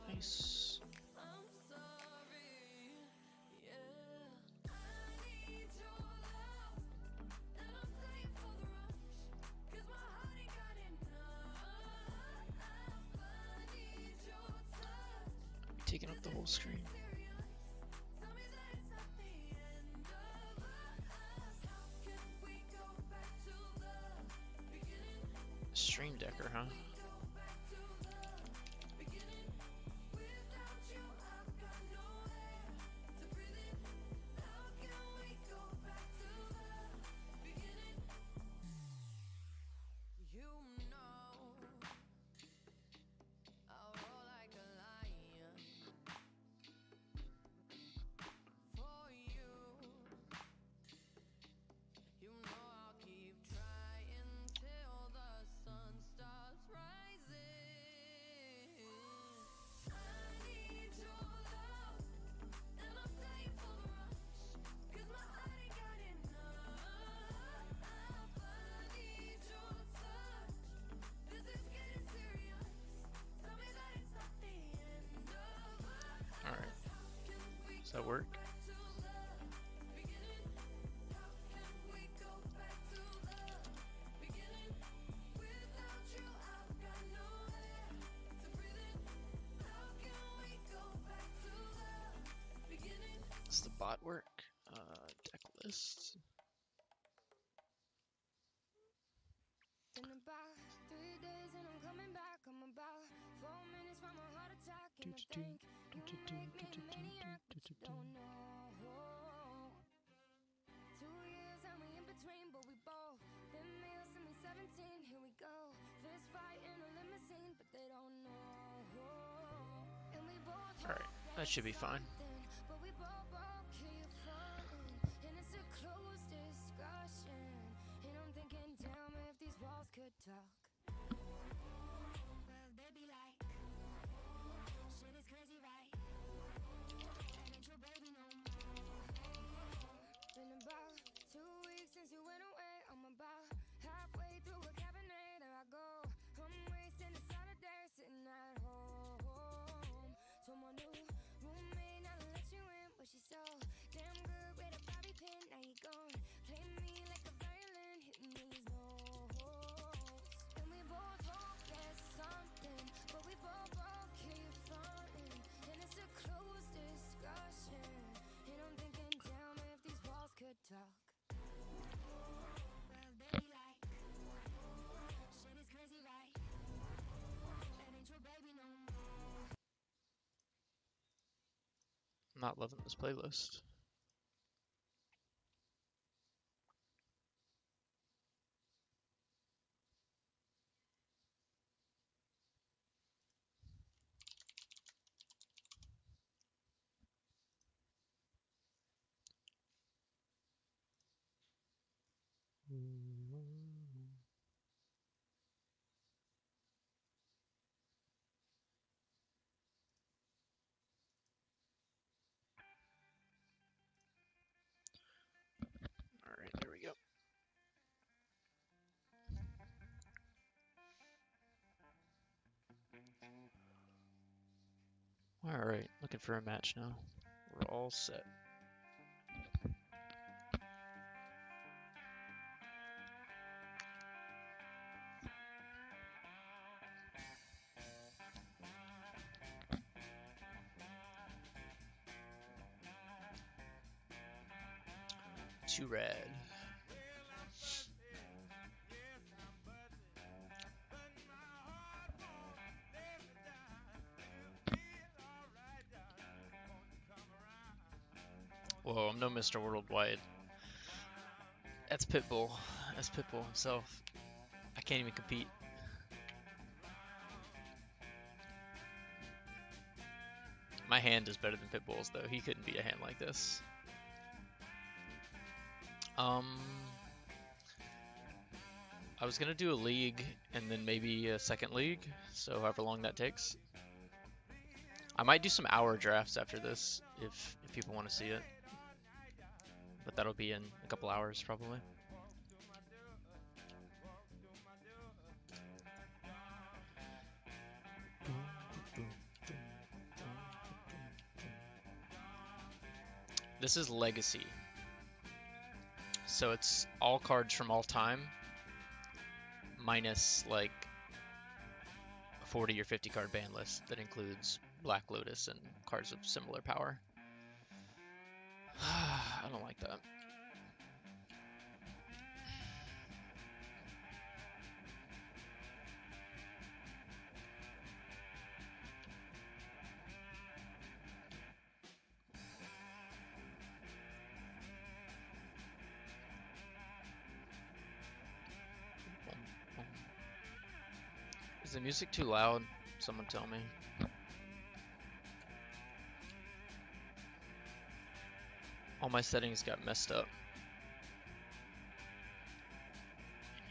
Nice. Taking up the whole screen. Stream Decker, huh? Alright. Does that work? Does the bot work? Deck list. In about 3 days and I'm coming back. I'm about 4 minutes from a heart attack. And I think you make me a maniac, but you don't know. 2 years and we in between, but we both been male since we 17. Here we go, fist fight in a limousine, but they don't know. And we both Alright, that should be fine. but we both keep falling, and it's a closed discussion. And I'm thinking, damn, if these walls could talk. Well, they be like, shit is crazy, right? That ain't your baby no more. Been about 2 weeks since you went away. I'm about halfway through a cabernet. There I go, I'm wasting a Saturday sitting at home. Told my new roommate not to let you in, but she's so damn good with a bobby pin. Now you gone, play me like a violin, hitting these notes. And we both hope there's something, but we both keep falling, and it's a closed discussion. And I'm thinking, damn, if these walls could talk. Well, they be like, shit is crazy, right? That ain't your baby no more. I'm not loving this playlist. Alright, there we go. Alright, looking for a match now. We're all set. Too red. Whoa, I'm no Mr. Worldwide. That's Pitbull. That's Pitbull himself. I can't even compete. My hand is better than Pitbull's though. He couldn't beat a hand like this. I was gonna do a league and then maybe a second league, so however long that takes. I might do some hour drafts after this if people want to see it. but that'll be in a couple hours probably. This is Legacy. So it's all cards from all time, minus like a 40 or 50 card ban list that includes Black Lotus and cards of similar power. I don't like that. Is the music too loud? Someone tell me. All my settings got messed up.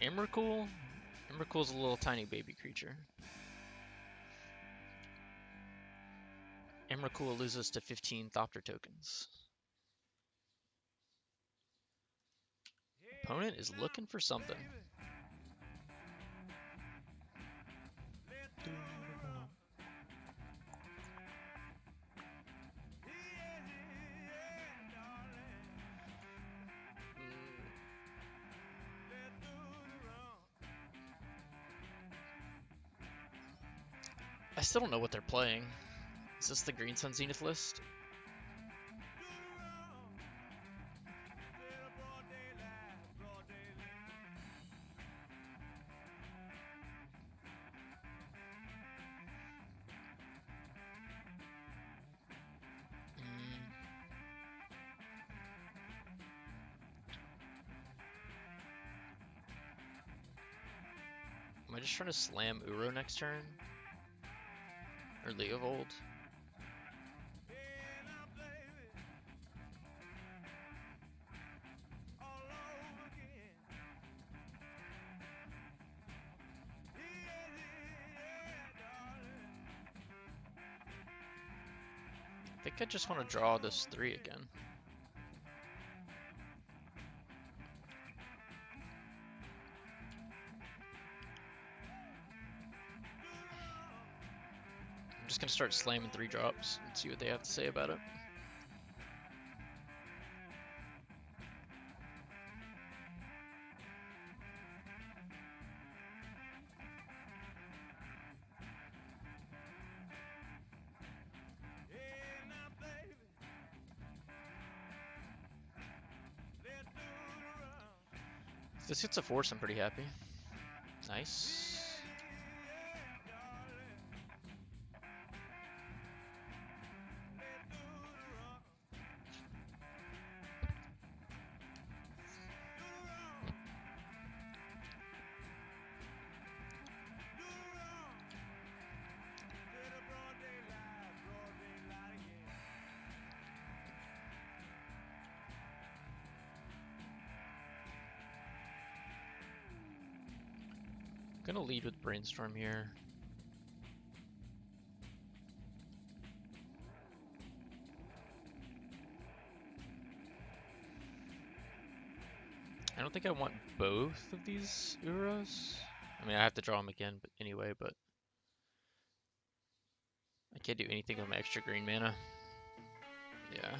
Emrakul? Emrakul's a little tiny baby creature. Emrakul loses to 15 Thopter tokens. Opponent is looking for something. I still don't know what they're playing. Is this the Green Sun Zenith list? Am I just trying to slam Uro next turn? Or Leovold? I think I just want to draw this 3 again. I'm just gonna start slamming 3 drops and see what they have to say about it. If this hits a force, I'm pretty happy. Nice. I'm gonna lead with Brainstorm here. I don't think I want both of these Uros. I mean, I have to draw them again, but anyway, but I can't do anything with my extra green mana. Yeah.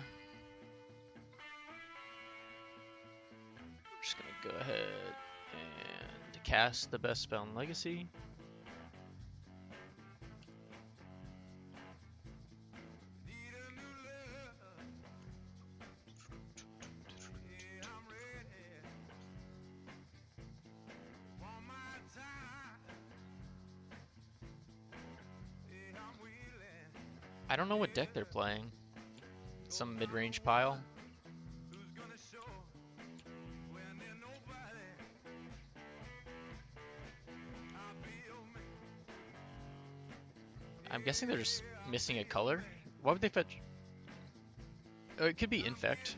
I'm just gonna go ahead and cast the best spell in Legacy. I don't know what deck they're playing. Some mid-range pile. I'm guessing they're just missing a color. Why would they fetch? Oh, it could be Infect.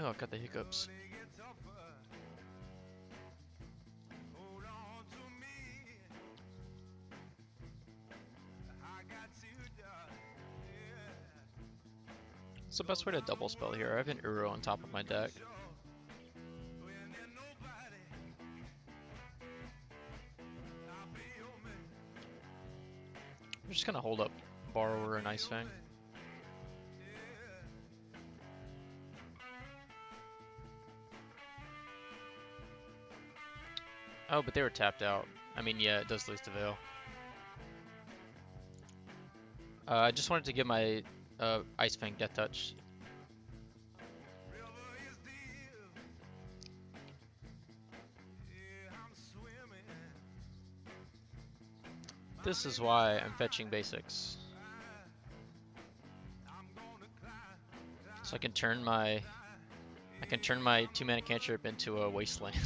Oh, I've got the hiccups. What's the best way to double spell here? I have an Uro on top of my deck. I'm just gonna hold up Borrower and Ice Fang. Oh, but they were tapped out. I mean, yeah, it does lose to Veil. I just wanted to give my Ice Fang Death Touch. This is why I'm fetching basics. So I can turn my 2-mana cantrip into a wasteland.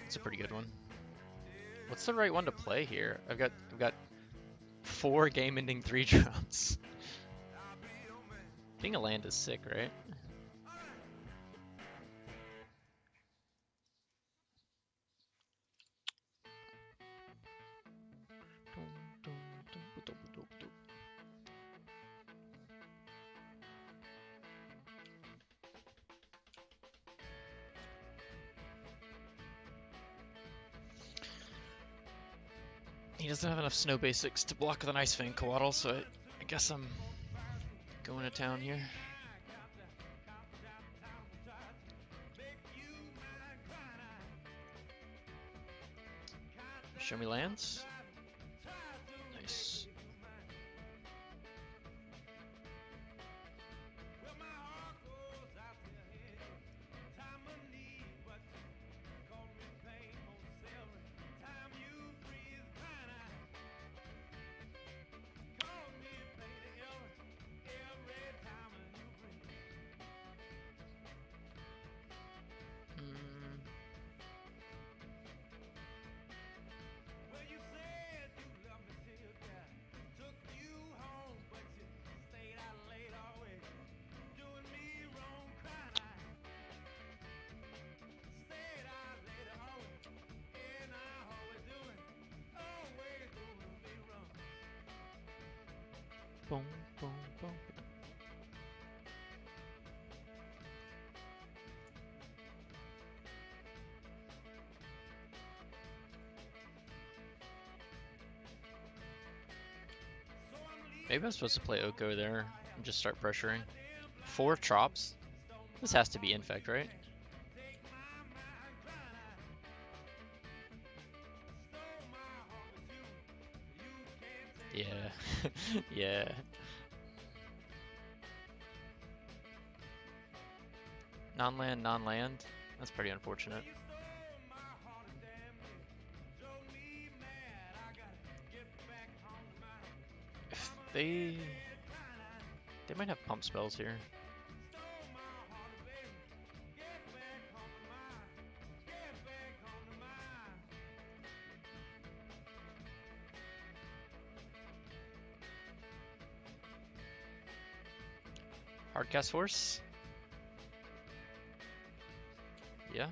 It's a pretty good one. What's the right one to play here? I've got 4 game-ending 3-drops. Being a land is sick, right? He doesn't have enough snow basics to block with an Ice Fang Coatl, so I guess I'm going to town here. Show me lands. Nice. Boom, boom, boom. Maybe I'm supposed to play Oko there and just start pressuring. 4 Trops? This has to be Infect, right? Yeah. Yeah. Non-land, non-land. That's pretty unfortunate. They might have pump spells here. Hardcast Force? Yeah.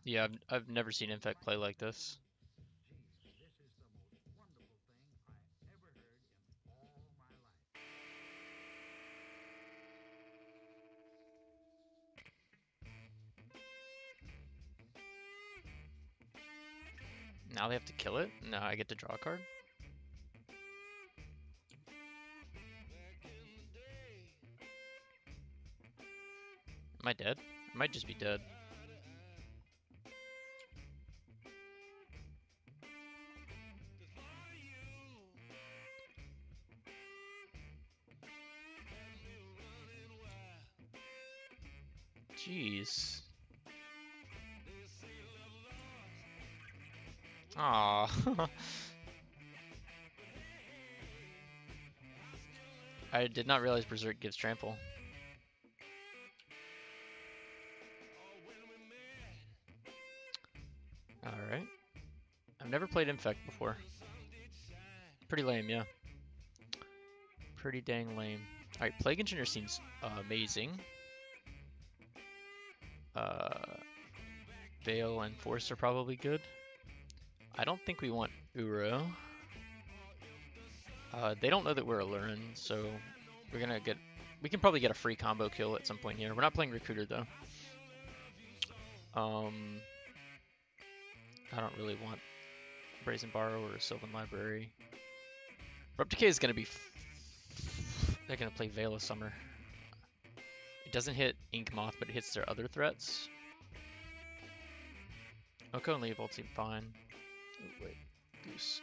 Yeah, I've never seen Infect play like this. Now they have to kill it? Now I get to draw a card? Am I dead? I might just be dead. Jeez. Aww. I did not realize Berserk gives trample. never played Infect before. Pretty lame, yeah. Pretty dang lame. Alright, Plague Engineer seems amazing. Veil and Force are probably good. I don't think we want Uro. They don't know that we're Aluren, so we're gonna get... We can probably get a free combo kill at some point here. We're not playing Recruiter, though. I don't really want Brazen Borrow or Sylvan Library. Abrupt Decay is gonna be... They're gonna play Veil of Summer. It doesn't hit Ink Moth, but it hits their other threats. Oko and Leovold seem fine. Oh, wait. Goose.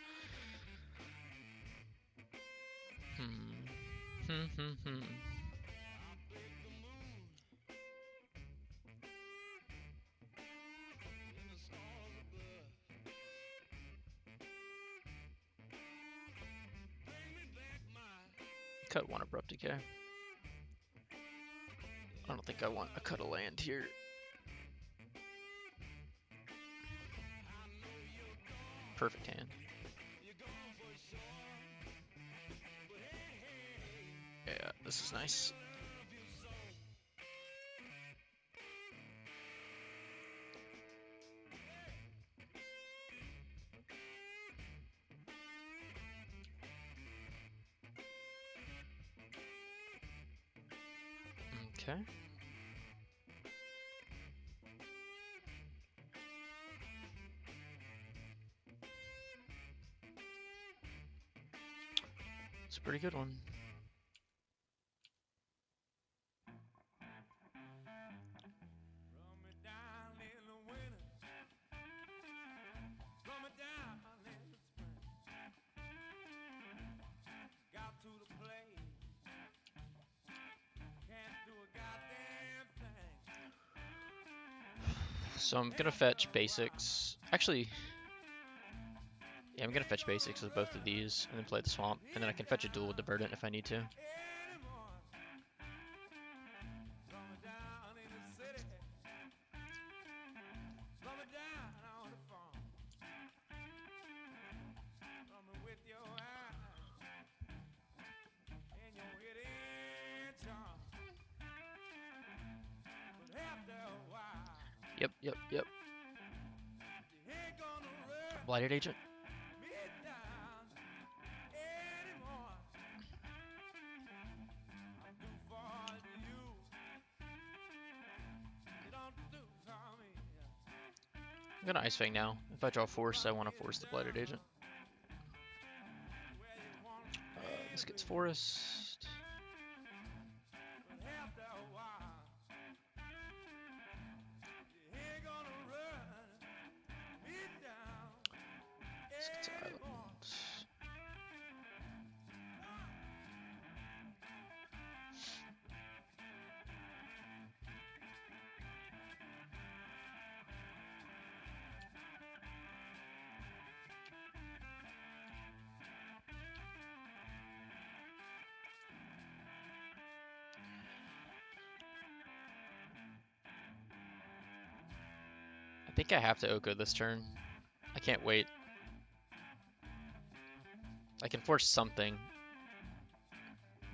Cut one Abrupt Decay. I don't think I want a cut of land here. Perfect hand. Yeah, this is nice. Okay. It's a pretty good one. So I'm gonna fetch basics. Actually, yeah, I'm gonna fetch basics with both of these and then play the swamp. And then I can fetch a duel with the Verdant if I need to. Yep. Blighted Agent. I'm gonna Ice Fang now. If I draw Force, I want to force the Blighted Agent. This gets Forest. This gets Island. I think I have to Oko this turn. I can't wait. I can force something,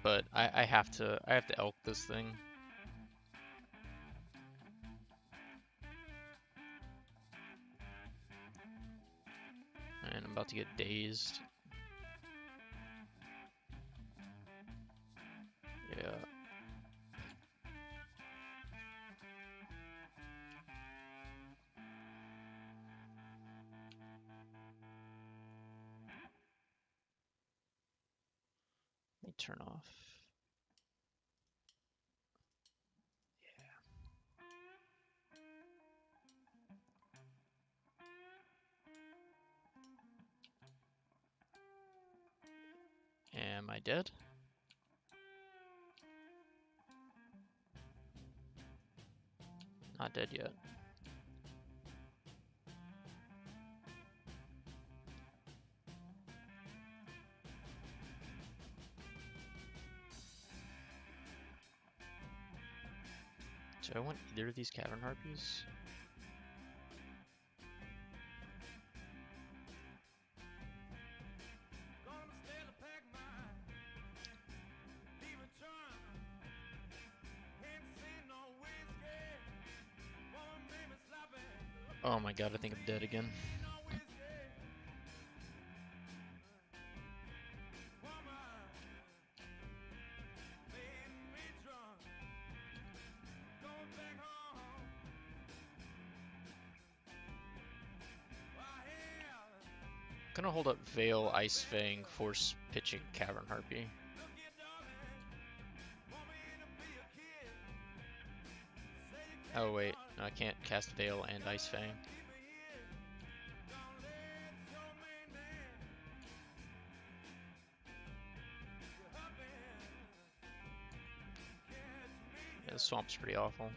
but I have to elk this thing. And I'm about to get dazed. Yeah. Let me turn off. Yeah. Am I dead? Not dead yet. Do I want either of these Cavern Harpies? Oh my god, I think I'm dead again. Gonna hold up Veil, Ice Fang, Force Pitching, Cavern Harpy. Oh wait, no, I can't cast Veil and Ice Fang. Yeah, the swamp's pretty awful.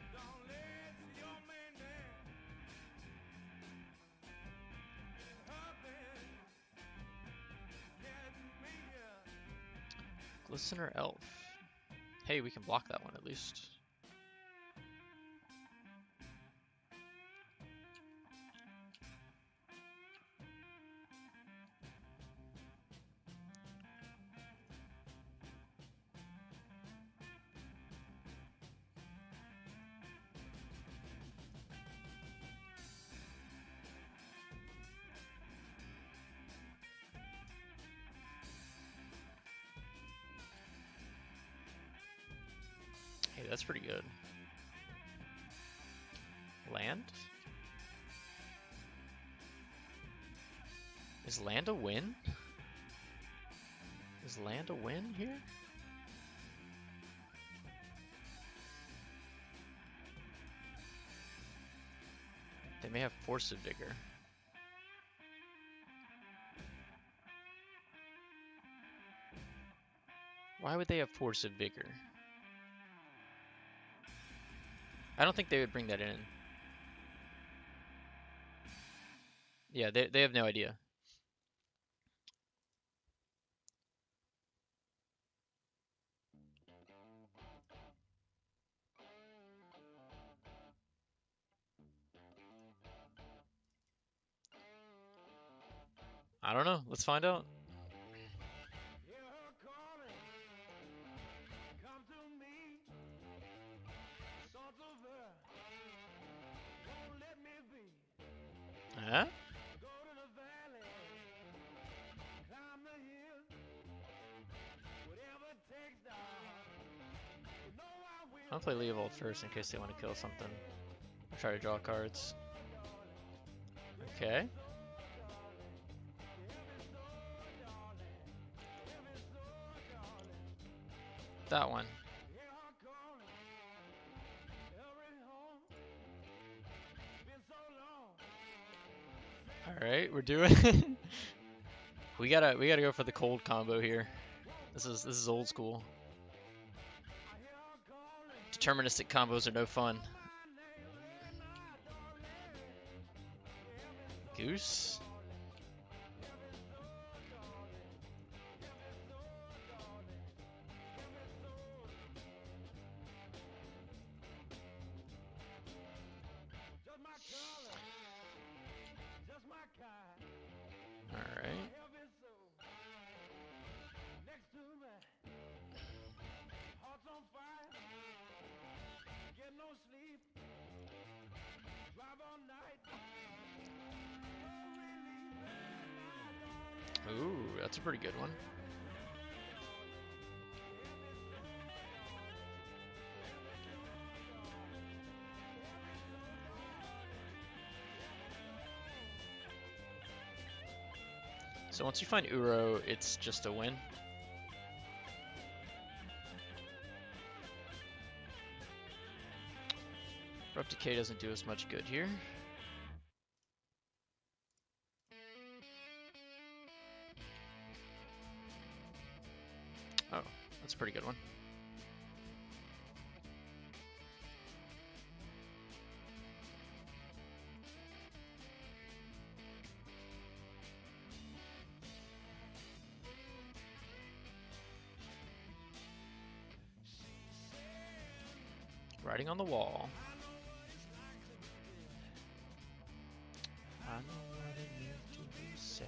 Glistener Elf. Hey, we can block that one at least. Hey, that's pretty good. Land? Is land a win? Is land a win here? They may have Force of Vigor. Why would they have Force of Vigor? I don't think they would bring that in. Yeah, they have no idea. I don't know. Let's find out. Huh? I'll play Leovold first in case they want to kill something. I'll try to draw cards. Okay. That one. All right, we're doing. we gotta go for the cold combo here. This is old school. Deterministic combos are no fun. Goose. Alright. Ooh, that's a pretty good one. So once you find Uro, it's just a win. Abrupt Decay doesn't do us much good here. Oh, that's a pretty good one. Writing on the wall. I know what it means to be sad.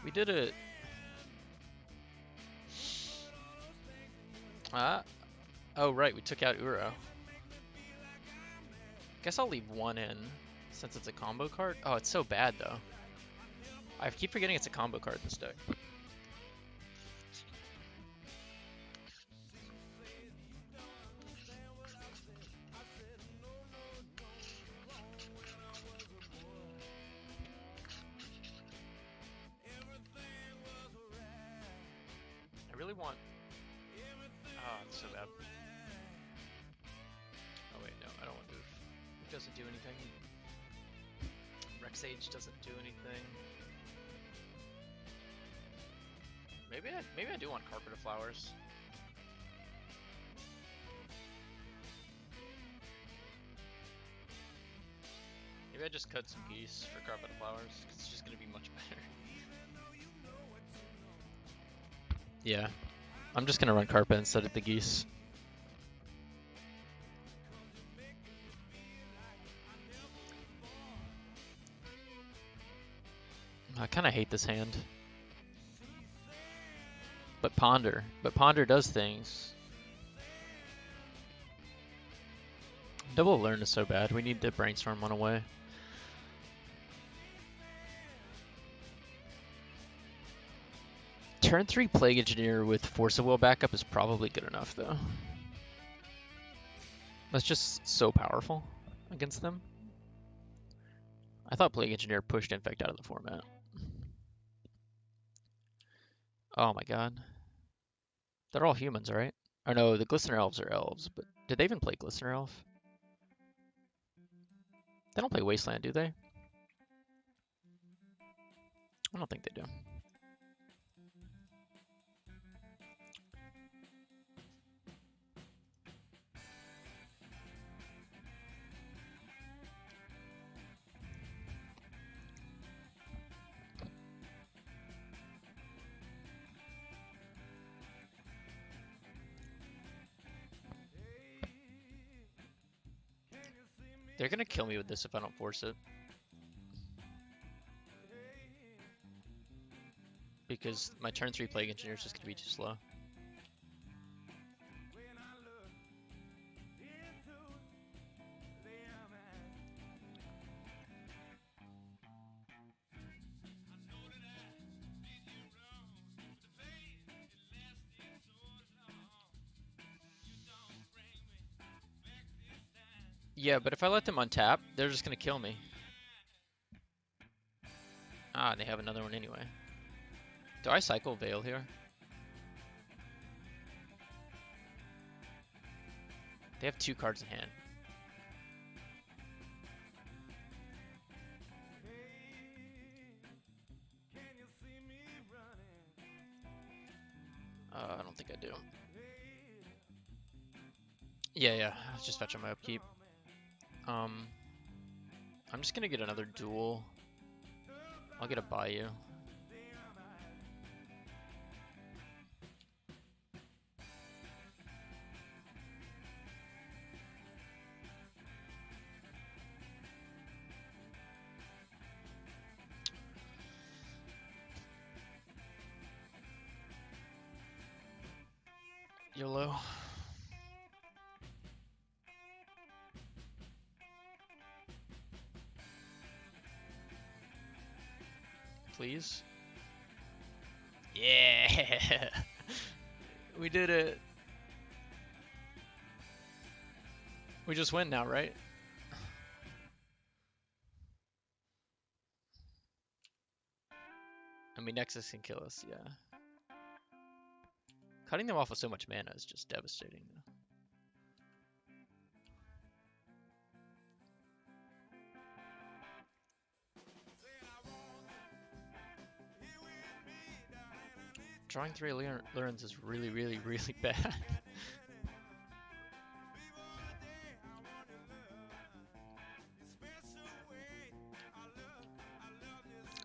We did it. Oh right, we took out Uro. Guess I'll leave one in since it's a combo card. Oh, it's so bad though. I keep forgetting it's a combo card in this deck. I really want... Oh, it's so bad. Oh wait, no, I don't want Oof. It doesn't do anything. Rexage doesn't do anything. Maybe I do want Carpet of Flowers. Maybe I just cut some geese for Carpet of Flowers, because it's just gonna be much better. Yeah, I'm just gonna run Carpet instead of the geese. I kind of hate this hand. But Ponder does things. Double Alert is so bad. We need to brainstorm one away. Turn 3 Plague Engineer with Force of Will backup is probably good enough, though. That's just so powerful against them. I thought Plague Engineer pushed Infect out of the format. Oh my god. They're all humans, right? Or no, the Glistener Elves are elves, but did they even play Glistener Elf? They don't play Wasteland, do they? I don't think they do. They're gonna kill me with this if I don't force it. Because my turn 3 Plague Engineer is just gonna be too slow. Yeah, but if I let them untap, they're just gonna kill me. Ah, and they have another one anyway. Do I cycle Veil here? They have 2 cards in hand. I don't think I do. Yeah, I was just fetching my upkeep. I'm just gonna get another duel. I'll get a Bayou. YOLO. Please. Yeah! We did it. We just win now, right? I mean, Nexus can kill us, yeah. Cutting them off with so much mana is just devastating, though. Drawing 3 Alurens is really, really, really bad.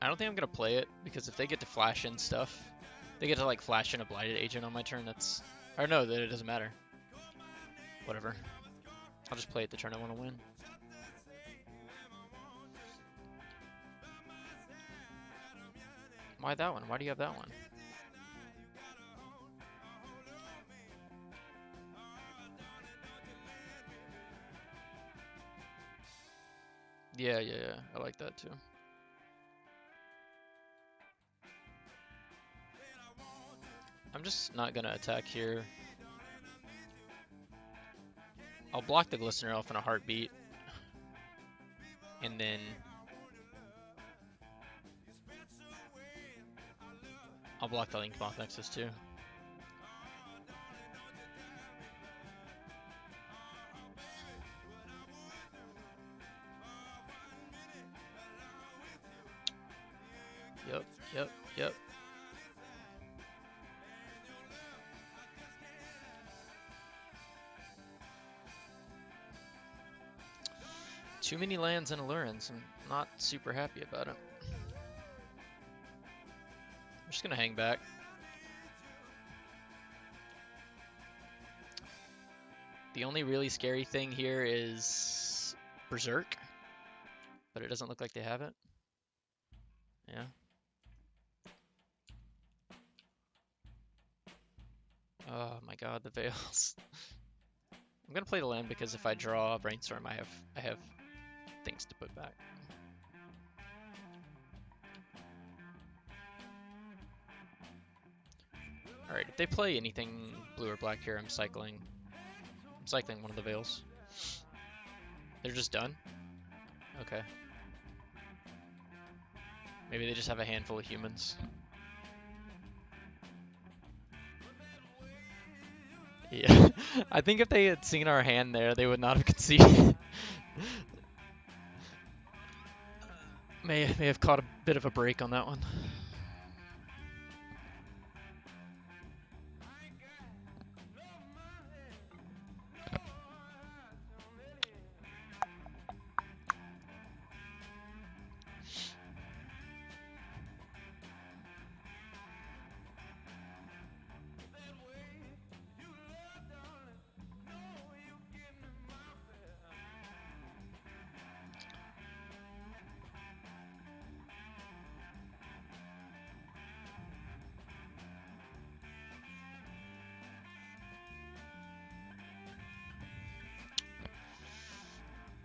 I don't think I'm gonna play it, because if they get to flash in stuff, they get to like flash in a Blighted Agent on my turn, that's... Or no, that it doesn't matter. Whatever. I'll just play it the turn I want to win. Why that one? Why do you have that one? Yeah, yeah, yeah. I like that too. I'm just not gonna attack here. I'll block the Glistener Elf in a heartbeat. And then I'll block the Link Moth Nexus too. Yep, yep, yep. Too many lands and Alurens. I'm not super happy about it. I'm just gonna hang back. The only really scary thing here is Berserk, but it doesn't look like they have it. Yeah. Oh my god, the Veils. I'm gonna play the land because if I draw Brainstorm, I have things to put back. Alright, if they play anything blue or black here, I'm cycling one of the Veils. They're just done? Okay. Maybe they just have a handful of humans. Yeah, I think if they had seen our hand there, they would not have conceded. may have caught a bit of a break on that one.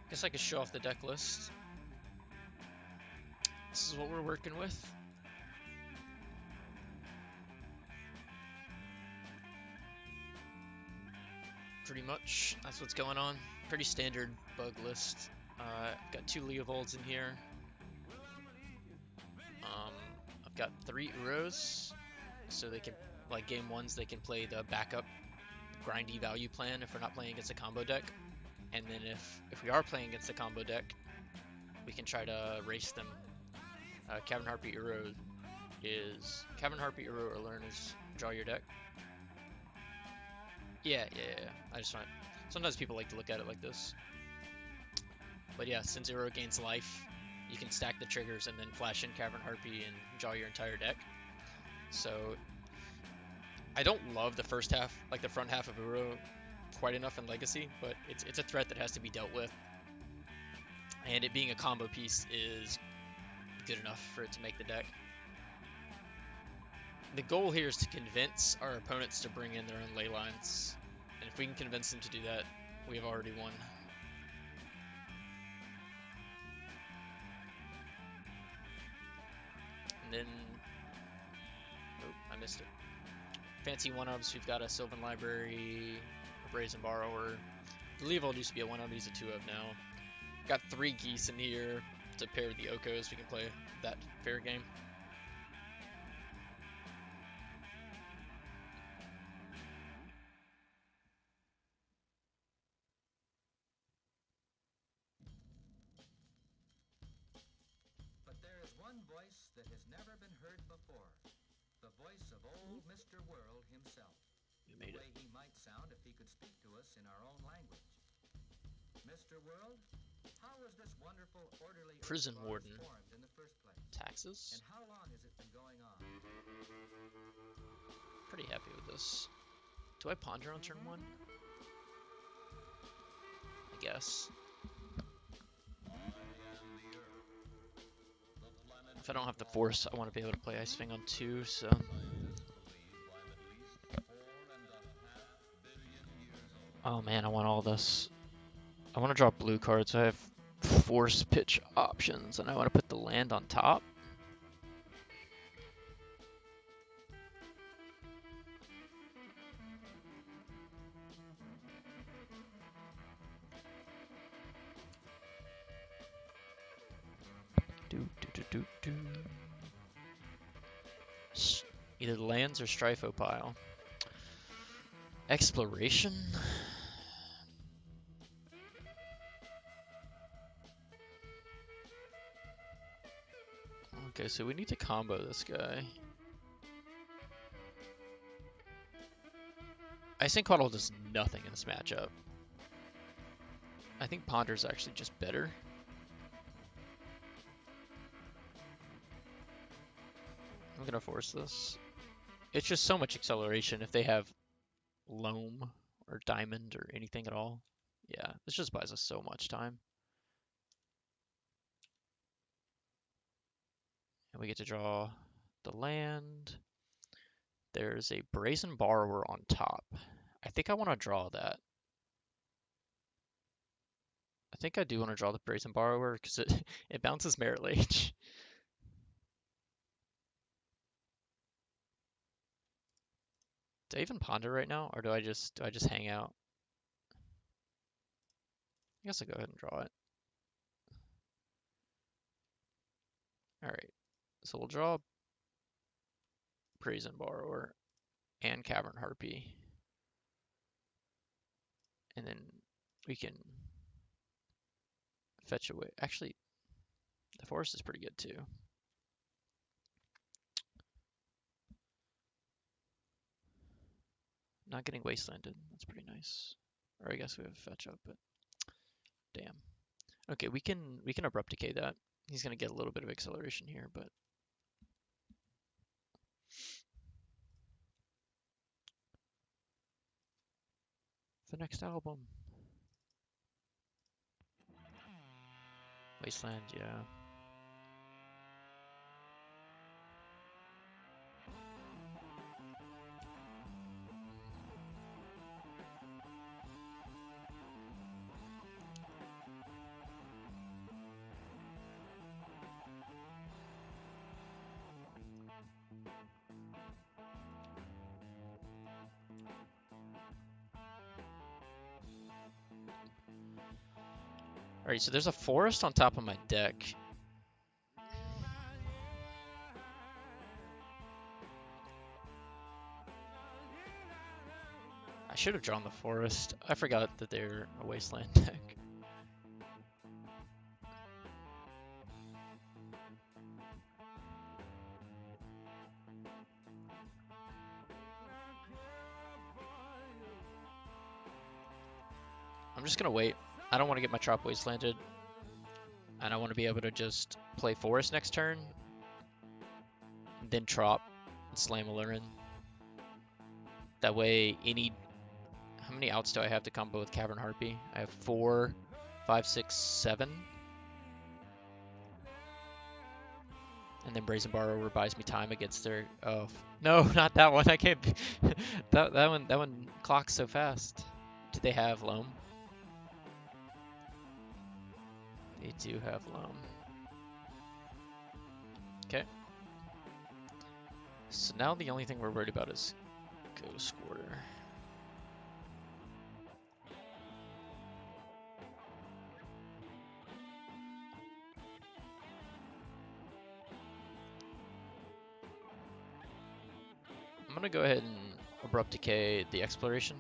Guess I could show off the deck list. This is what we're working with. Pretty much, that's what's going on. Pretty standard bug list. Got 2 Leovolds in here. I've got 3 Uros, so they can, like game 1s, they can play the backup grindy value plan if we're not playing against a combo deck. And then if we are playing against a combo deck, we can try to race them. Cavern Harpy Uro Aluren is draw your deck. Yeah. I just want. Sometimes people like to look at it like this. But yeah, since Uro gains life, you can stack the triggers and then flash in Cavern Harpy and draw your entire deck. So I don't love the first half, like the front half of Uro, quite enough in Legacy, but it's a threat that has to be dealt with. And it being a combo piece is good enough for it to make the deck. The goal here is to convince our opponents to bring in their own ley lines. And if we can convince them to do that, we have already won. And then, oh, I missed it. Fancy 1-ofs, we've got a Sylvan Library, a Brazen Borrower. I believe I'll used to be a 1-of, he's a 2-of now. Got 3 geese in here to pair with the Okos, we can play that fair game. But there is one voice that has never been heard before. The voice of old Mr. World himself. You made the it. way he might sound if he could speak to us in our own language. Mr. World, how was this wonderful orderly Prison Earth Warden. formed in the first place? Taxes? And how long has it been going on? Pretty happy with this. Do I ponder on turn 1? I guess. If I don't have to force, I want to be able to play Ice Fang on 2, so... Oh man, I want all this. I want to draw blue cards. I have force pitch options, and I want to put the land on top. Either the lands or Strifo pile. Exploration? Okay, so we need to combo this guy. Icing Coddle does nothing in this matchup. I think Ponder's actually just better. I'm gonna force this. It's just so much acceleration if they have Loam or Diamond or anything at all. Yeah, this just buys us so much time. And we get to draw the land. There's a Brazen Borrower on top. I think I want to draw that. I think I do want to draw the Brazen Borrower because it bounces Merit Lage. Do I even ponder right now, or do I just hang out? I guess I'll go ahead and draw it. All right, so we'll draw Brazen Borrower and Cavern Harpy, and then we can fetch away. Actually, the forest is pretty good too. Not getting wastelanded. That's pretty nice. Or I guess we have a fetch up, but damn. Okay, we can abrupt decay that. He's gonna get a little bit of acceleration here, but the next album. Wasteland, yeah. Alright, so there's a forest on top of my deck. I should have drawn the forest. I forgot that they're a wasteland deck. I'm just gonna wait. I don't want to get my Trop wastelanded. And I want to be able to just play forest next turn. Then Trop and slam Aluren. That way, how many outs do I have to combo with Cavern Harpy? I have 4, 5, 6, 7. And then Brazen Borrower buys me time against their... Oh, no, not that one. I can't... that one clocks so fast. Do they have Loam? They do have Loam. Okay. So now the only thing we're worried about is Ghost Quarter. I'm gonna go ahead and abrupt decay the exploration.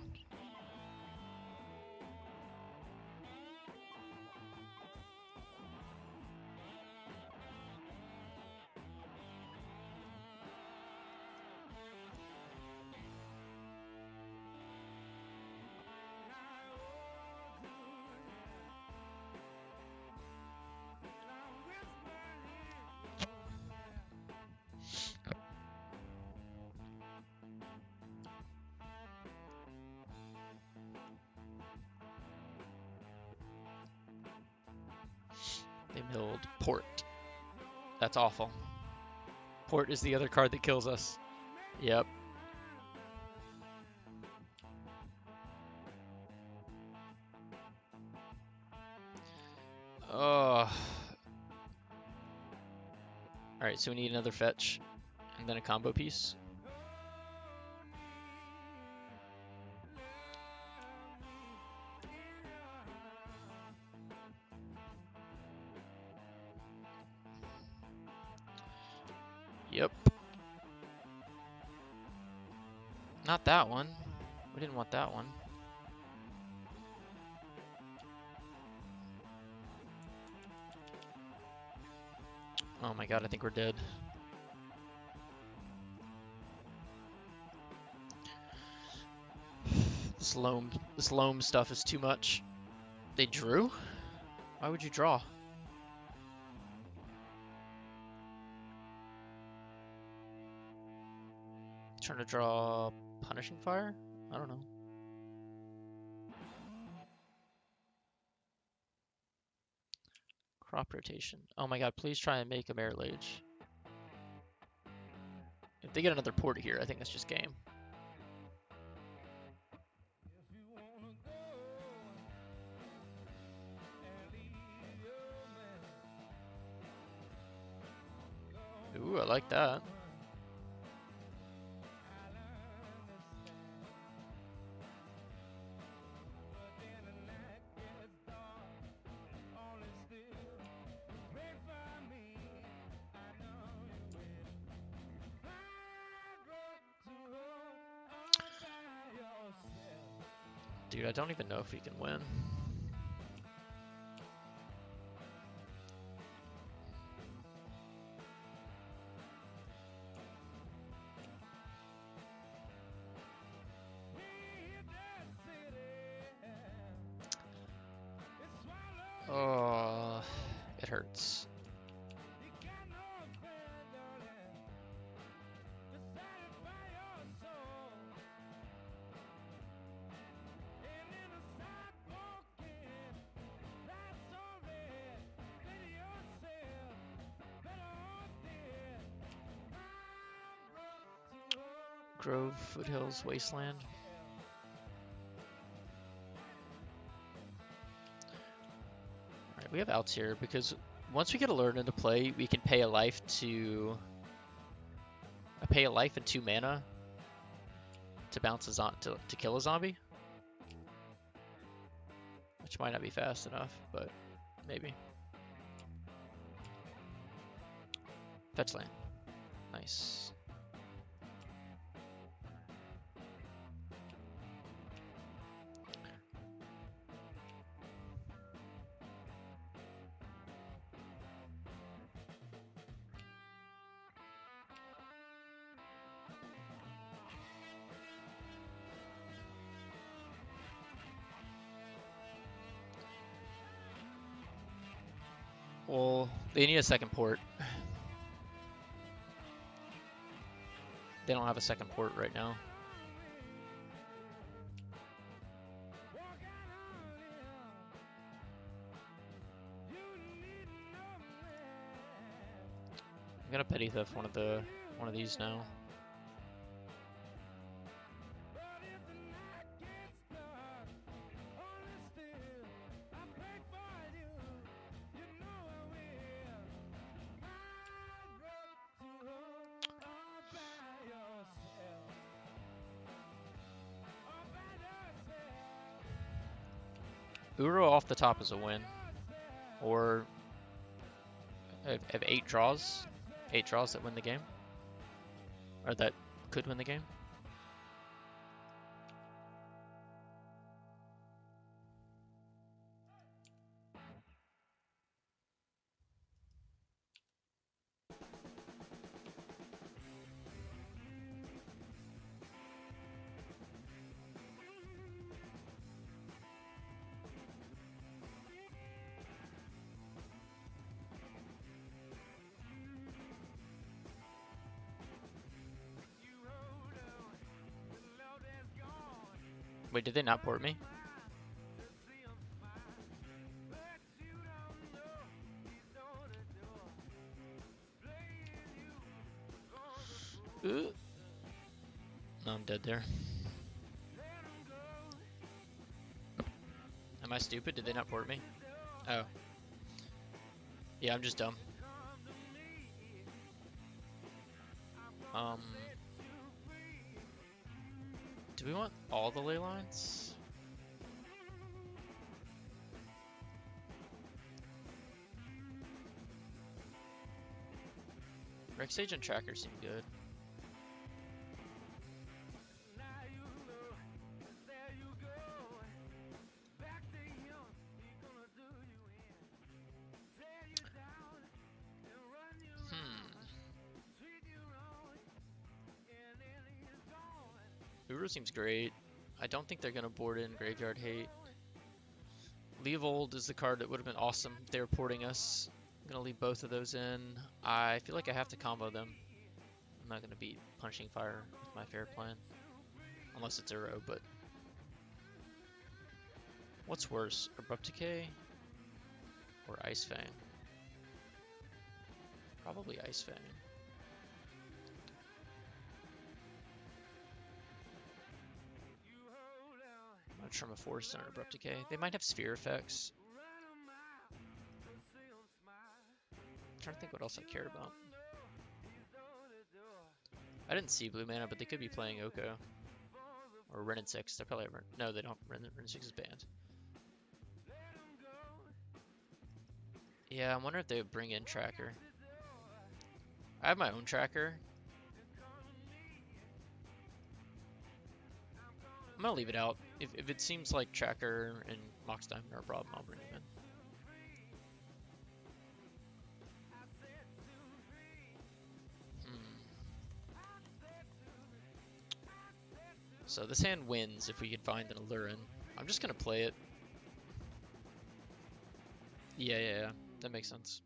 They milled Port. That's awful. Port is the other card that kills us. Yep. Oh. Alright, so we need another fetch and then a combo piece. Yep. Not that one. We didn't want that one. Oh my god, I think we're dead. This loam stuff is too much. They drew? Why would you draw? Trying to draw Punishing Fire? I don't know. Crop rotation. Oh my god, please try and make a Merit Lage. If they get another port here, I think that's just game. Ooh, I like that. Dude, I don't even know if we can win. Oh, it hurts. Grove, Foothills, Wasteland. Alright, we have outs here because once we get Aluren into play, we can pay a life to pay a life and 2 mana to bounce to kill a zombie. Which might not be fast enough, but maybe. Fetch land. Nice. Well, they need a second port. They don't have a second port right now. I'm gonna petty theft one of these now. Uro off the top is a win. Or have 8 draws. 8 draws that win the game. Or that could win the game. Wait, did they not port me? Ooh. No, I'm dead there. Am I stupid? Did they not port me? Oh. Yeah, I'm just dumb. Do we want all the ley lines? Rex Sage and Tracker seem good. Uru seems great. I don't think they're gonna board in Graveyard Hate. Leovold is the card that would have been awesome if they were porting us. I'm gonna leave both of those in. I feel like I have to combo them. I'm not gonna beat Punishing Fire with my fair plan. Unless it's Uro, but... What's worse, Abrupt Decay or Ice Fang? Probably Ice Fang. I'm gonna trim a Force on Abrupt Decay. They might have Sphere effects. I'm trying to think what else I cared about. I didn't see blue mana, but they could be playing Oko. Or Ren and 6. They probably have... No, they don't. Ren 6 is banned. Yeah, I'm wondering if they would bring in Tracker. I have my own Tracker. I'm gonna leave it out. If it seems like Tracker and Mox Diamond are a problem, I'll bring them in. So this hand wins if we can find an Aluren. I'm just gonna play it. Yeah. That makes sense.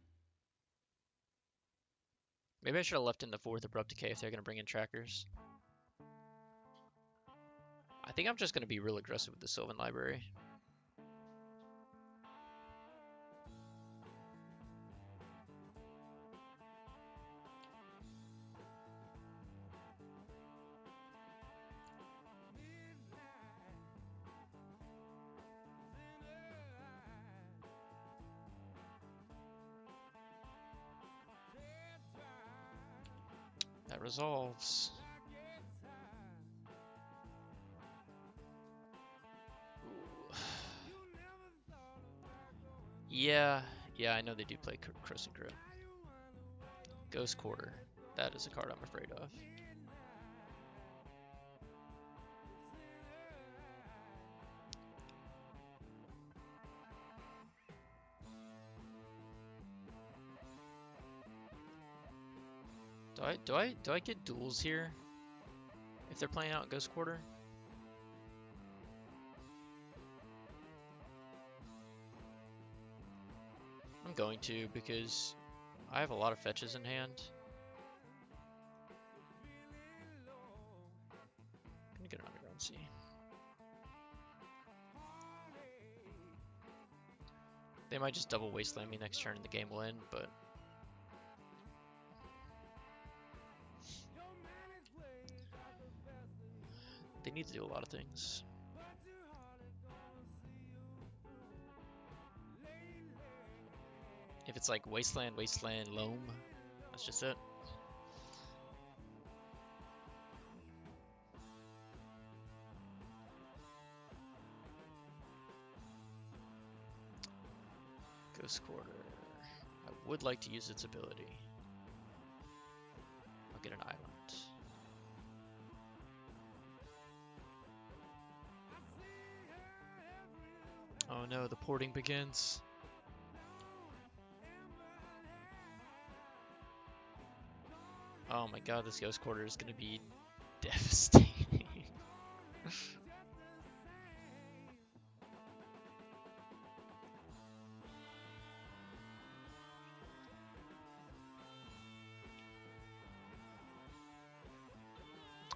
Maybe I should have left in the 4th Abrupt Decay if they're gonna bring in Trackers. I think I'm just gonna be real aggressive with the Sylvan Library. That resolves. Ooh. Yeah, I know they do play Crescent Grip. Ghost Quarter. That is a card I'm afraid of. Do I get duels here? If they're playing out Ghost Quarter? I'm going to because I have a lot of fetches in hand. I'm gonna get an Underground Sea. They might just double Wasteland me next turn and the game will end, but they need to do a lot of things. If it's like Wasteland, Loam, that's just it. Ghost Quarter. I would like to use its ability. I'll get an island. Oh no, the porting begins. Oh my god, this Ghost Quarter is gonna be devastating.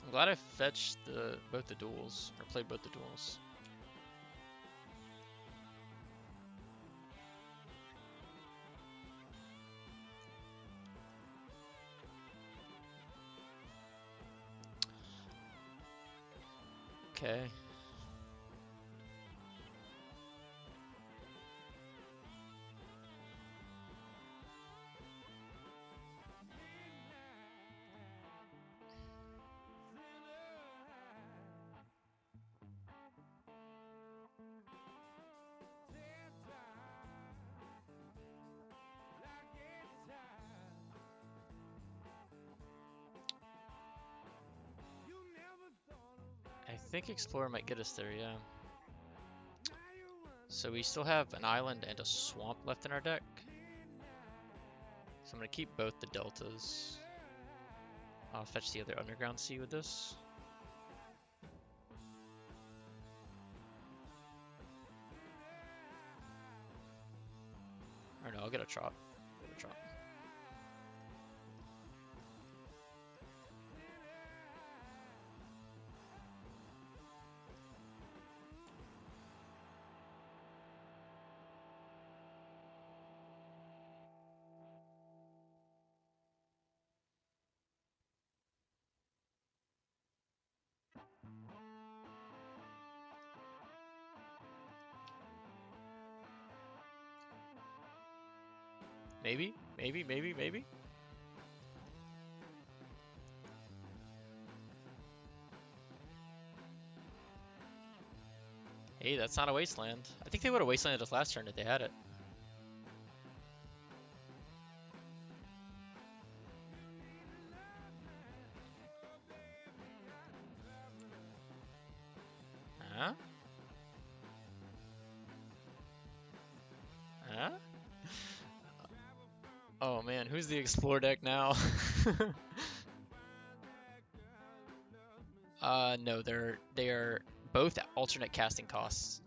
I'm glad I fetched both the duels, or played both the duels. Okay. think Explorer might get us there, yeah. So we still have an island and a swamp left in our deck. So I'm going to keep both the deltas. I'll fetch the other underground sea with this. Or no, I'll get a trop. Get a trop. Maybe, maybe, maybe, maybe. Hey, that's not a wasteland. I think they would have wastelanded us last turn if they had it. Huh? Huh? Oh man, who's the explore deck now? No, they are both alternate casting costs.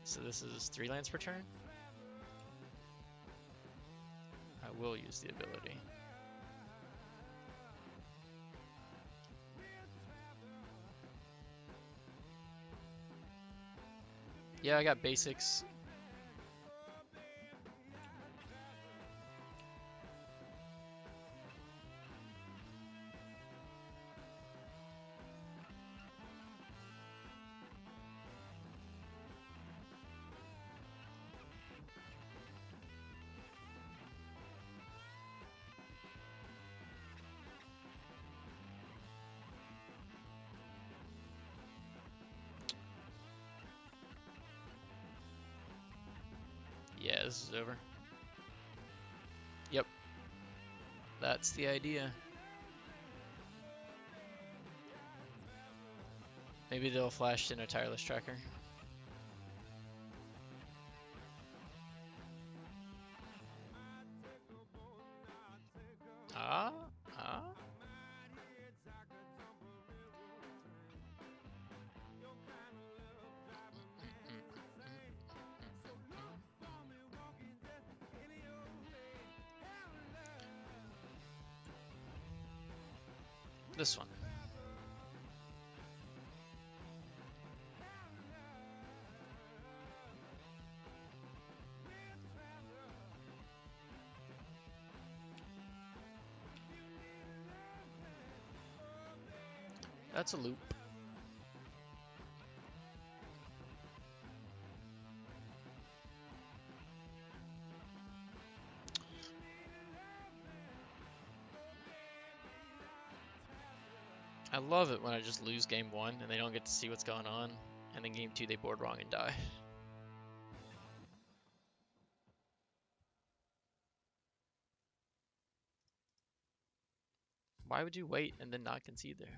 So this is 3 lands per turn. I will use the ability. Yeah, I got basics. Yeah, this is over. Yep. That's the idea. Maybe they'll flash in a tireless tracker. Ah, ah. This one. That's a loop. I love it when I just lose game 1 and they don't get to see what's going on, and then game 2 they board wrong and die. Why would you wait and then not concede there?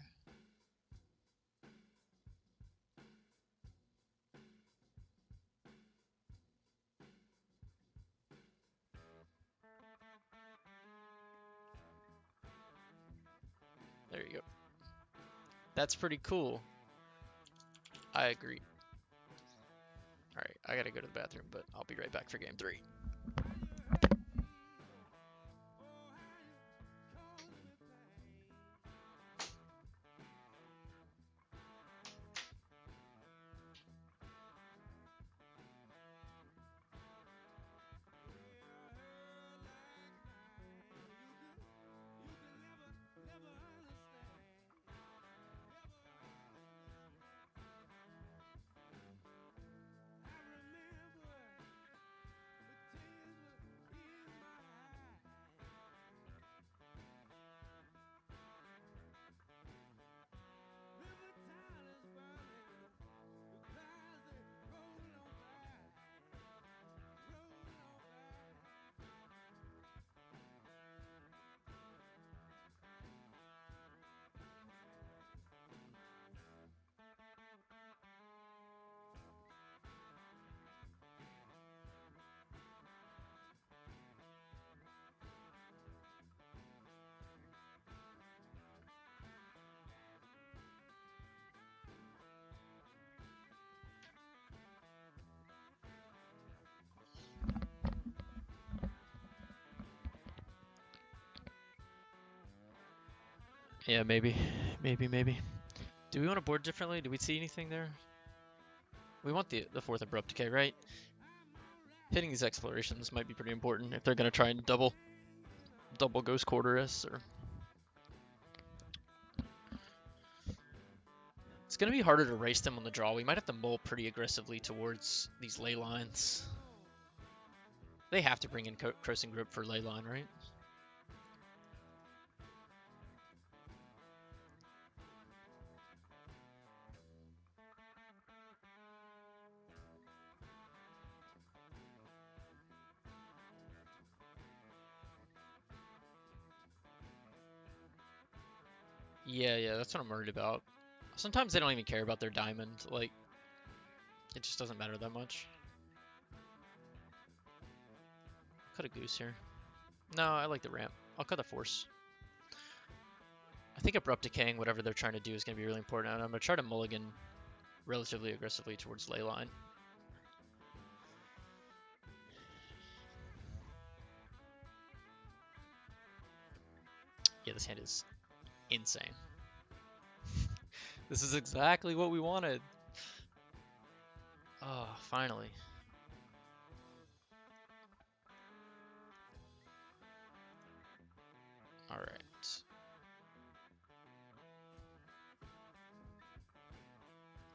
There you go. That's pretty cool. I agree. Alright, I gotta go to the bathroom, but I'll be right back for game 3. Yeah, maybe. Maybe. Do we want to board differently? Do we see anything there? We want the fourth Abrupt Decay, right? Hitting these explorations might be pretty important if they're going to try and double Ghost Quarter us, or... It's going to be harder to race them on the draw. We might have to mull pretty aggressively towards these ley lines. They have to bring in Crossing Grip for ley line, right? Yeah, that's what I'm worried about. Sometimes they don't even care about their diamond, like, it just doesn't matter that much. Cut a goose here. No, I like the ramp. I'll cut a force. I think Abrupt Decaying whatever they're trying to do is going to be really important, and I'm going to try to mulligan relatively aggressively towards ley line. Yeah, this hand is insane. This is exactly what we wanted. Oh, finally. All right.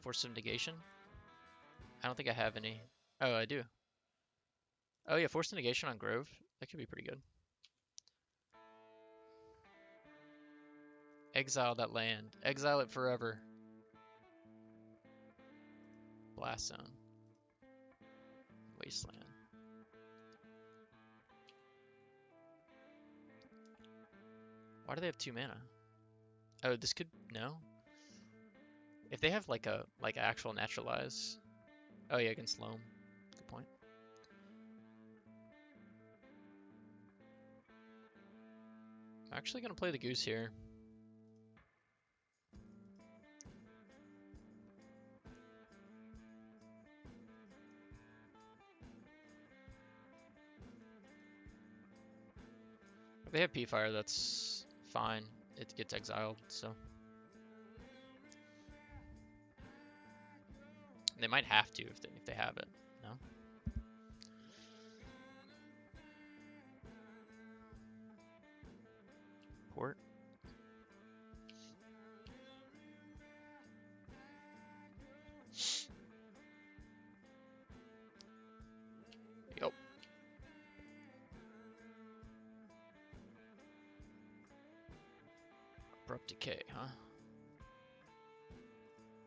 Force of Negation? I don't think I have any. Oh, I do. Oh yeah, Force of Negation on Grove. That could be pretty good. Exile that land. Exile it forever. Blast Zone. Wasteland. Why do they have 2 mana? Oh, this could... No? If they have like actual naturalize. Oh yeah, against Loam. Good point. I'm actually gonna play the goose here. If they have P-Fire, that's fine. It gets exiled, so. They might have to if they have it, no? Port. Yep. Abrupt Decay, huh?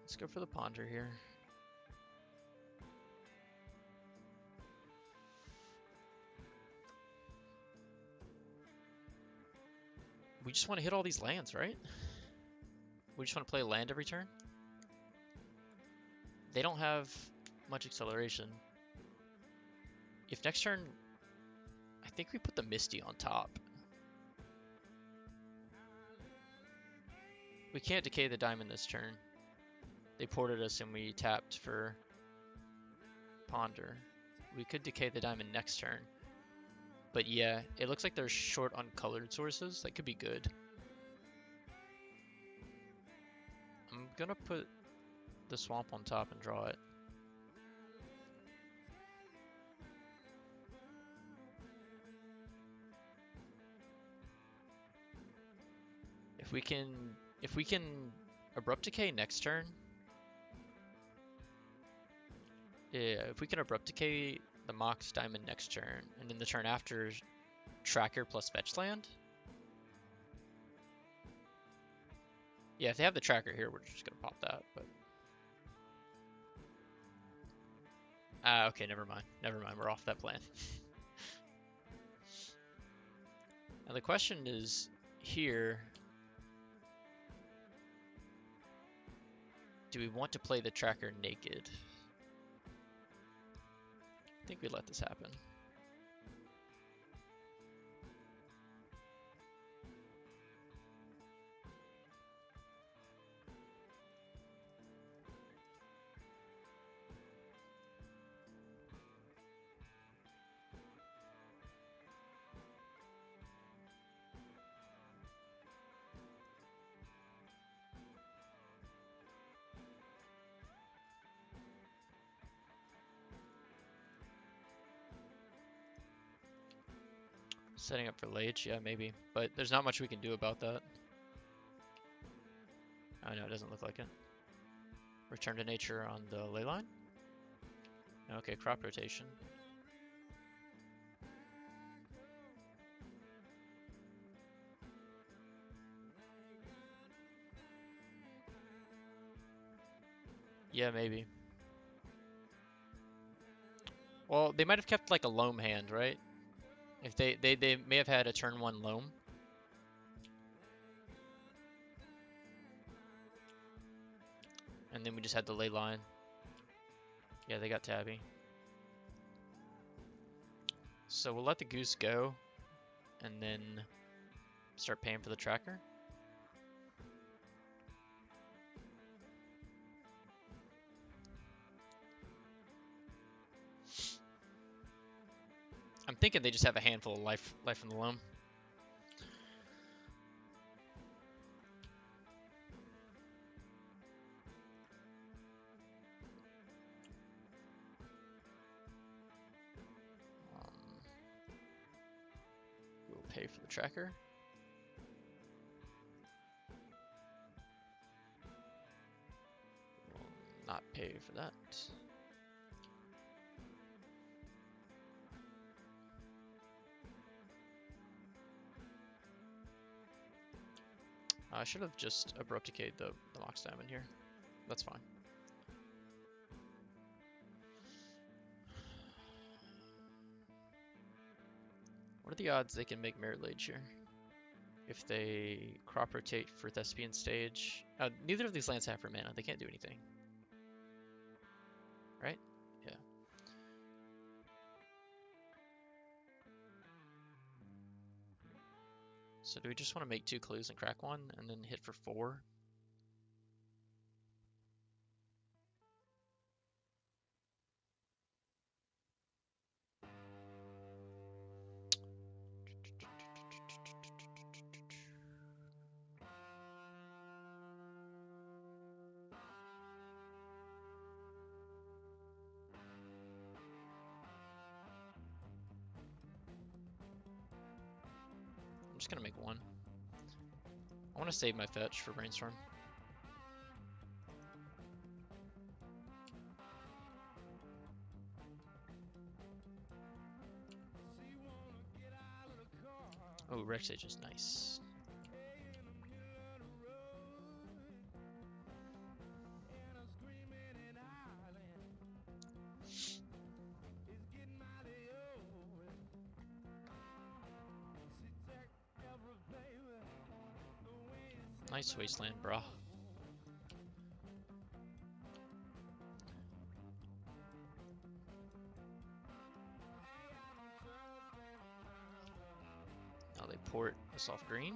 Let's go for the Ponder here. We just want to hit all these lands, right? We just want to play land every turn. They don't have much acceleration. If next turn... I think we put the Misty on top. We can't decay the diamond this turn. They ported us and we tapped for Ponder. We could decay the diamond next turn. But yeah, it looks like they're short on colored sources. That could be good. I'm gonna put the swamp on top and draw it. If we can Abrupt Decay next turn. Yeah, if we can Abrupt Decay the Mox Diamond next turn, and then the turn after Tracker plus Fetch Land. Yeah, if they have the Tracker here, we're just gonna pop that, but... okay, never mind. We're off that plan. Now the question is here, do we want to play the Tracker naked? I think we let this happen. Setting up for Lage, yeah, maybe. But there's not much we can do about that. Oh no, it doesn't look like it. Return to nature on the ley line? Okay, crop rotation. Yeah, maybe. Well, they might have kept like a loam hand, right? If they may have had a turn 1 loam. And then we just had the ley line. Yeah, they got Tabby. So we'll let the goose go and then start paying for the tracker. I'm thinking they just have a handful of life in the loam. We'll pay for the tracker. We'll not pay for that. I should have just abrupt decayed the Mox Diamond here. That's fine. What are the odds they can make Merit Lage here? If they crop rotate for Thespian Stage. Neither of these lands have for mana. They can't do anything. Right? Yeah. So do we just want to make 2 clues and crack 1 and then hit for 4? I'm just gonna make 1. I want to save my fetch for Brainstorm. Oh, Rex Age is nice. Nice wasteland, brah. Now they port a soft green.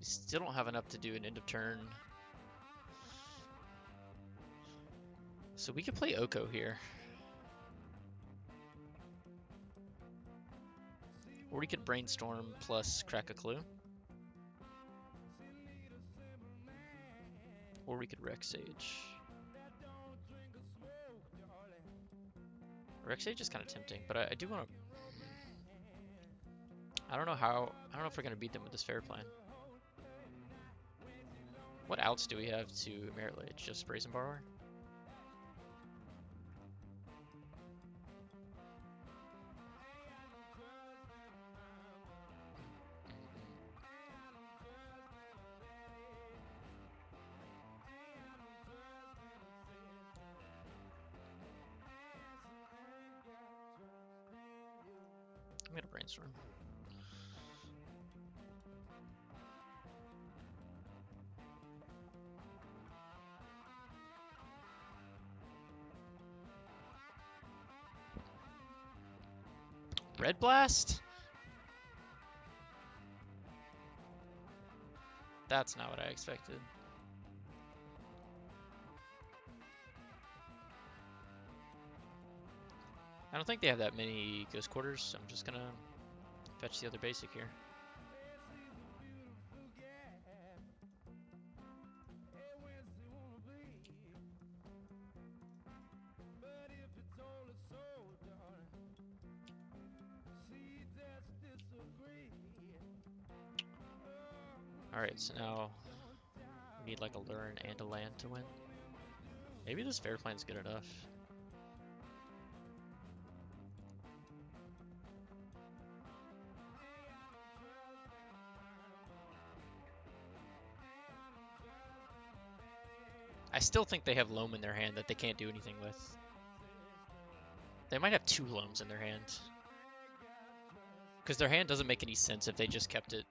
We still don't have enough to do an end of turn. So we could play Oko here. Or we could Brainstorm plus crack a clue. Or we could Rex Sage. Rex Sage is kind of tempting, but I do want to... I don't know if we're going to beat them with this fair plan. What outs do we have to Merit Lage? Just Brazen Borrower? I'm gonna Brainstorm. Red Blast? That's not what I expected. I don't think they have that many Ghost Quarters, so I'm just gonna Fetch the other basic here. Alright, so now we need like a Aluren and a land to win. Maybe this fair plan's good enough. I still think they have loam in their hand that they can't do anything with. They might have 2 loams in their hand. Because their hand doesn't make any sense if they just kept it.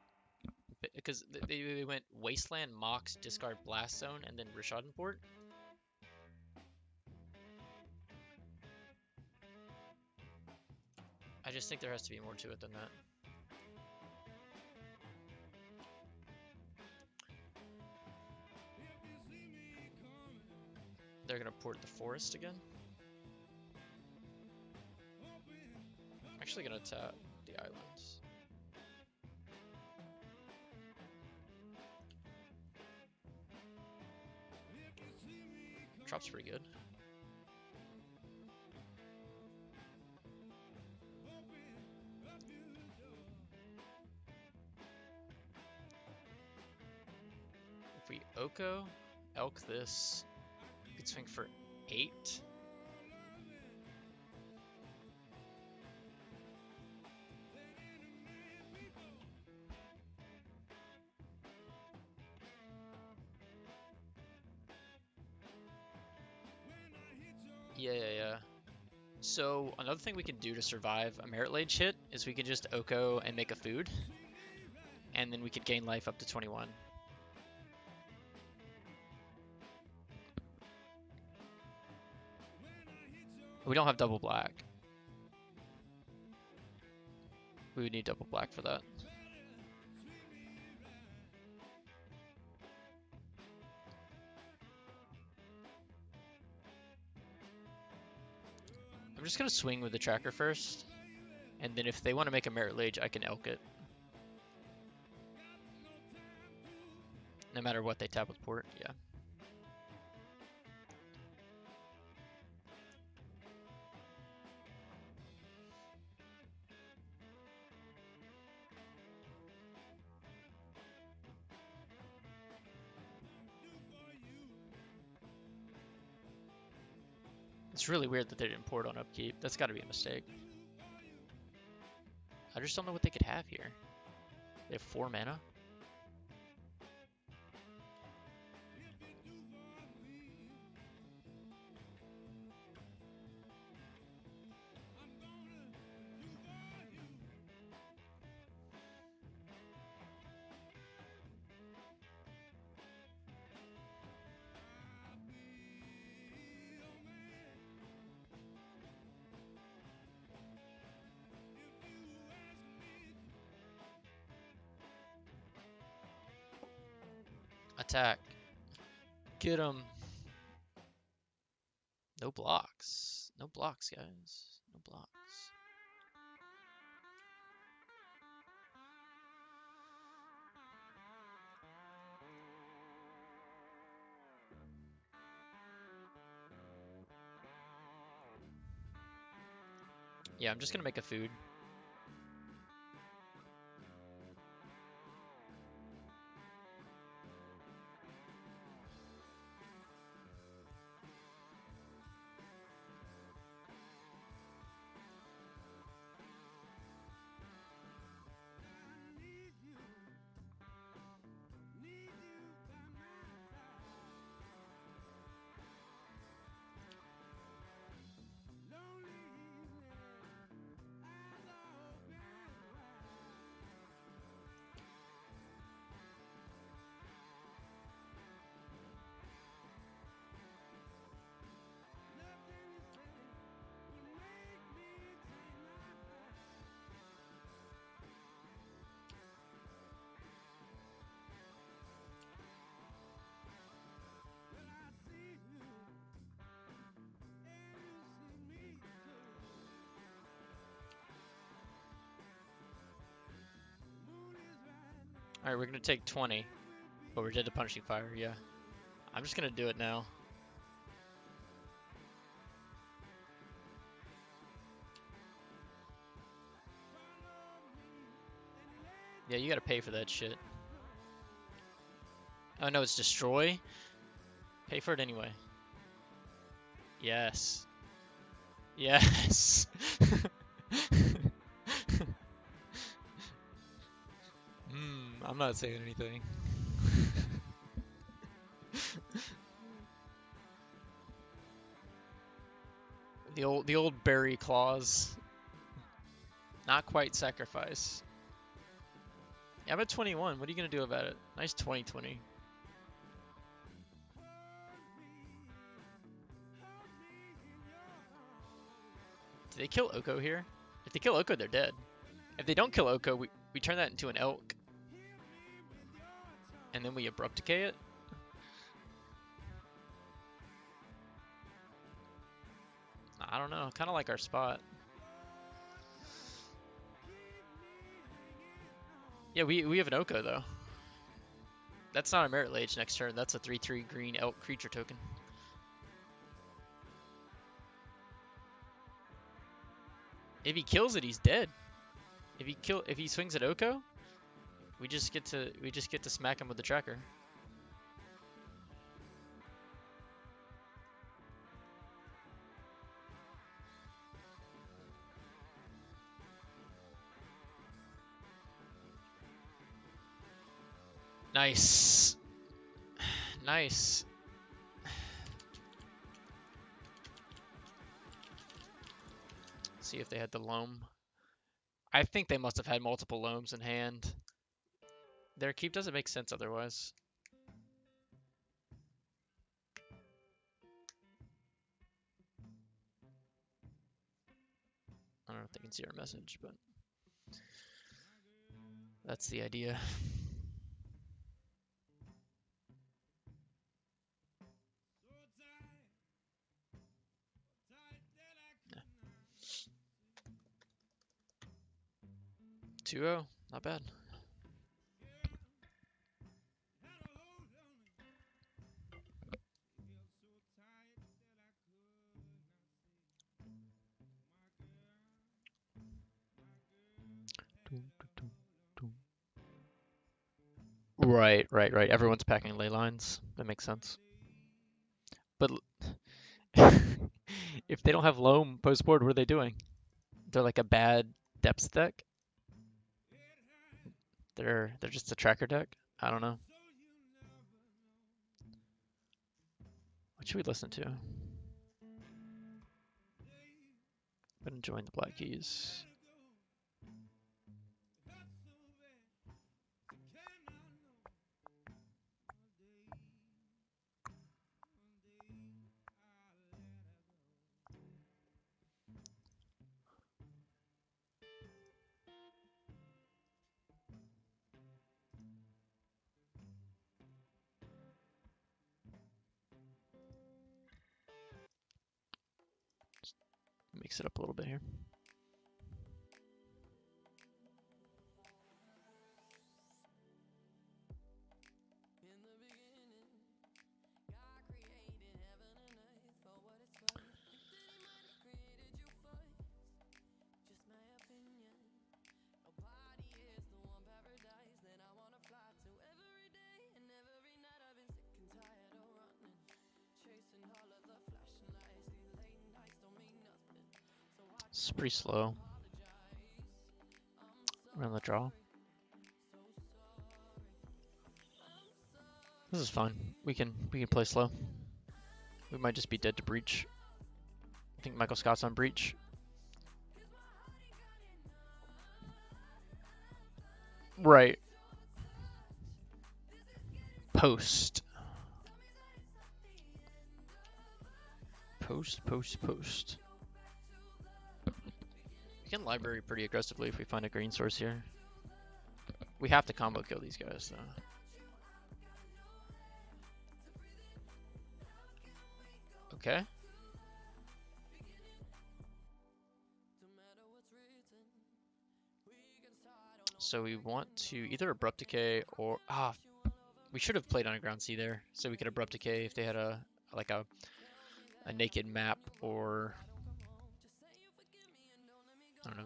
Because they went Wasteland, Mox, discard Blast Zone, and then Rishadenport. I just think there has to be more to it than that. They're gonna port the forest again. I'm actually gonna tap the islands. Drop's pretty good. If we Oko, Elk this, we could swing for 8. Yeah. So another thing we can do to survive a Merit Lage hit is we can just Oko and make a food, and then we could gain life up to 21. We don't have double black. We would need double black for that. I'm just gonna swing with the tracker first, and then if they want to make a Merit Lage, I can Elk it. No matter what they tap with port, yeah. It's really weird that they didn't port on upkeep. That's got to be a mistake. I just don't know what they could have here. They have 4 mana. Attack. Get him. No blocks. No blocks, guys. No blocks. Yeah, I'm just gonna make a food. Alright, we're gonna take 20. But we're dead to Punishing Fire, yeah. I'm just gonna do it now. Yeah, you gotta pay for that shit. Oh no, it's Destroy? Pay for it anyway. Yes. Yes! I'm not saying anything. The old berry clause. Not quite sacrifice. Yeah, I'm at 21. What are you gonna do about it? Nice 2020. Did they kill Oko here? If they kill Oko, they're dead. If they don't kill Oko, we turn that into an elk. And then we abrupt decay it. I don't know. Kind of like our spot. Yeah, we have an Oko though. That's not a Merit Lage next turn. That's a 3/3 green elk creature token. If he kills it, he's dead. If he swings at Oko, we just get to smack him with the tracker. Nice. Nice. See if they had the loam. I think they must have had multiple loams in hand. Their keep doesn't make sense otherwise. I don't know if they can see our message, but that's the idea. Yeah. 2-0, not bad. Right. Everyone's packing ley lines. That makes sense. But if they don't have loam post board, what are they doing? They're like a bad depth deck. They're just a tracker deck. I don't know. What should we listen to? Been enjoying the Black Keys. Mix it up a little bit here. It's pretty slow. We're on the draw. This is fine. We can play slow. We might just be dead to breach. I think Michael Scott's on breach. Right. Post. We can library pretty aggressively if we find a green source here. We have to combo kill these guys though. Okay. So we want to either Abrupt Decay or we should have played Underground Sea there, so we could Abrupt Decay if they had a naked map or I don't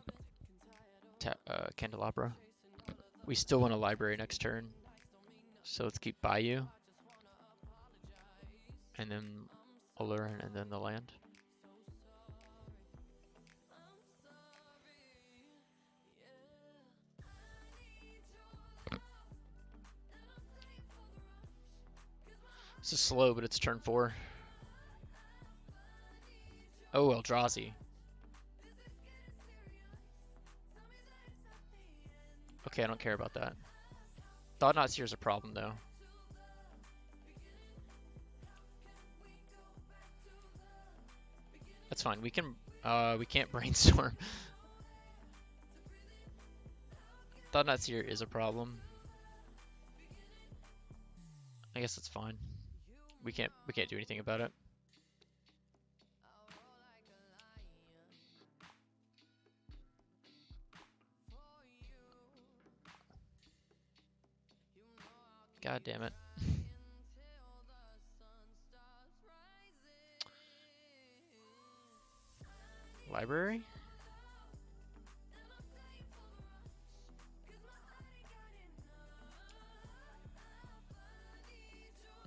know, Candelabra. We still want a library next turn, so let's keep Bayou and then Aluren and then the land. This is slow, but it's turn 4. Oh, Eldrazi. Okay, I don't care about that. Thought Not Seer is a problem, though. That's fine. We can't brainstorm. Thought Not Seer is a problem. I guess that's fine. We can't do anything about it. God damn it. Library?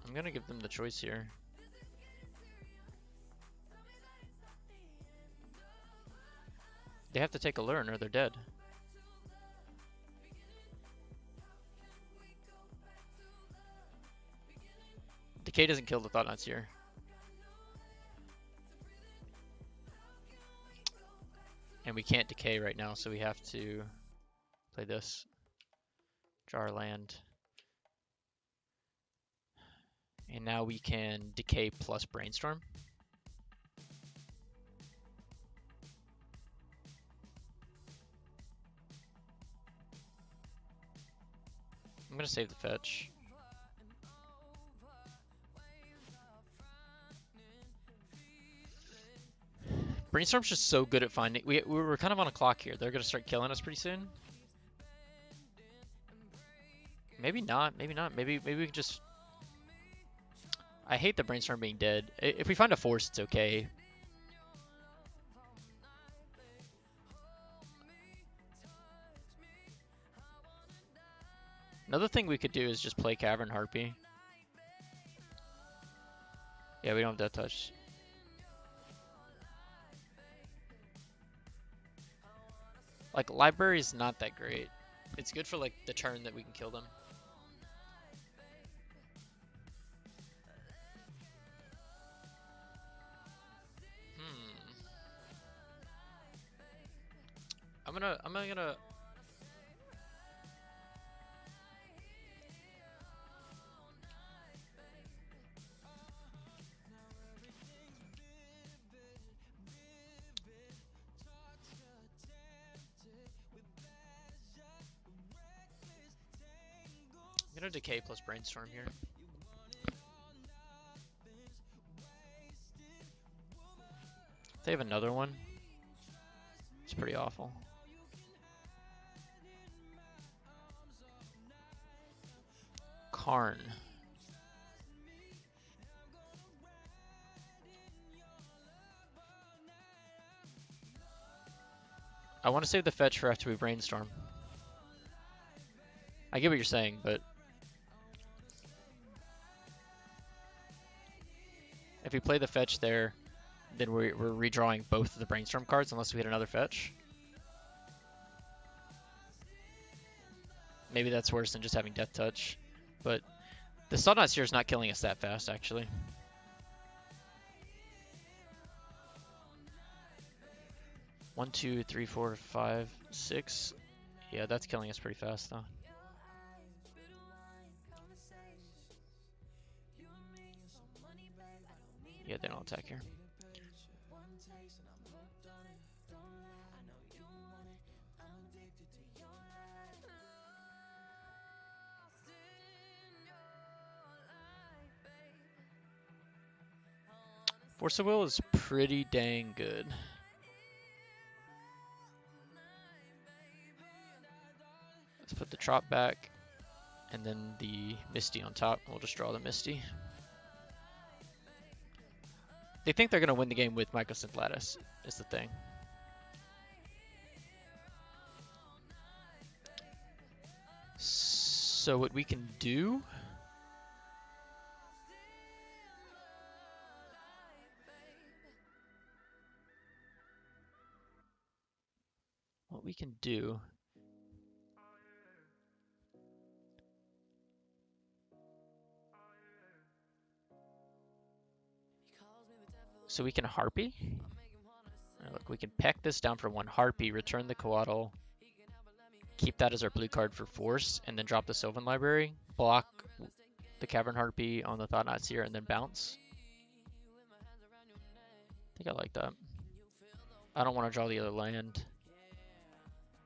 I'm gonna give them the choice here. They have to take a learn or they're dead. Decay doesn't kill the Thought Not Seer. And we can't decay right now, so we have to play this. Draw our land. And now we can decay plus brainstorm. I'm gonna save the fetch. Brainstorm's just so good at finding. We were kind of on a clock here. They're gonna start killing us pretty soon. Maybe not. Maybe not. Maybe we can just. I hate the brainstorm being dead. If we find a force, it's okay. Another thing we could do is just play Cavern Harpy. Yeah, we don't have Death Touch. Like, library's not that great. It's good for, like, the turn that we can kill them. I'm gonna... I'm gonna decay plus brainstorm here. If they have another one, it's pretty awful. Karn. I want to save the fetch for after we brainstorm. I get what you're saying, but if we play the fetch there, then we're redrawing both of the brainstorm cards unless we hit another fetch. Maybe that's worse than just having Death Touch, but the Thought Not Seer is not killing us that fast, actually. One, two, three, four, five, six. Yeah, that's killing us pretty fast, though. Yeah, they don't attack here. Force of Will is pretty dang good. Let's put the Trop back, and then the Misty on top. We'll just draw the Misty. They think they're going to win the game with Mycosynth Lattice, is the thing. So what we can do... What we can do... So we can Harpy. Look, we can peck this down for 1 Harpy, return the Coatl, keep that as our blue card for Force, and then drop the Sylvan Library, block the Cavern Harpy on the Thought-Knot Seer, and then bounce. I think I like that. I don't want to draw the other land.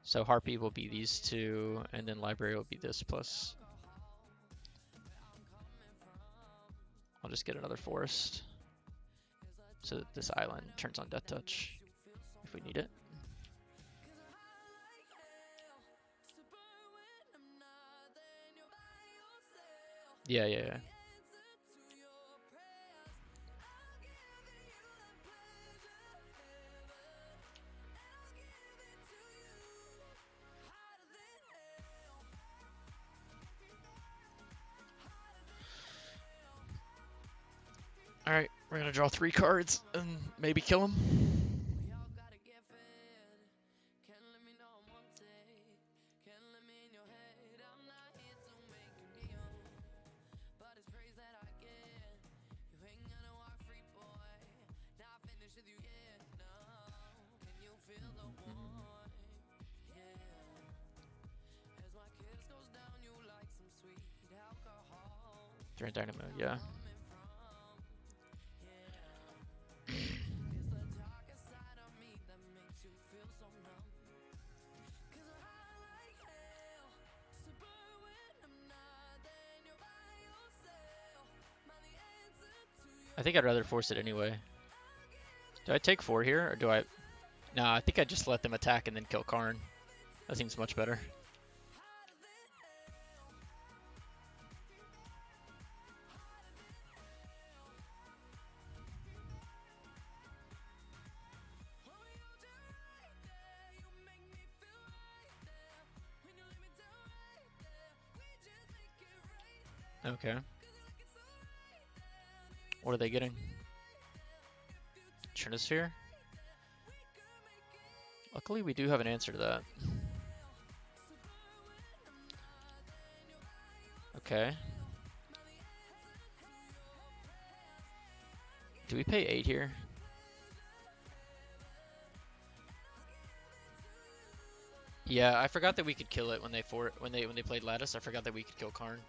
So Harpy will be these 2, and then Library will be this plus. I'll just get another Forest. So that this island turns on Death Touch if we need it. Yeah. Alright, we're gonna draw 3 cards and maybe kill him. Drain Dynamo, yeah. I think I'd rather force it anyway. Do I take 4 here, or do I... Nah, I think I just let them attack and then kill Karn. That seems much better. Okay. What are they getting? Trinisphere? Luckily, we do have an answer to that. Okay. Do we pay 8 here? Yeah, I forgot that we could kill it when they played Lattice. I forgot that we could kill Karn.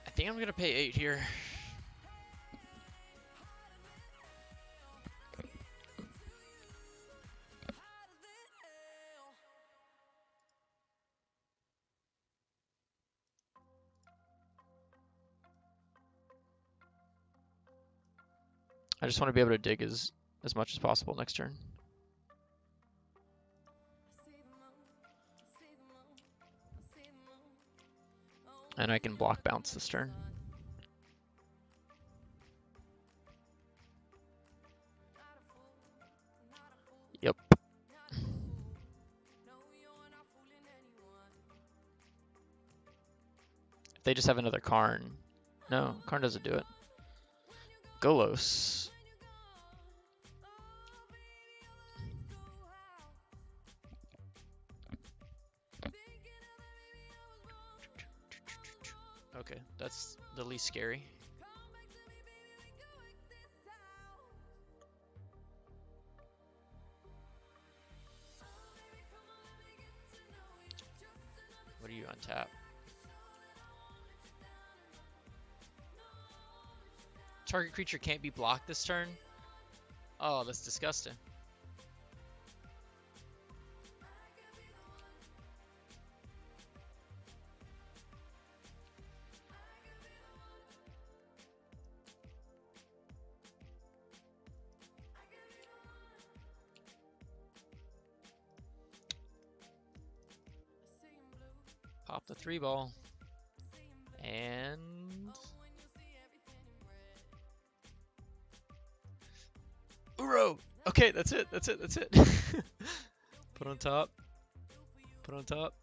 I think I'm gonna pay 8 here. I just want to be able to dig as much as possible next turn. And I can block bounce this turn. Yep. If they just have another Karn. No, Karn doesn't do it. Golos. Okay, that's the least scary. What do you untap? Target creature can't be blocked this turn? Oh, that's disgusting. Pop the 3-ball. And... Uro! Okay, that's it. Put on top. Put on top.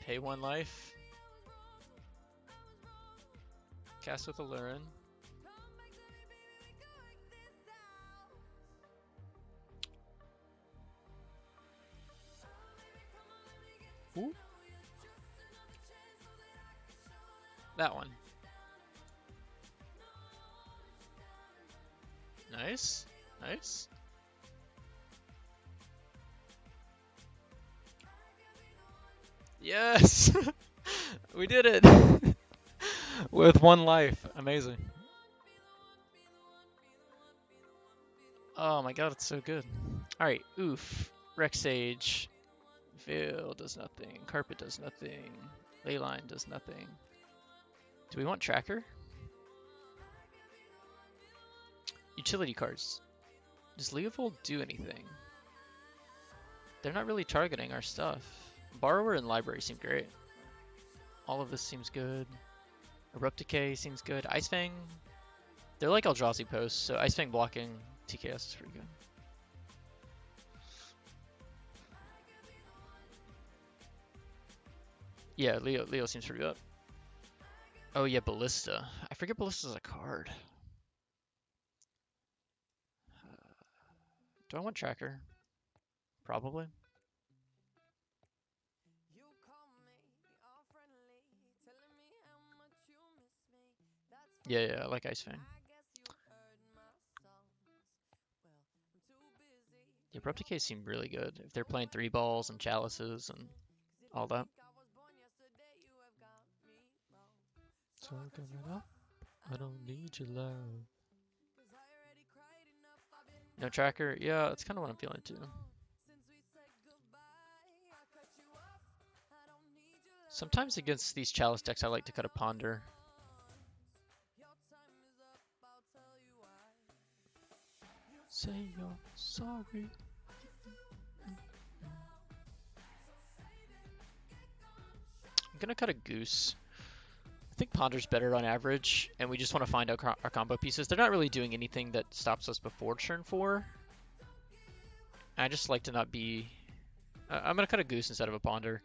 Pay 1 life. Cast with Aluren. Ooh. That one. Nice. Nice. Yes! We did it! With 1 life. Amazing. Oh my god, it's so good. Alright, oof. Rex Sage. Veil does nothing. Carpet does nothing. Leyline does nothing. Do we want Tracker? Utility cards. Does Leovold do anything? They're not really targeting our stuff. Borrower and Library seem great. All of this seems good. Abrupt Decay seems good. Ice Fang. They're like Eldrazi posts, so Ice Fang blocking TKS is pretty good. Yeah, Leo seems pretty good. Oh yeah, Ballista. I forget Ballista's a card. Do I want Tracker? Probably. Yeah, I like Ice Fang. The Abrupt Decay seem really good if they're playing 3 balls and chalices and all that. I don't need your love. No Tracker? Yeah, that's kind of what I'm feeling too. Sometimes against these chalice decks, I like to cut a Ponder. Say you're sorry. I'm gonna cut a Goose. I think Ponder's better on average, and we just want to find our combo pieces. They're not really doing anything that stops us before turn 4. I just like to not be... I'm gonna cut a Goose instead of a Ponder.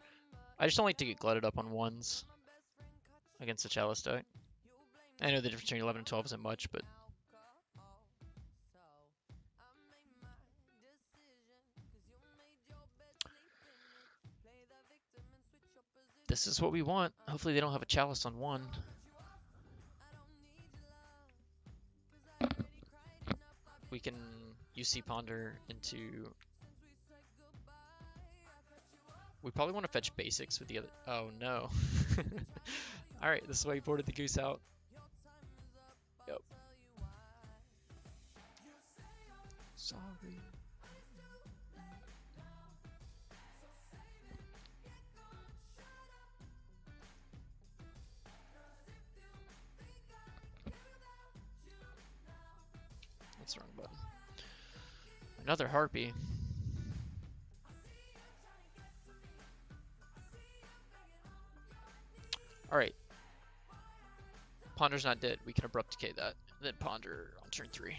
I just don't like to get glutted up on 1s against the chalice deck. I know the difference between 11 and 12 isn't much, but... This is what we want. Hopefully they don't have a chalice on 1. We can UC Ponder into... We probably want to fetch basics with the other... Oh no. Alright, this is why we boarded the Goose out. Yep. Sorry. That's the wrong button. Another Harpy. Alright. Ponder's not dead. We can Abrupt Decay that. Then Ponder on turn 3.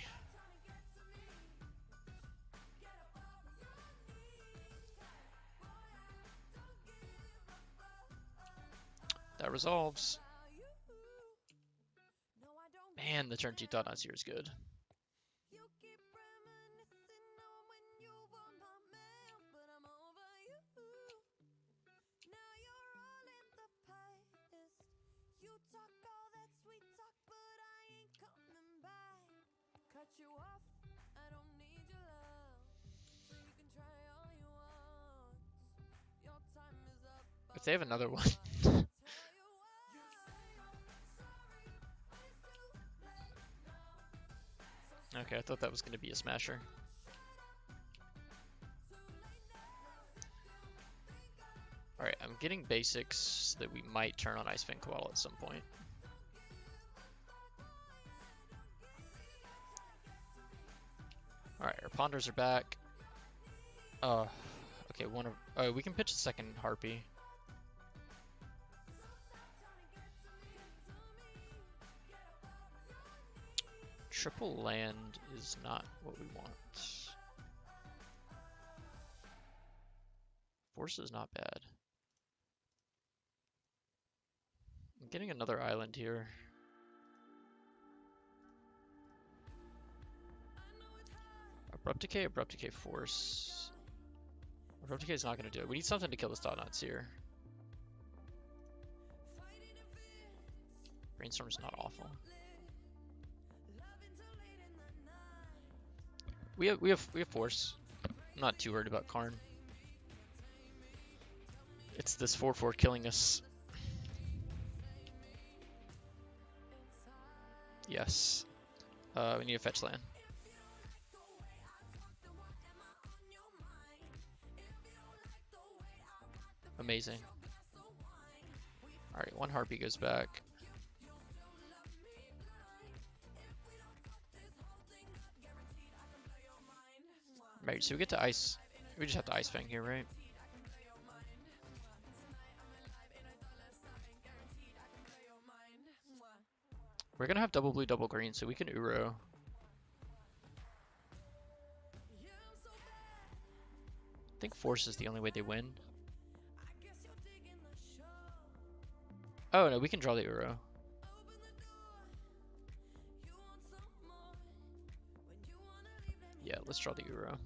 That resolves. Man, the turn 2 Thought Not Seer is good. If they have another one. Okay, I thought that was going to be a smasher. Alright, I'm getting basics that we might turn on Ice Fang Koala at some point. Alright, our Ponders are back. Okay, we can pitch the second Harpy. Triple land is not what we want. Force is not bad. I'm getting another island here. Abrupt Decay, Force. Abrupt Decay is not going to do it. We need something to kill the Thought-Knots here. Brainstorm's not awful. We have Force. I'm not too worried about Karn. It's this 4/4 killing us. Yes. We need a fetch land. Amazing. Alright, one Harpy goes back. Right, so we get to ice. We just have to Ice Fang here, right? We're gonna have double blue, double green, so we can Uro. I think Force is the only way they win. Oh no, we can draw the Uro. Yeah, let's draw the Uro.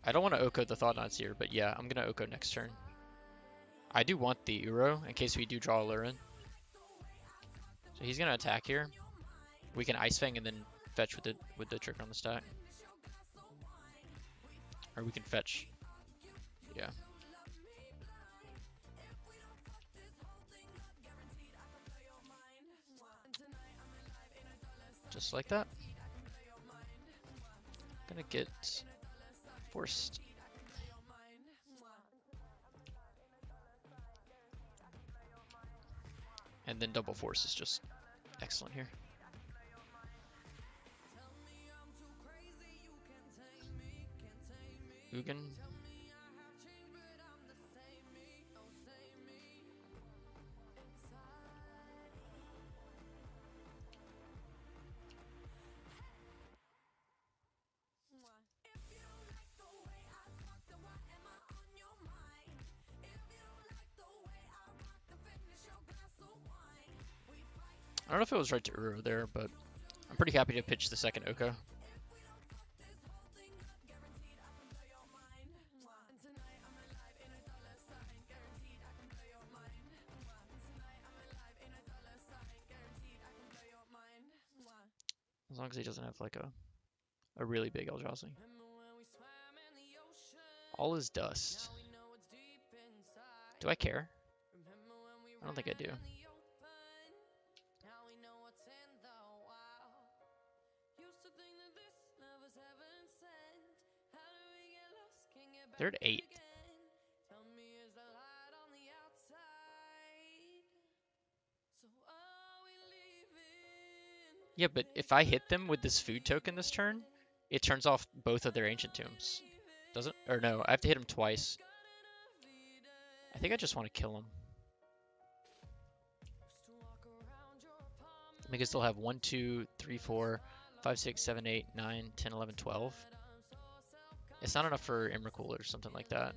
I don't want to Oko the Thought-Knots here, but yeah, I'm gonna Oko next turn. I do want the Uro in case we do draw Aluren. So he's gonna attack here. We can Ice Fang and then fetch with the trigger on the stack. Or we can fetch. Yeah. Just like that. Gonna get forced. And then double force is just excellent here. Ugin. I don't know if it was right to Uro there, but I'm pretty happy to pitch the second Oko. As long as he doesn't have like a really big Eldrazi. All is dust. Do I care? I don't think I do. They're at 8. Yeah, but if I hit them with this food token this turn, it turns off both of their Ancient Tombs. Does it? Or no, I have to hit them twice. I think I just want to kill them. I think I still have 1, 2, 3, 4, 5, 6, 7, 8, 9, 10, 11, 12. It's not enough for Emrakul or something like that.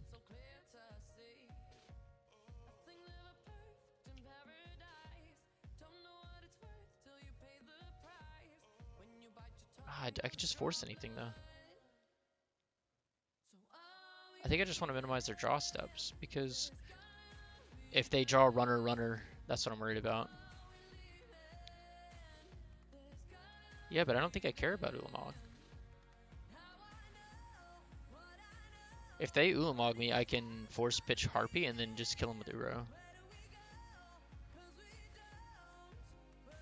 I could just force anything though. I think I just want to minimize their draw steps because if they draw runner, that's what I'm worried about. Yeah, but I don't think I care about Ulamog. If they Ulamog me, I can force pitch Harpy and then just kill him with Uro.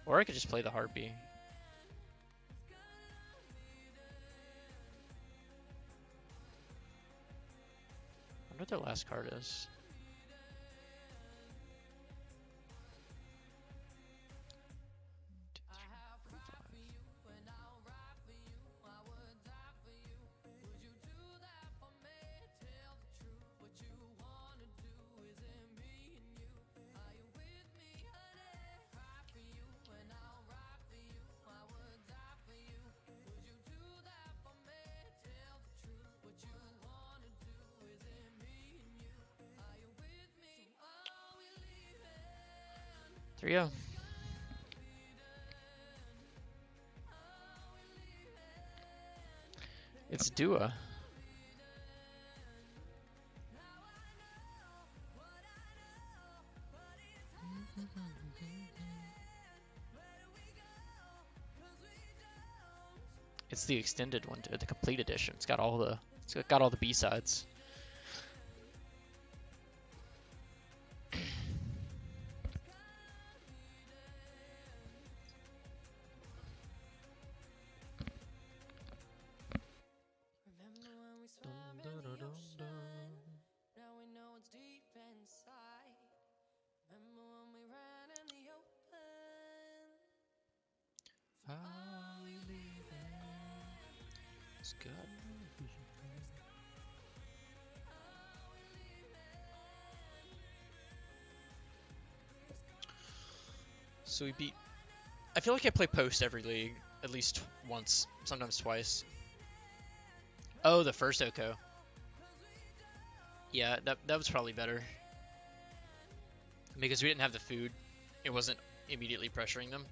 Or I could just play the Harpy. their last card is. Three oh. It's Dua. It's the extended one, the complete edition. It's got all the B-sides. Remember when we swam in the ocean? Now we know it's deep inside. Remember when we ran in the open? Are we leaving? It's good. So we beat. I feel like I play post every league at least once, sometimes twice. Oh, the first Oko. Yeah, that was probably better because we didn't have the food. It wasn't immediately pressuring them.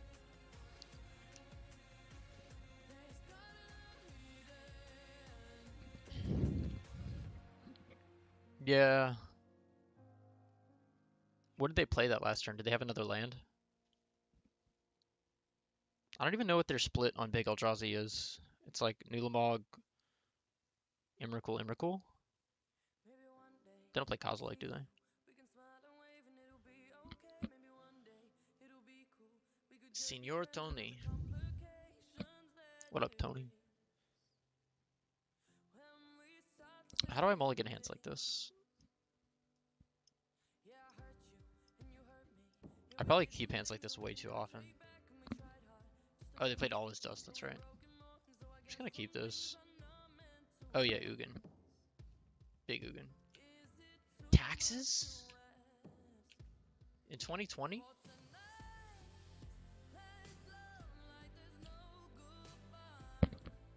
Yeah. What did they play that last turn? Did they have another land? I don't even know what their split on Big Eldrazi is. It's like Nulamog, Emrakul, Emrakul? They don't play Kozilek, do they? Senor Tony. What up, Tony? How do I mulligan hands like this? I probably keep hands like this way too often. Oh, they played all his dust, that's right. I'm just gonna keep this. Oh yeah, Ugin. Big Ugin. Taxes? In 2020?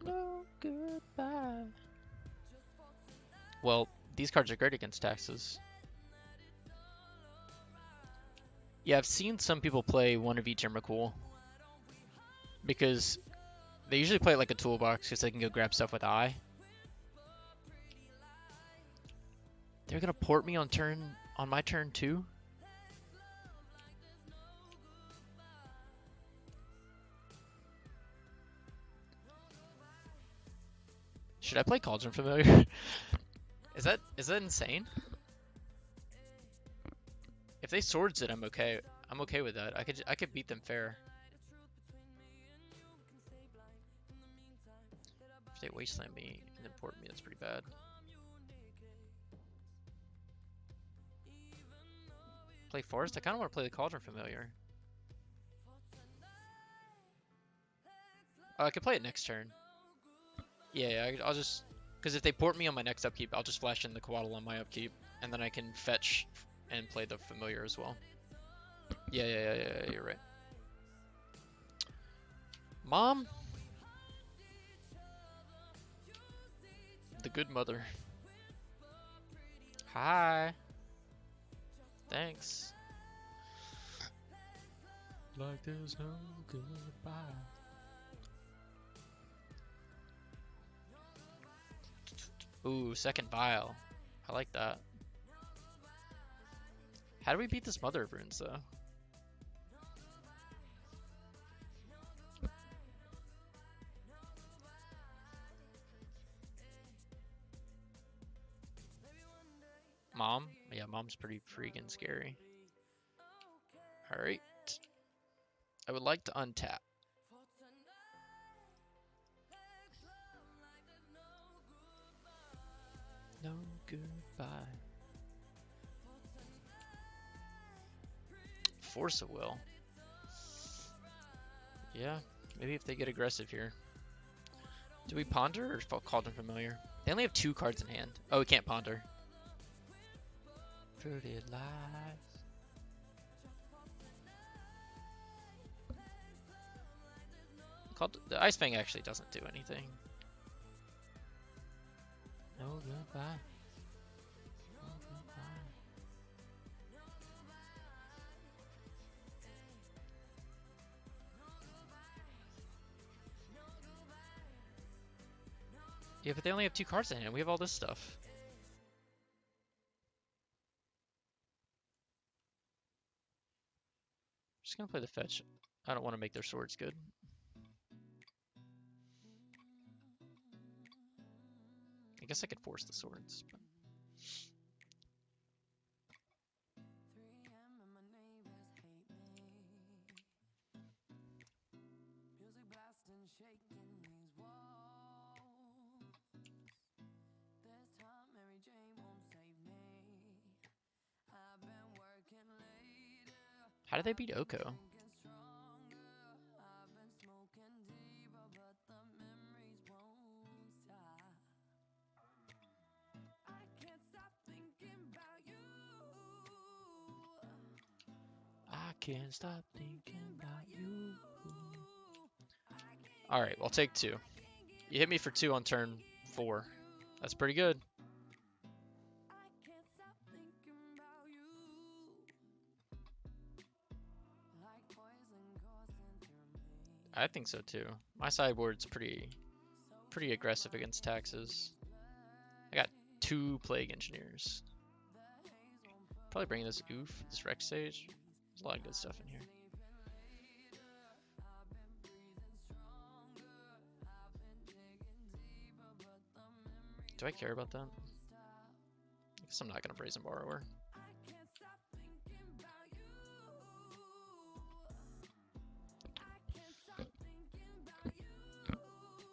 No goodbye. Well, these cards are great against taxes. Yeah, I've seen some people play one of each Emrakul because they usually play it like a toolbox because they can go grab stuff with Eye. They're gonna port me on my turn too? Should I play Cauldron Familiar? Is that insane? If they swords it, I'm okay. I'm okay with that. I could beat them fair. If they wasteland me and then port me, that's pretty bad. Play Forest? I kind of want to play the Cauldron Familiar. Oh, I could play it next turn. Yeah, I'll just... Because if they port me on my next upkeep, I'll just flash in the Coatl on my upkeep. And then I can fetch and play the Familiar as well. Yeah, you're right. Mom? The good mother. Hi. Thanks. Like there's no goodbye. Ooh, second vial. I like that. How do we beat this Mother of Runes, though? Mom? Yeah, Mom's pretty freaking scary. Alright. I would like to untap. No goodbye. Force of Will. Yeah, maybe if they get aggressive here. Do we ponder or Cauldron Familiar? They only have 2 cards in hand. Oh, we can't ponder. Fruited Lies. The Ice Fang actually doesn't do anything. No goodbye. No goodbye. Yeah, but they only have 2 cards in hand. We have all this stuff. Just gonna play the fetch. I don't want to make their swords good. I guess I could force the swords. But... How did they beat Oko? I can't stop thinking about you. Alright, well, take 2. You hit me for 2 on turn 4. That's pretty good. I think so too. My sideboard's pretty aggressive against taxes. I got 2 Plague Engineers. Probably bringing this Oof, this Rex Sage. There's a lot of good stuff in here. Do I care about that? I guess I'm not gonna Brazen Borrower.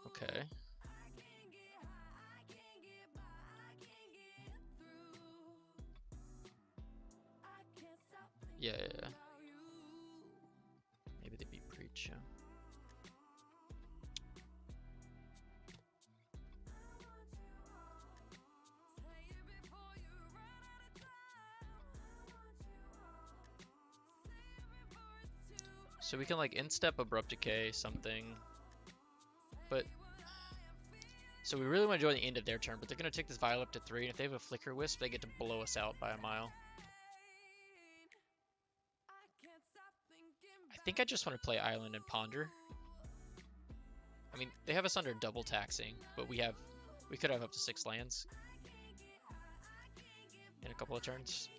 Okay. Yeah. Maybe they beat Preach, yeah. So we can like instep Abrupt Decay something, but so we really want to join the end of their turn, but they're gonna take this Vial up to 3, and if they have a Flicker Wisp, they get to blow us out by a mile. I think I just want to play Island and Ponder. I mean, they have us under double taxing, but we could have up to 6 lands in a couple of turns.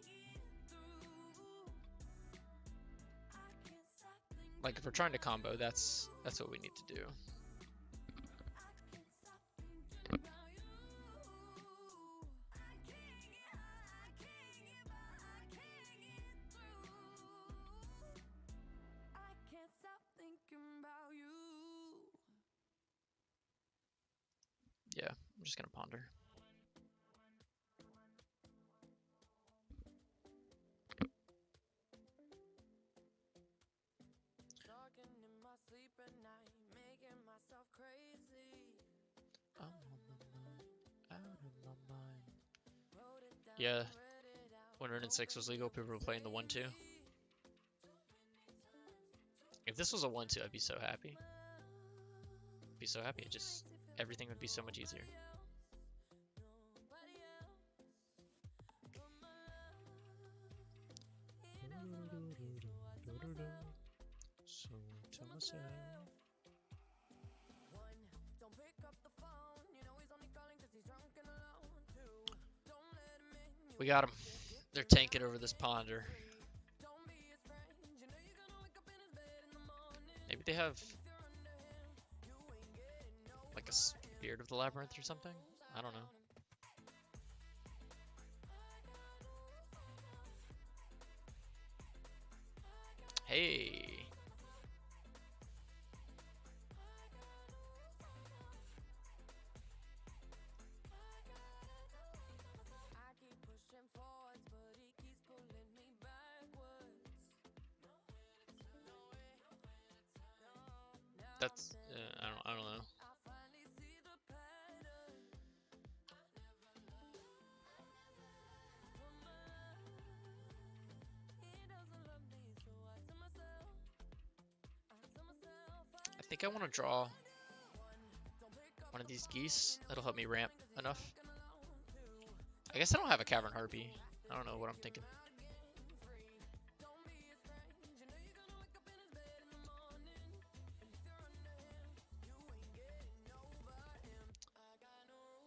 Like if we're trying to combo, that's what we need to do. Yeah, I'm just gonna ponder. Yeah, when Rune 6 was legal, people were playing the 1-2. If this was a 1-2, I'd be so happy. Be so happy. It just everything would be so much easier. So tell myself. We got him. They're tanking over this Ponder. Maybe they have like a Spirit of the Labyrinth or something? I don't know. Hey. That's I don't know. I think I want to draw one of these geese. That'll help me ramp enough. I guess I don't have a Cavern Harpy. I don't know what I'm thinking.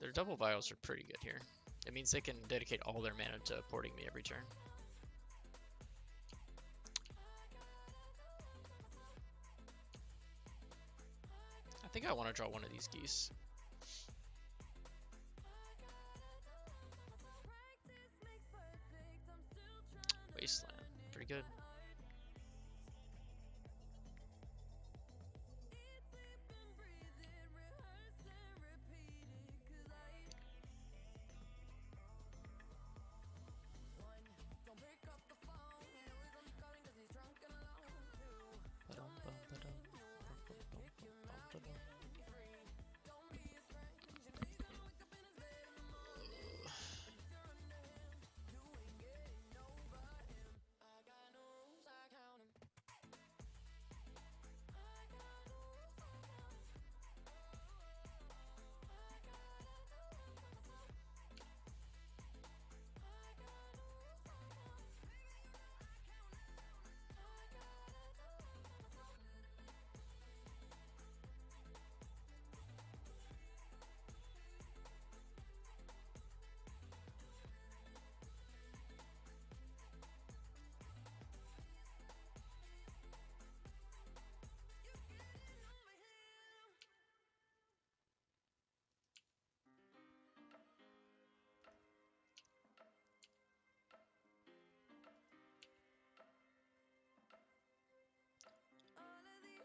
Their double vials are pretty good here. It means they can dedicate all their mana to porting me every turn. I think I want to draw one of these geese. Wasteland, pretty good.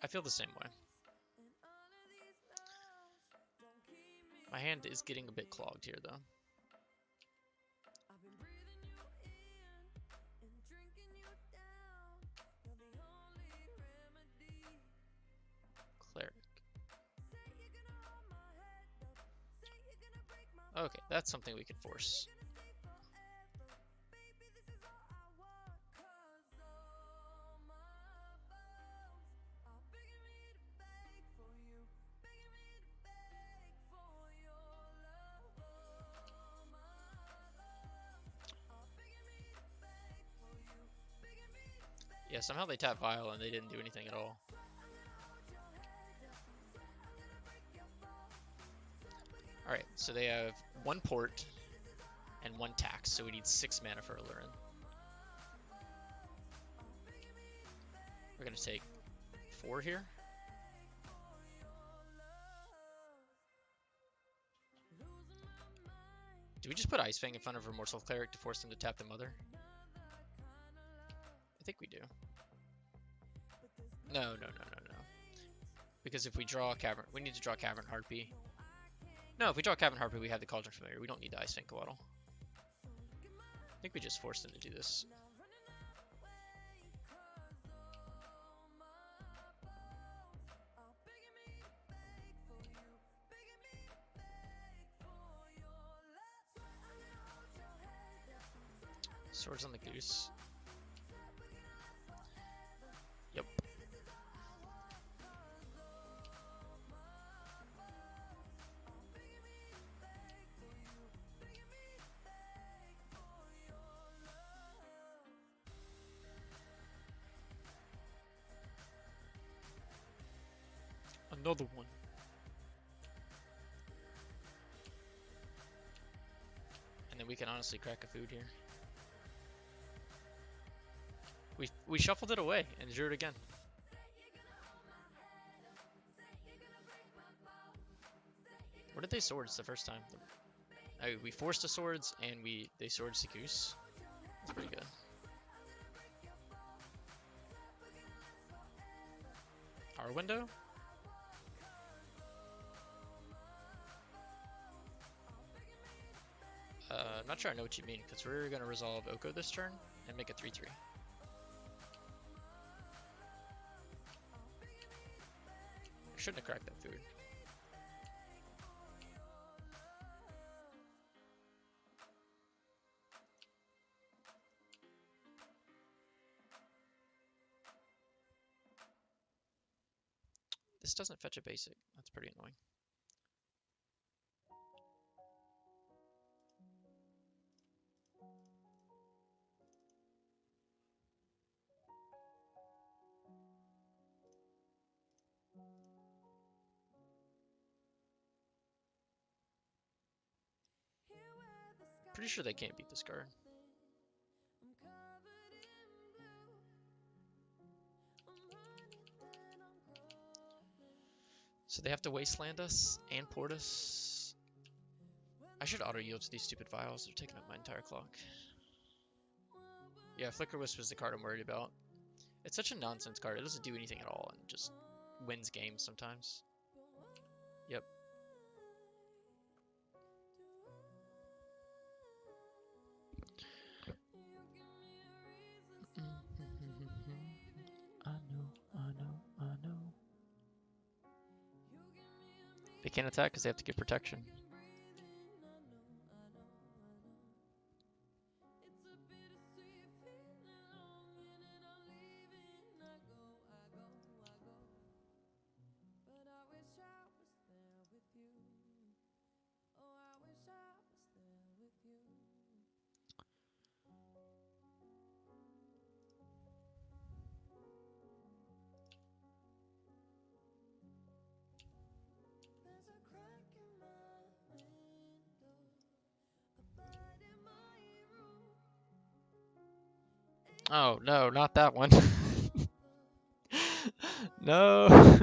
I feel the same way. My hand is getting a bit clogged here, though. Cleric. Okay, that's something we can force. Yeah, somehow they tapped Vial and they didn't do anything at all. Alright, so they have 1 port and 1 tax, so we need 6 mana for Aluren. We're gonna take 4 here. Do we just put Ice Fang in front of Remorseful Cleric to force them to tap the Mother? I think we do. No. Because if we draw Cavern, we need to draw Cavern Harpy. No, if we draw Cavern Harpy, we have the Cauldron Familiar. We don't need the Ice Fang Coatl. I think we just forced them to do this. Swords on the Goose. Yep. Another one. And then we can honestly crack a food here. We shuffled it away and drew it again. What did they swords the first time? We forced the swords and they swords the goose. That's pretty good. Our window? I'm not sure I know what you mean, because we're going to resolve Oko this turn and make a 3-3. shouldn't have cracked that food. This doesn't fetch a basic. That's pretty annoying. Pretty sure they can't beat this card. So they have to wasteland us and port us. I should auto yield to these stupid vials. They're taking up my entire clock. Yeah, Flicker Wisp is the card I'm worried about. It's such a nonsense card. It doesn't do anything at all and just wins games sometimes. Yep. I know. They can't attack because they have to get protection. Oh, no, not that one. No.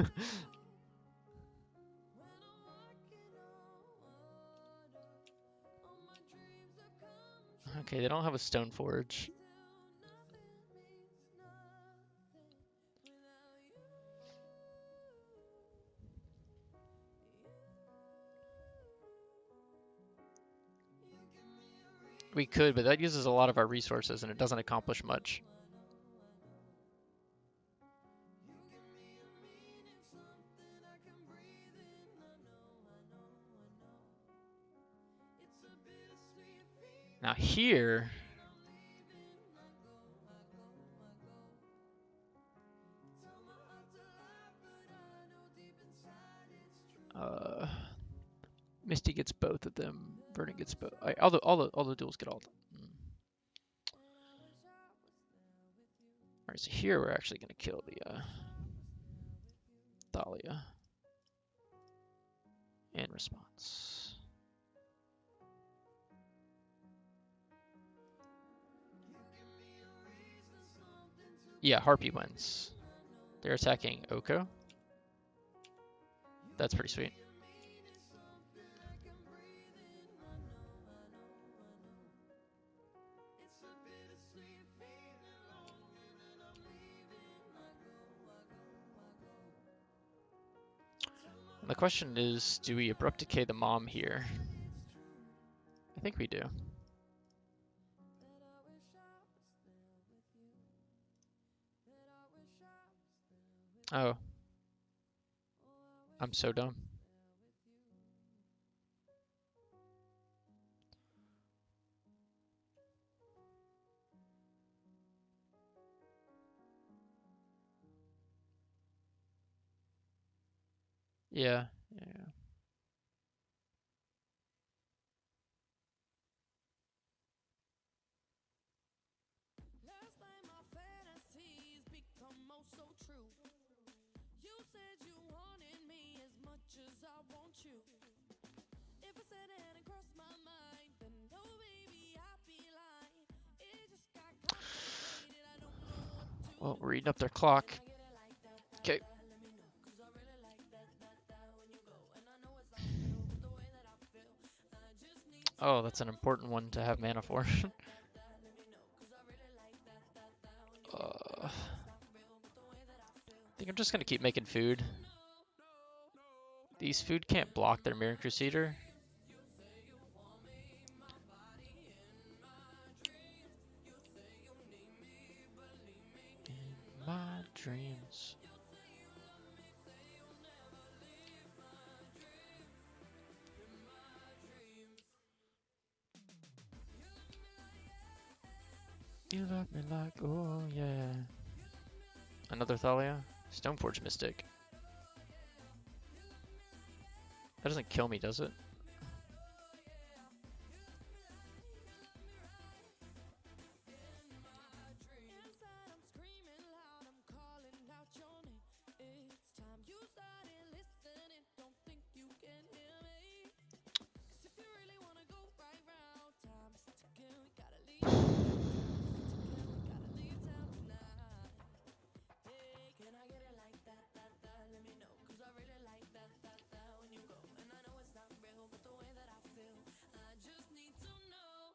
Okay, they don't have a Stone Forge. We could, but that uses a lot of our resources and it doesn't accomplish much. Now here, Misty gets both of them. Vernon gets both. All the duels get all. Alright, so here we're actually gonna kill the Thalia. And response. Yeah, Harpy wins. They're attacking Oko. That's pretty sweet. And the question is, do we Abrupt Decay the mom here? I think we do. Oh. I'm so dumb. Yeah. Well, we're eating up their clock. Okay. Oh, that's an important one to have mana for. I think I'm just gonna keep making food. These food can't block their Mirror Crusader. In my dreams. You love me like, oh yeah. Another Thalia? Stoneforge Mystic. That doesn't kill me, does it? Inside I'm screaming loud, I'm calling out your name. It's time you started listening, don't think you can hear me. 'Cause if you really wanna go right round, time is ticking, we gotta leave town. Time is ticking, we gotta leave town tonight. Hey, can I get it like that, that, that? Let me know, 'cause I really like that, that, that when you go. And I know it's not real, but the way that I feel, I just need to know.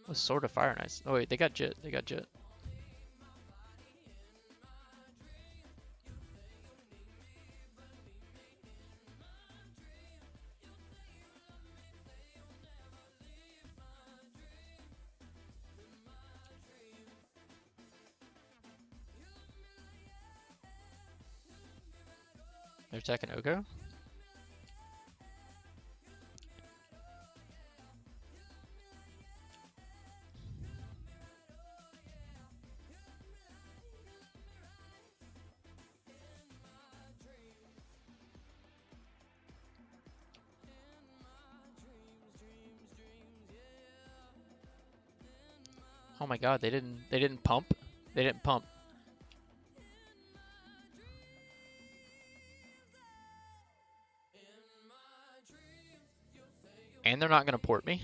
Was Sword of Fire nice? Oh wait, they got Jit. They got Jit. They're attacking Oko? Oh my god, they didn't pump? They didn't pump. And they're not gonna port me?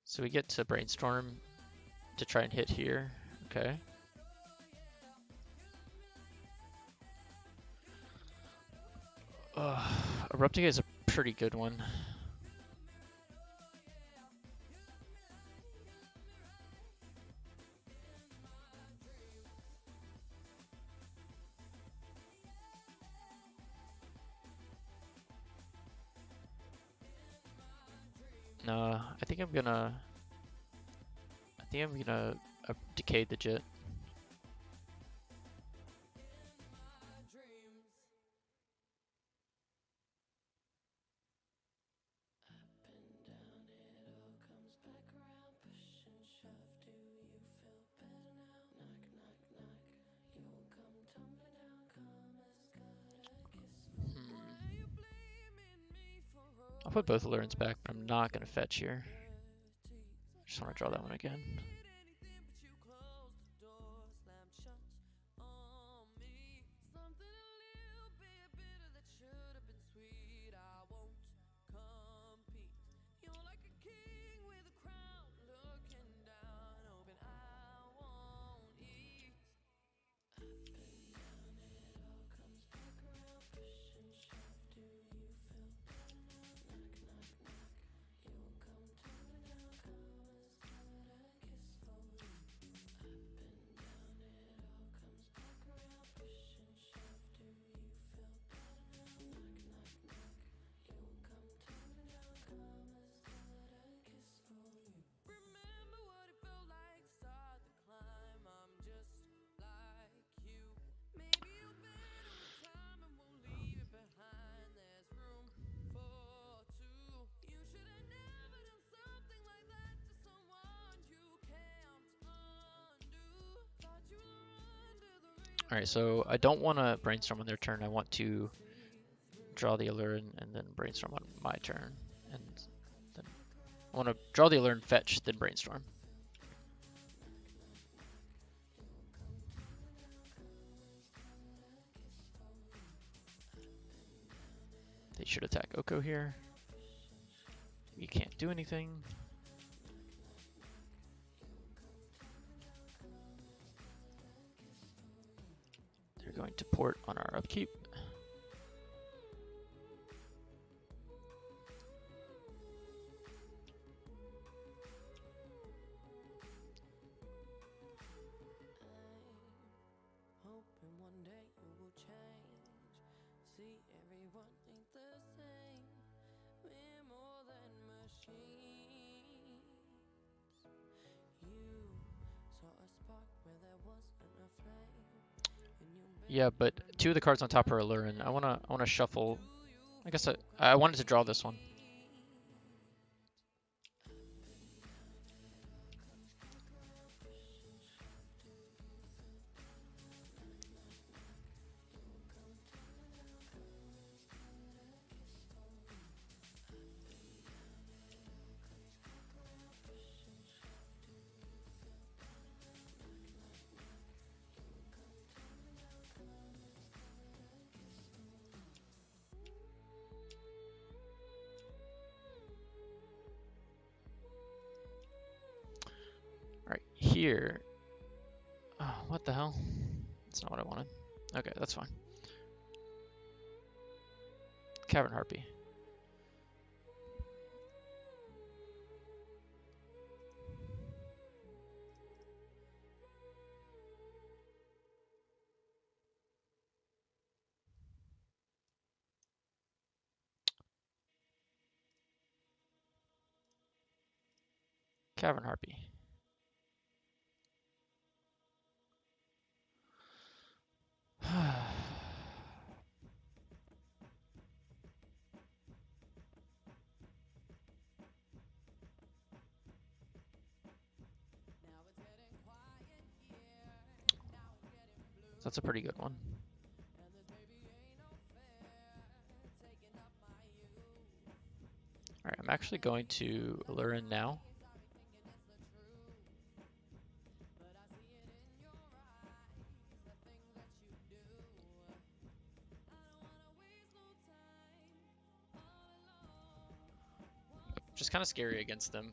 So we get to Brainstorm to try and hit here. Okay. Eruptica is a pretty good one. No, I think I'm gonna decay the Jit. I'll put both Alurens back, but I'm not gonna fetch here. Just want to draw that one again. Alright, so I don't want to Brainstorm on their turn. I want to draw the Aluren and then Brainstorm on my turn. And then I want to draw the Aluren, fetch, then Brainstorm. They should attack Oko here. You can't do anything. They're going to port on our upkeep. Yeah, but two of the cards on top are Aluren. I wanna shuffle. I guess I wanted to draw this one. Alright, here. Oh, what the hell? That's not what I wanted. Okay, that's fine. Cavern Harpy. Cavern Harpy. That's a pretty good one. Alright, I'm actually going to Aluren now. Just kind of scary against them.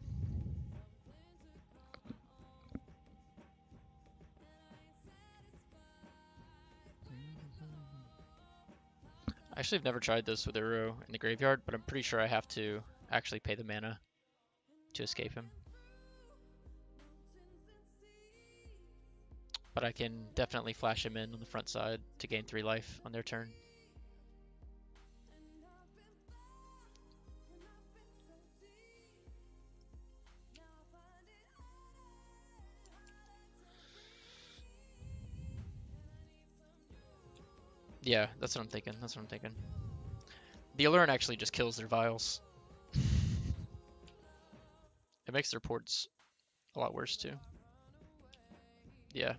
I actually have never tried this with Uro in the graveyard, but I'm pretty sure I have to actually pay the mana to escape him. But I can definitely flash him in on the front side to gain 3 life on their turn. Yeah, that's what I'm thinking. That's what I'm thinking. The Aluren actually just kills their vials. It makes their ports a lot worse too. Yeah.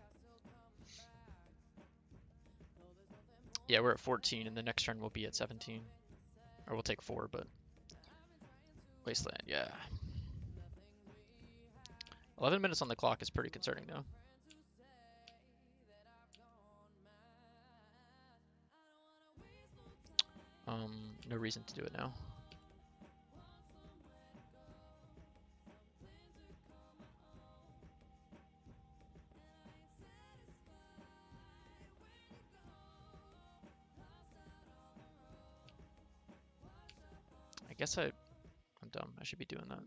Yeah, we're at 14 and the next turn we'll be at 17. Or we'll take 4, but... Wasteland, yeah. 11 minutes on the clock is pretty concerning though. No reason to do it now. I guess I'm dumb. I should be doing that.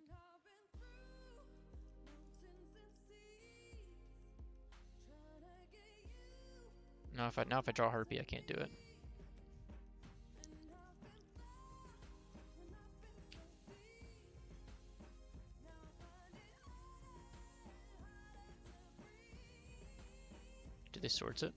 No, if I draw Harpy, I can't do it. Do they swords it?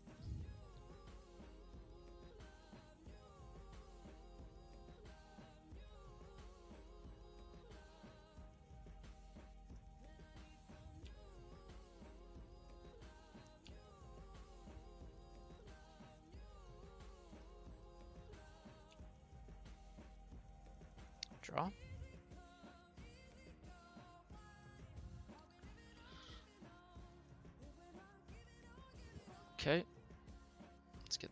Draw. Okay. Let's get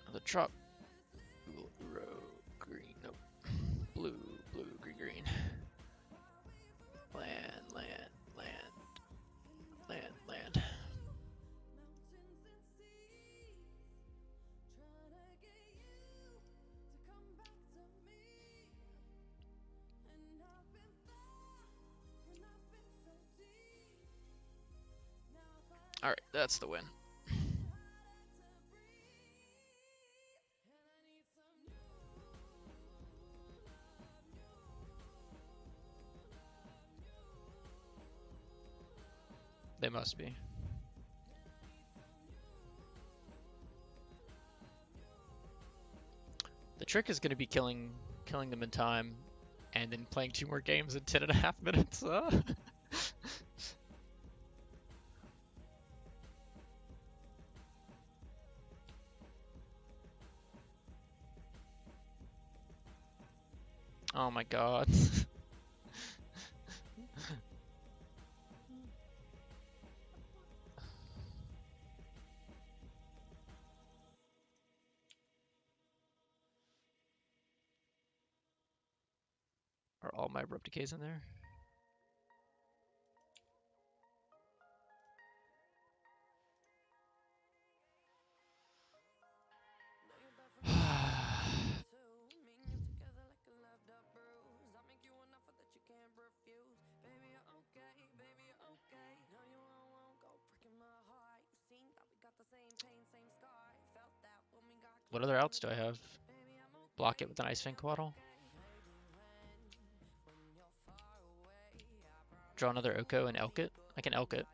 another drop. Green. Nope. Blue. Green. Land. Alright, that's the win. They must be. The trick is going to be killing them in time, and then playing 2 more games in 10.5 minutes. Oh my god. Are all my abrupt decays in there? What other outs do I have? Block it with an Ice Fang Coatl. Draw another Oko and elk it. I can elk it.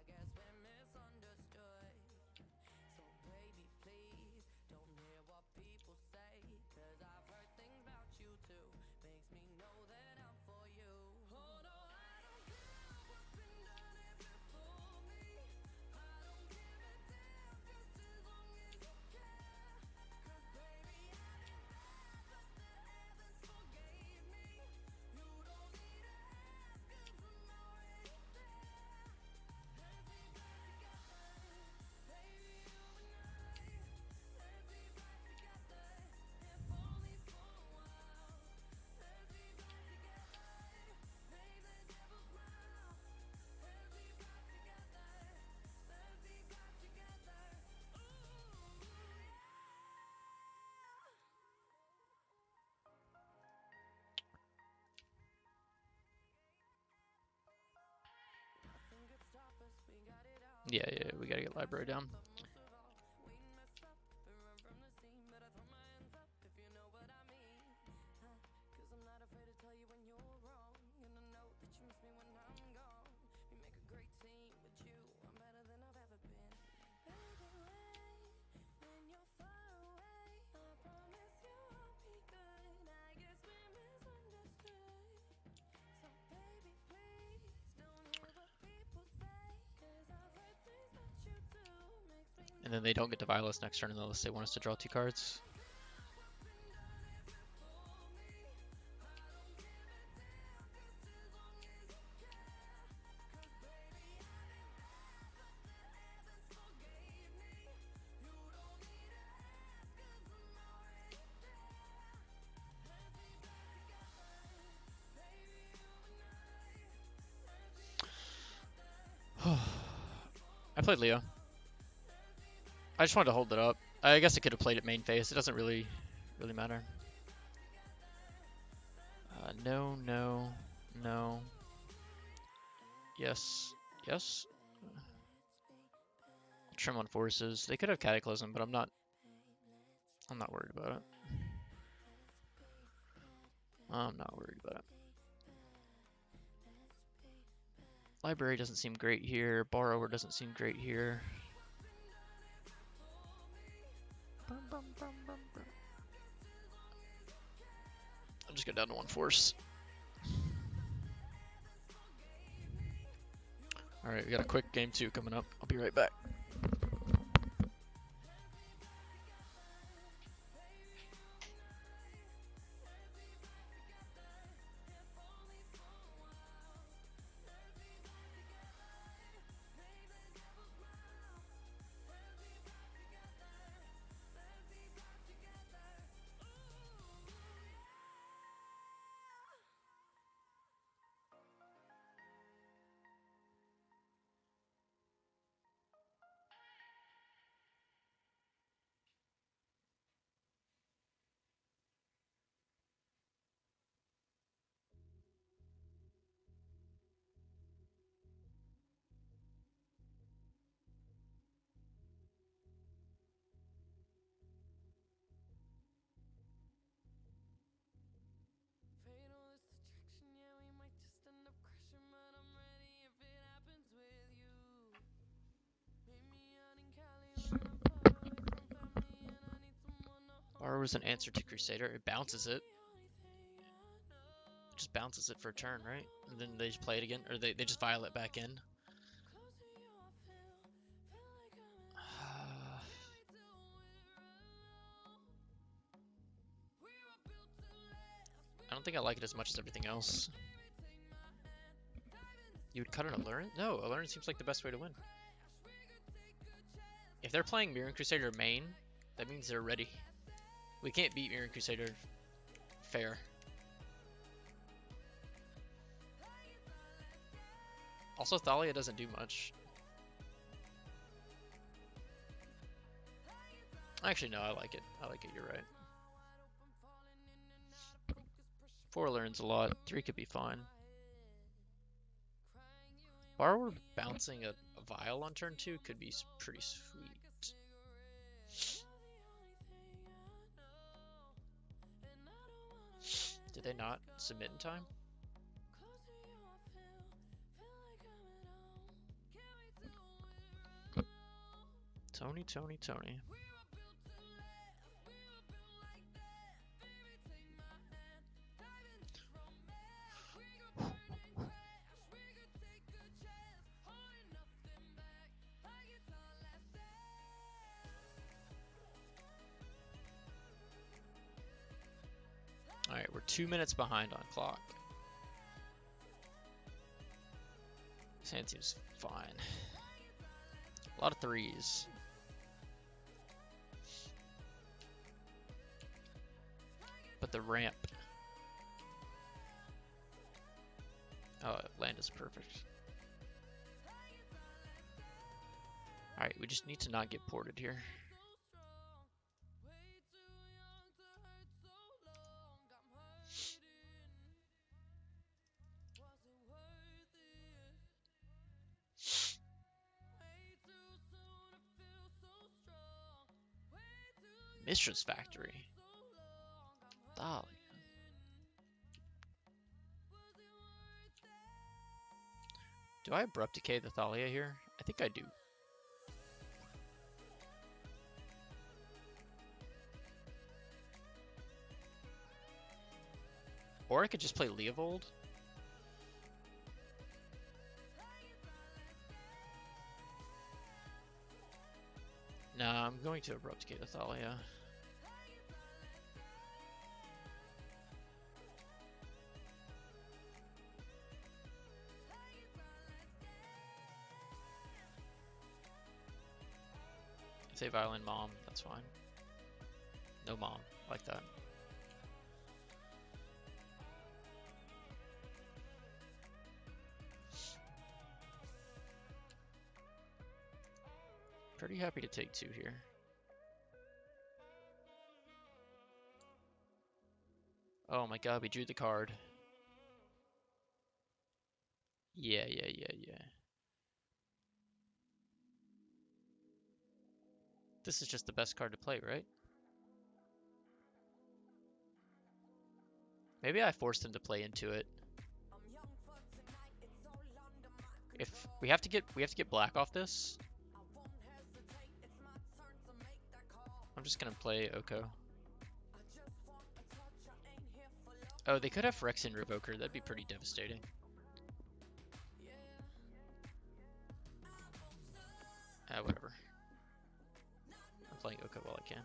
Yeah, we gotta get library down. And then they don't get to Violence next turn unless they want us to draw 2 cards. I played Leo. I just wanted to hold it up. I guess I could have played it main face. It doesn't really matter. No, no, no. Yes, yes. Trim on forces. They could have Cataclysm, but I'm not worried about it. I'm not worried about it. Library doesn't seem great here. Borrower doesn't seem great here. I'll just go down to 1 force. Alright, we got a quick game 2 coming up. I'll be right back. Borrower's an answer to Crusader. It bounces it. Just bounces it for a turn, right? And then they just play it again, or they just Violet back in. I don't think I like it as much as everything else. You would cut an Aluren? No, Aluren seems like the best way to win. If they're playing Mirror Crusader main, that means they're ready. We can't beat Mirror Crusader fair. Also, Thalia doesn't do much. Actually, no, I like it. I like it, you're right. 4 learns a lot. 3 could be fine. Borrower bouncing a Vial on turn 2 could be pretty sweet. Did they not submit in time? Tony. Alright, we're 2 minutes behind on clock. This hand seems fine. A lot of 3s. But the ramp. Oh, land is perfect. Alright, we just need to not get ported here. Mistress Factory. Thalia. Do I Abrupt Decay the Thalia here? I think I do. Or I could just play Leovold. Nah, I'm going to Abrupt Decay the Thalia. Say Violin Mom, that's fine. No Mom, like that. Pretty happy to take 2 here. Oh my god, we drew the card. Yeah. This is just the best card to play, right? Maybe I forced him to play into it. If we have to get black off this. I'm just gonna play Oko. Oh, they could have Phyrexian Revoker. That'd be pretty devastating. Whatever. I'm playing Oko while I can.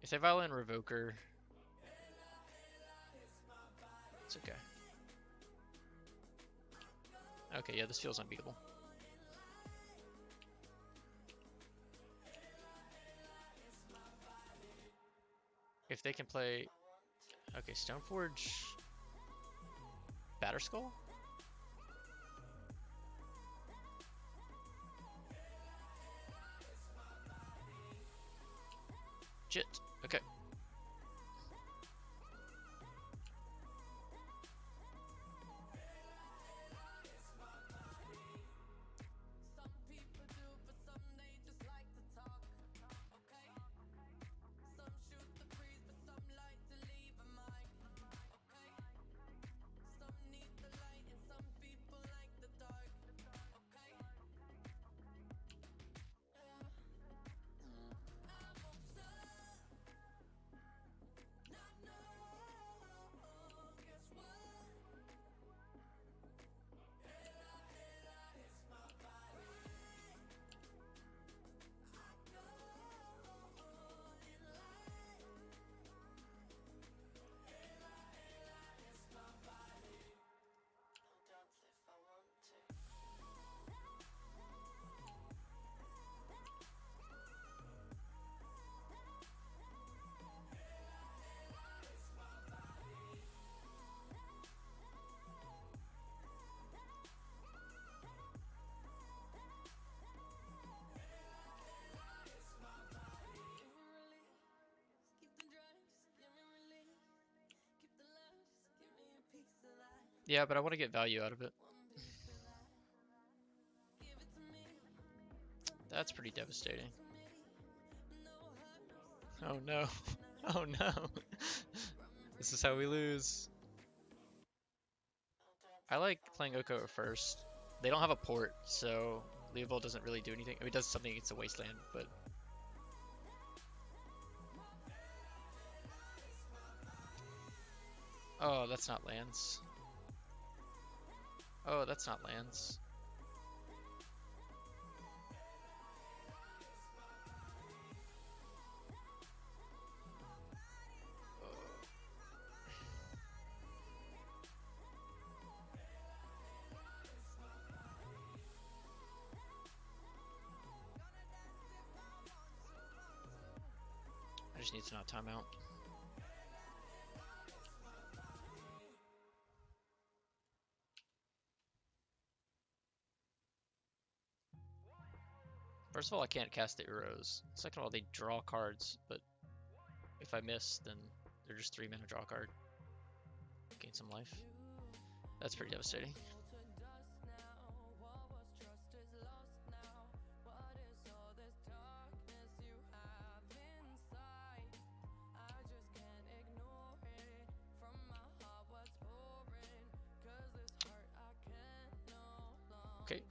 If they Violin Revoker, it's okay. Okay, yeah, this feels unbeatable. If they can play... Okay, Stoneforge... Batterskull? Jit. Okay. Yeah, but I want to get value out of it. That's pretty devastating. Oh no. Oh no. This is how we lose. I like playing Oko at first. They don't have a port, so Leovold doesn't really do anything. I mean, it does something against the Wasteland, but... Oh, that's not lands. Oh, that's not lands. I just need to not time out. First of all, I can't cast the Uros. Second of all, they draw cards, but if I miss, then they're just 3 mana draw card. Gain some life. That's pretty devastating. Okay.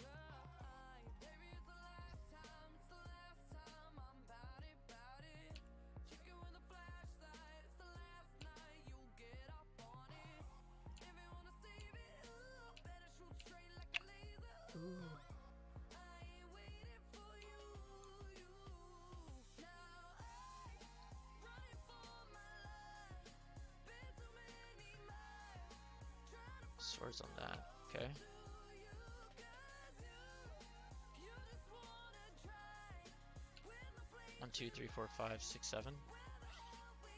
Ooh. Swords on that. Okay. 1, 2, 3, 4, 5, 6, 7.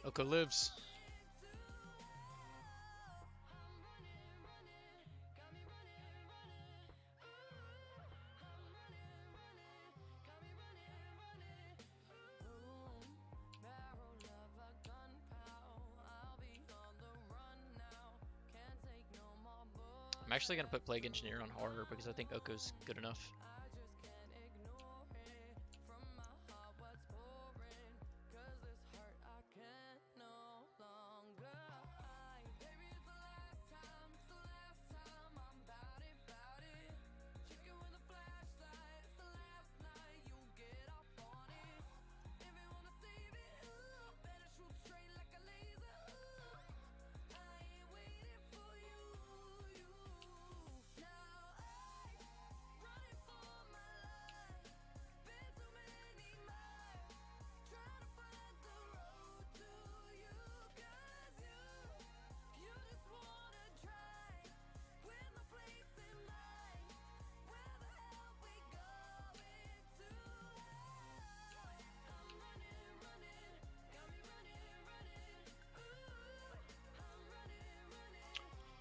Oko lives. I'm actually going to put Plague Engineer on horror because I think Oko's good enough.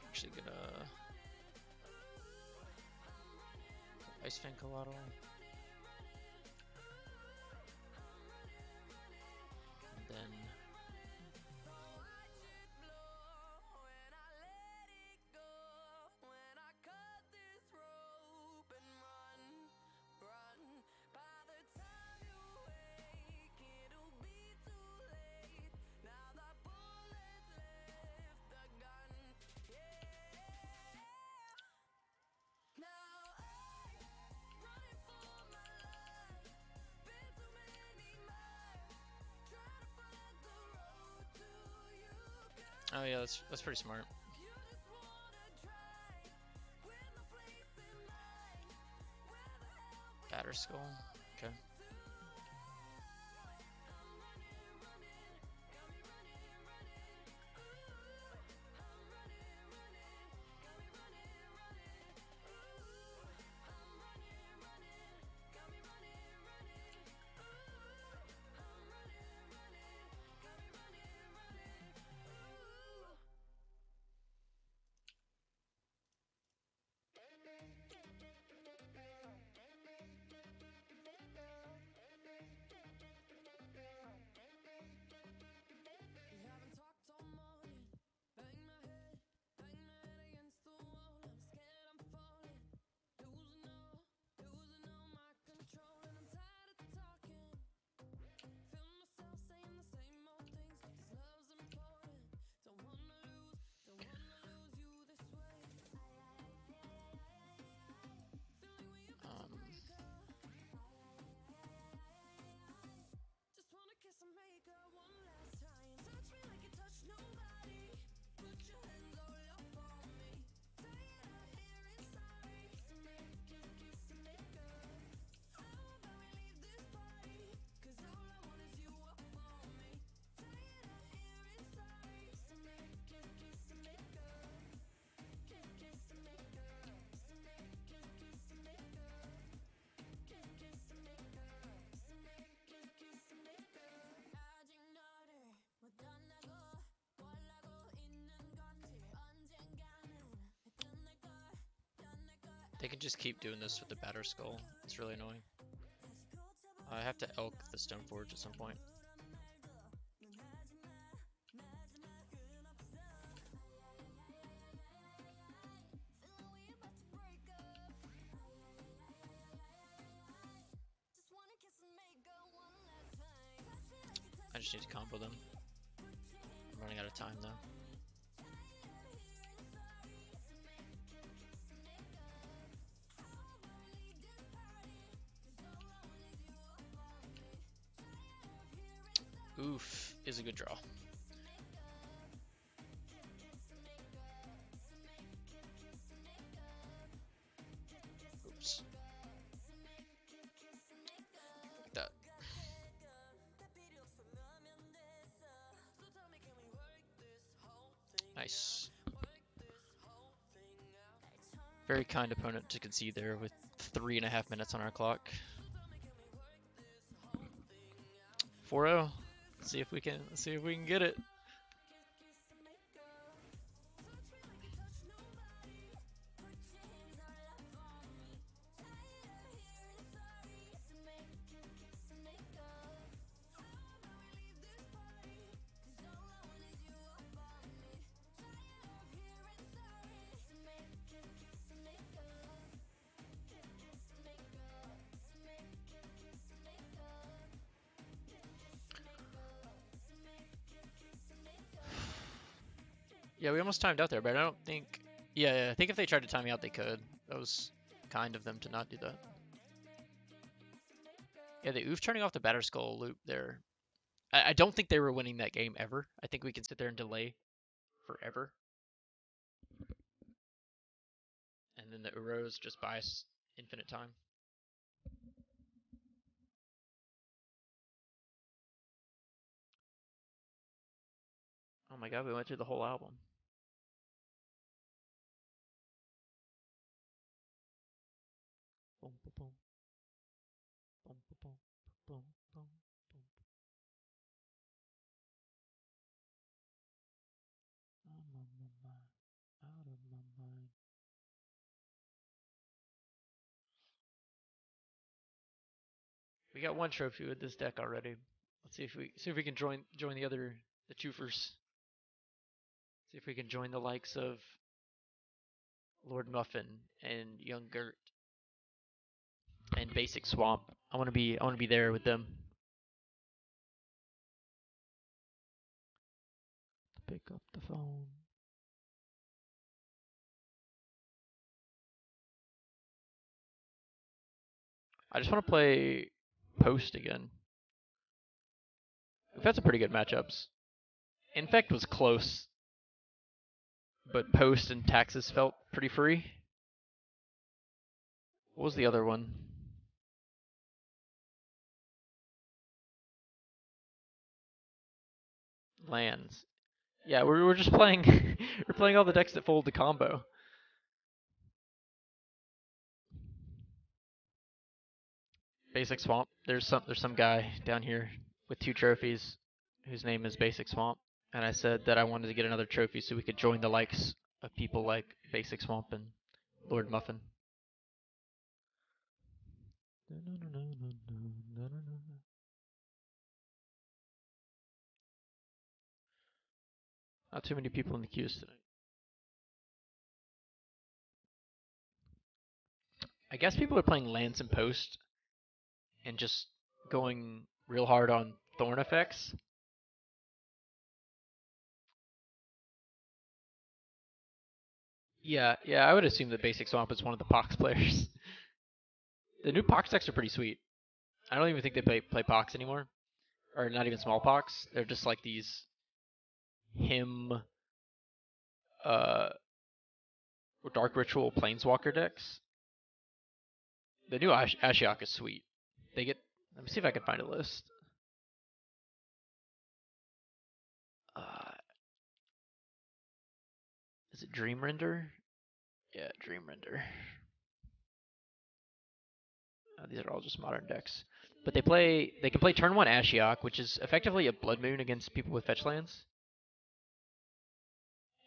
Actually gonna Ice Fang Collateral. And then oh yeah, that's pretty smart. Batter Skull. Okay. They can just keep doing this with the Batter Skull. It's really annoying. I have to elk the Stoneforge at some point. I just need to combo them. I'm running out of time though. Oof is a good draw. Oops. Like that. Nice. Very kind opponent to concede there with 3.5 minutes on our clock. 4-0. Let's see if we can get it. Yeah, we almost timed out there, but I don't think... Yeah, I think if they tried to time me out, they could. That was kind of them to not do that. Yeah, the oof turning off the Batter Skull loop there. I don't think they were winning that game ever. I think we can sit there and delay forever. And then the Uros just buy us infinite time. Oh my god, we went through the whole album. Boom, boom, boom. Boom, boom, boom, boom, boom, boom. I'm on my mind, out of my mind. We got one trophy with this deck already. Let's see if we can join the choofers. See if we can join the likes of Lord Muffin and Young Gert and Basic Swamp. I want to be there with them. Pick up the phone. I just want to play Post again. We've had some pretty good matchups. Infect was close, but Post and Taxes felt pretty free. What was the other one? Lands. Yeah, we're just playing. We're playing all the decks that fold the combo. Basic Swamp. There's some guy down here with 2 trophies, whose name is Basic Swamp, and I said that I wanted to get another trophy so we could join the likes of people like Basic Swamp and Lord Muffin. Not too many people in the queues tonight. I guess people are playing Lance and Post and just going real hard on Thorn effects. Yeah, I would assume that Basic Swamp is one of the Pox players. The new Pox decks are pretty sweet. I don't even think they play Pox anymore. Or not even small Pox. They're just like these him uh Dark Ritual Planeswalker decks. The new Ashiok is sweet. They get let me see if I can find a list. Is it Dream Render? Yeah, Dream Render. These are all just modern decks. But they can play turn 1 Ashiok, which is effectively a Blood Moon against people with fetch lands.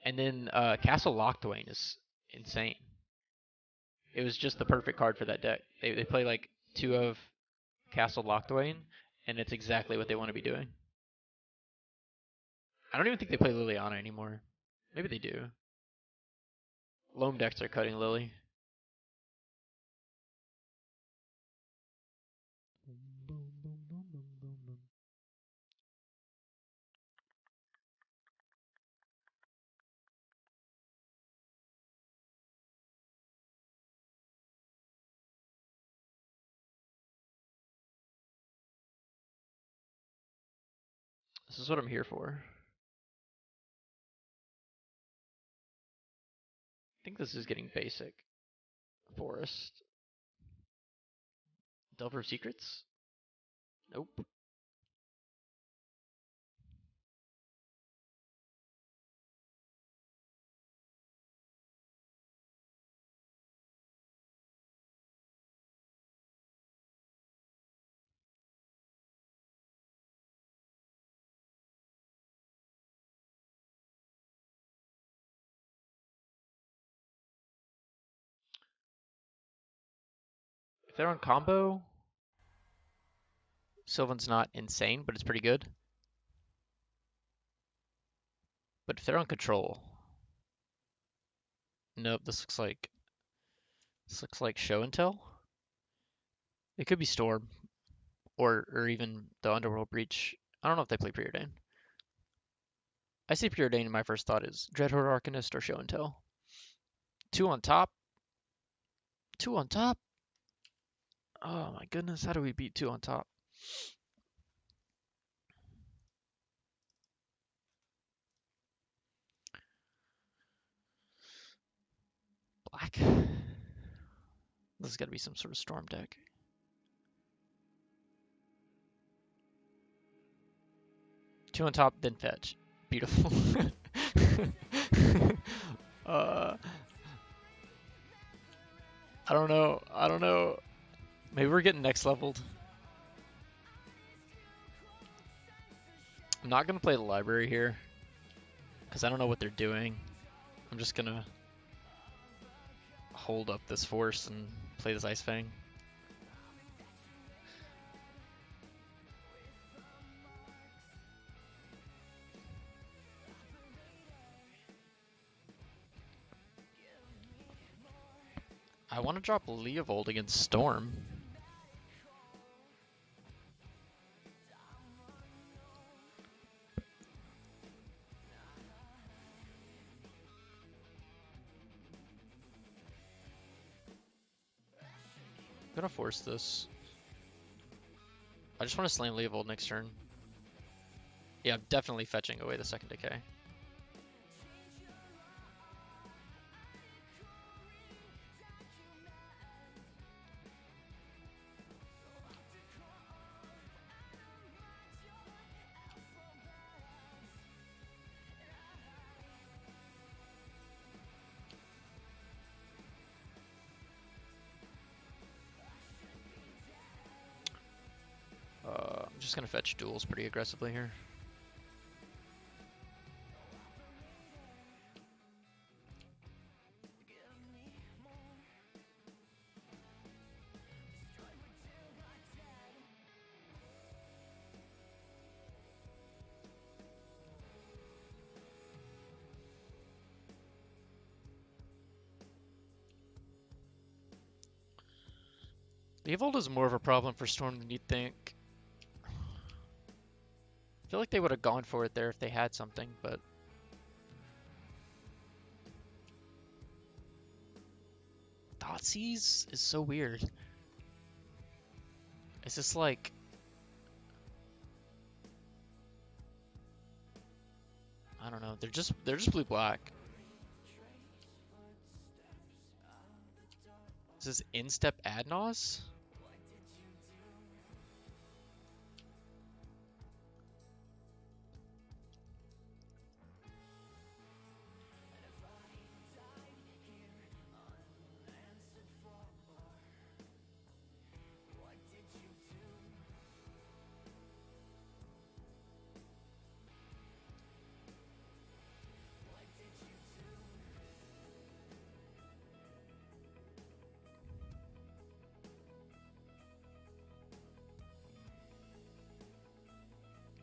And then Castle Locthwain is insane. It was just the perfect card for that deck. They play like 2 of Castle Locthwain, and it's exactly what they want to be doing. I don't even think they play Liliana anymore. Maybe they do. Loam decks are cutting Lily. This is what I'm here for. I think this is getting basic. Forest. Delver of Secrets? Nope. If they're on combo, Sylvan's not insane, but it's pretty good. But if they're on control, nope. This looks like show and tell. It could be Storm, or even the Underworld Breach. I don't know if they play Preordain. I see Preordain, and my first thought is Dreadhorde Arcanist or show and tell. 2 on top. 2 on top. Oh my goodness, how do we beat 2 on top? Black. This has got to be some sort of Storm deck. Two on top, then fetch. Beautiful. uh, I don't know. I don't know. Maybe we're getting next leveled. I'm not going to play the library here, because I don't know what they're doing. I'm just going to hold up this force and play this Ice Fang. I want to drop Leovold against Storm. I'm gonna force this. I just want to slam Leovold next turn. Yeah, I'm definitely fetching away the second decay. I'm just gonna fetch duels pretty aggressively here. Leovold is more of a problem for Storm than you'd think. I feel like they would have gone for it there if they had something, but Thoughtseize is so weird. It's just like I don't know. They're just blue black. Is this instep Adnos?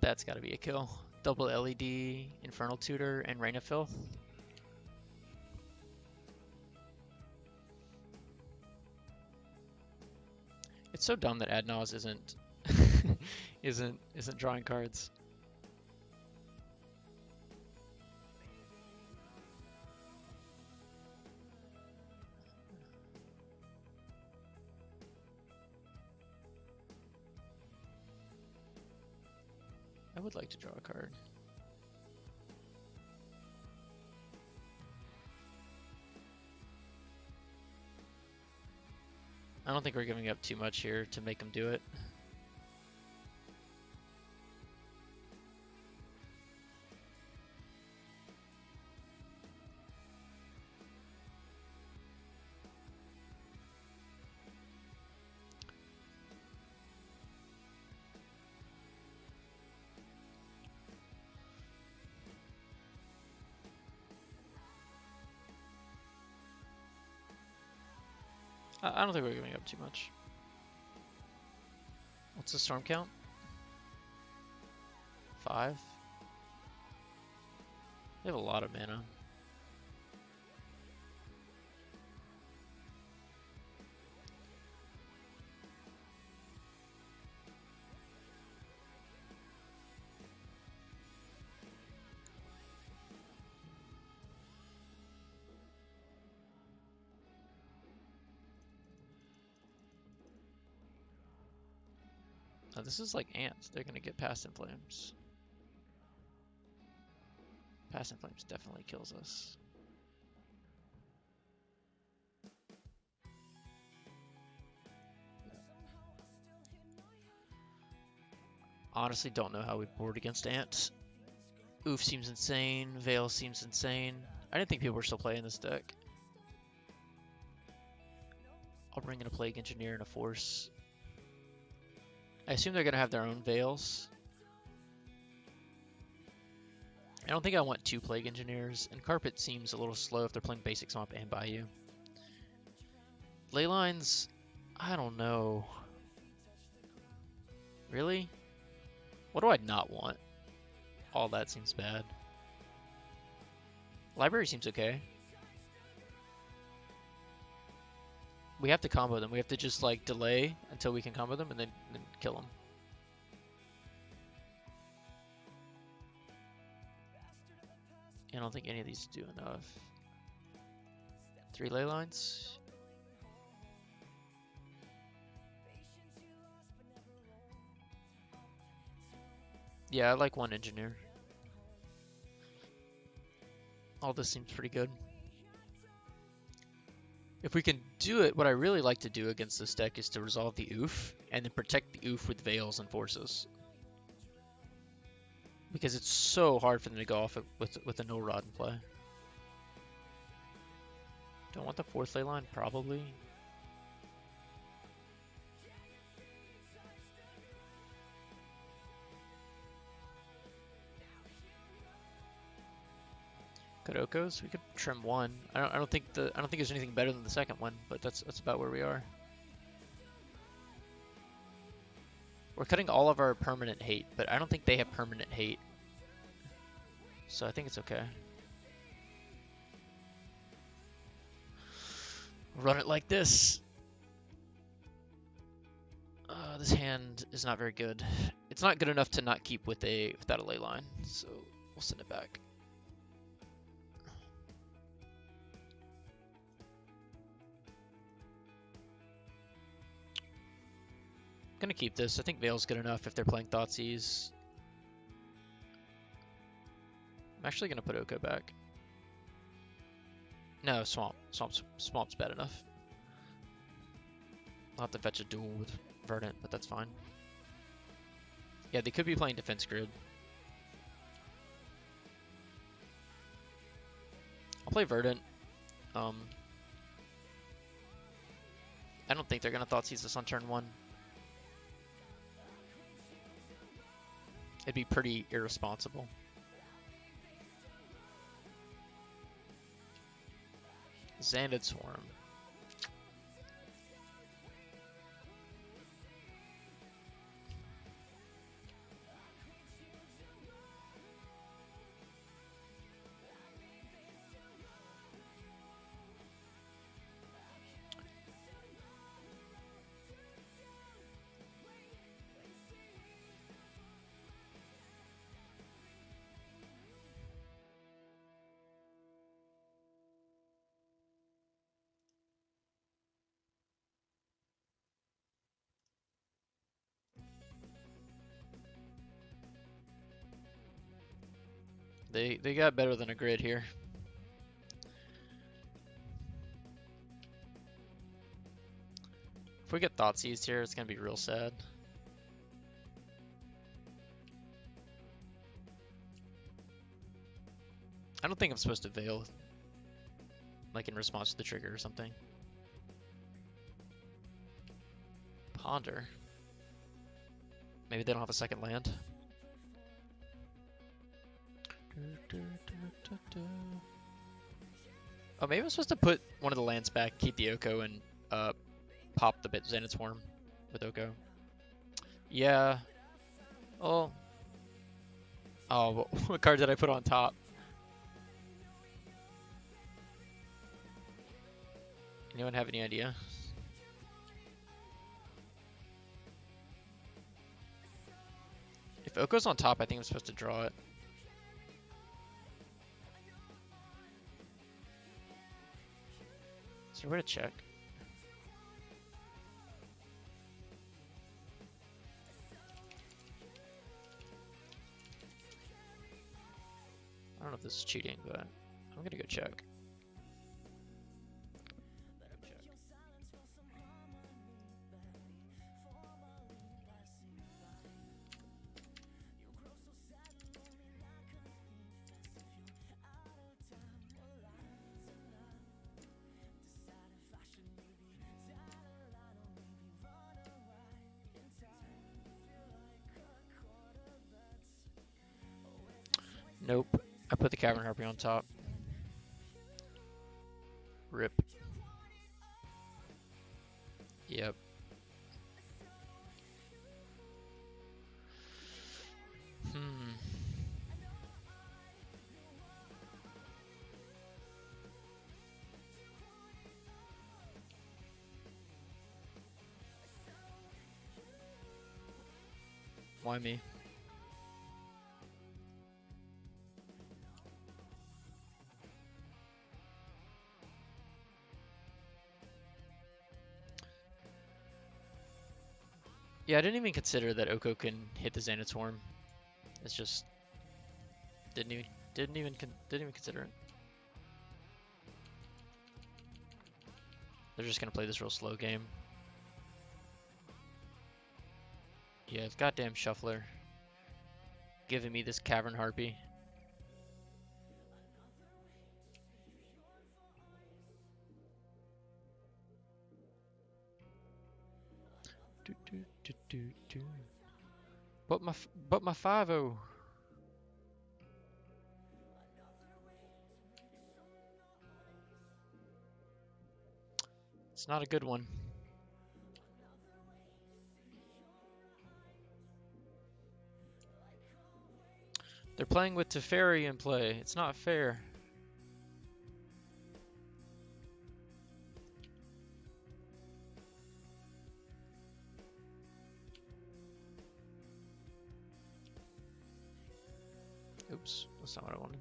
That's got to be a kill. Double LED, Infernal Tutor, and Rain of Filth. It's so dumb that Adnaz isn't isn't drawing cards. I would like to draw a card. I don't think we're giving up too much here to make him do it. I don't think we're giving up too much. What's the storm count? 5? They have a lot of mana. Now this is like ants. They're gonna get Past in Flames. Past in Flames definitely kills us. Honestly, don't know how we board against ants. Oof seems insane. Veil seems insane. I didn't think people were still playing this deck. I'll bring in a Plague Engineer and a Force. I assume they're going to have their own Veils. I don't think I want 2 Plague Engineers, and Carpet seems a little slow if they're playing Basic Swamp and Bayou. Leylines, I don't know. Really? What do I not want? All that seems bad. Library seems okay. We have to combo them. We have to just like delay until we can combo them and then kill them. I don't think any of these do enough. 3 ley lines. Yeah, I like 1 engineer. All this seems pretty good. If we can do it, what I really like to do against this deck is to resolve the oof and then protect the oof with Veils and Forces. Because it's so hard for them to go off with a no rod in play. Do I want the 4th ley line? Probably. Kodokos, we could trim 1. I don't think there's anything better than the second one, but that's about where we are. We're cutting all of our permanent hate, but I don't think they have permanent hate. So I think it's okay. Run it like this. This hand is not very good. It's not good enough to not keep without a ley line, so we'll send it back. Gonna keep this. I think Veil's good enough if they're playing Thoughtseize. I'm actually gonna put Oko back. No, Swamp's bad enough. I'll have to fetch a duel with Verdant, but that's fine. Yeah, they could be playing Defense Grid. I'll play Verdant. I don't think they're gonna Thoughtseize this on turn 1. It'd be pretty irresponsible. Xanded Swarm. they got better than a grid here. If we get Thoughtseize here, it's gonna be real sad. I don't think I'm supposed to Veil, like in response to the trigger or something. Ponder. Maybe they don't have a second land. Oh, maybe I'm supposed to put one of the lands back, keep the Oko, and pop the Xanath's Worm with Oko. Yeah. Oh. Oh, what card did I put on top? Anyone have any idea? If Oko's on top, I think I'm supposed to draw it. Is there a way to check? I don't know if this is cheating, but I'm gonna go check. Nope. I put the Cavern Harpy on top. Rip. Yep. Why me? Yeah, I didn't even consider that Oko can hit the Xanath's Worm. It's just didn't even consider it. They're just gonna play this real slow game. Yeah, it's goddamn Shuffler giving me this Cavern Harpy. But my 5-0. It's not a good one. They're playing with Teferi in play. It's not fair. Oops, that's not what I wanted.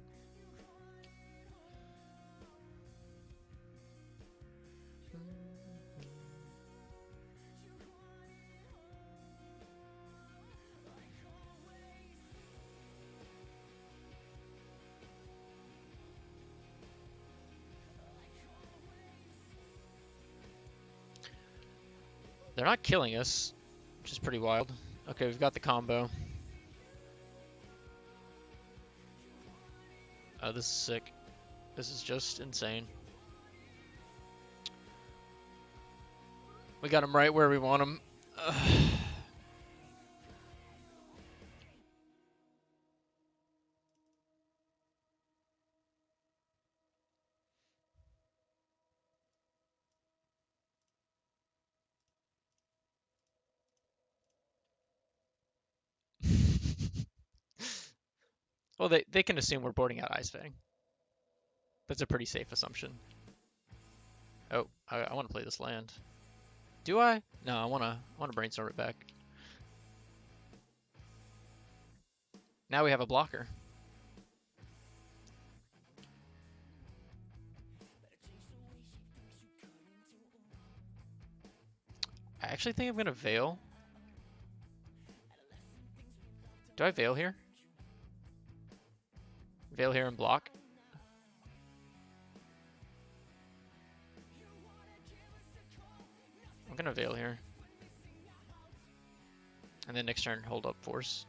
They're not killing us, which is pretty wild. Okay, we've got the combo. Oh, this is sick. This is just insane. We got him right where we want him. Well, they can assume we're boarding out Ice Fang. That's a pretty safe assumption. Oh, I want to play this land. Do I? No, I want to brainstorm it back. Now we have a blocker. I actually think I'm gonna Veil. Do I Veil here? Veil here and block. I'm gonna Veil here. And then next turn, hold up Force.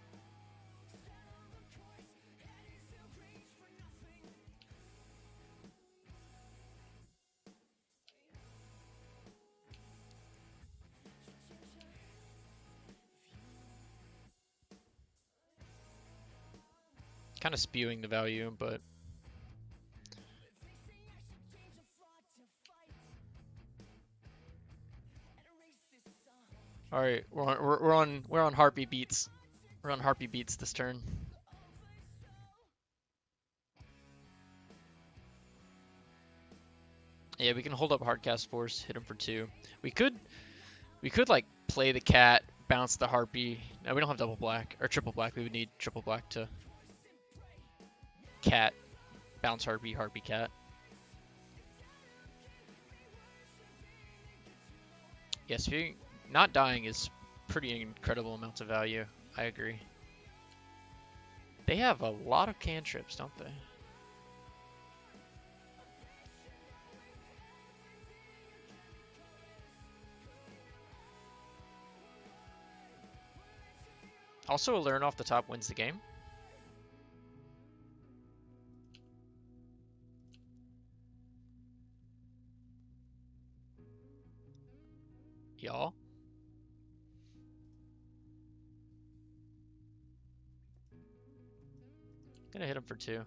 Kind of spewing the value, but all right, we're on Harpy beats. We're on Harpy beats this turn. Yeah, we can hold up Hardcast Force, hit him for 2. We could like play the cat, bounce the Harpy. No, we don't have double black or triple black. We would need triple black to cat, bounce Harpy, Harpy cat. Yes, not dying is pretty incredible amounts of value. I agree. They have a lot of cantrips, don't they? Also, Aluren off the top wins the game. Y'all. Gonna hit him for 2.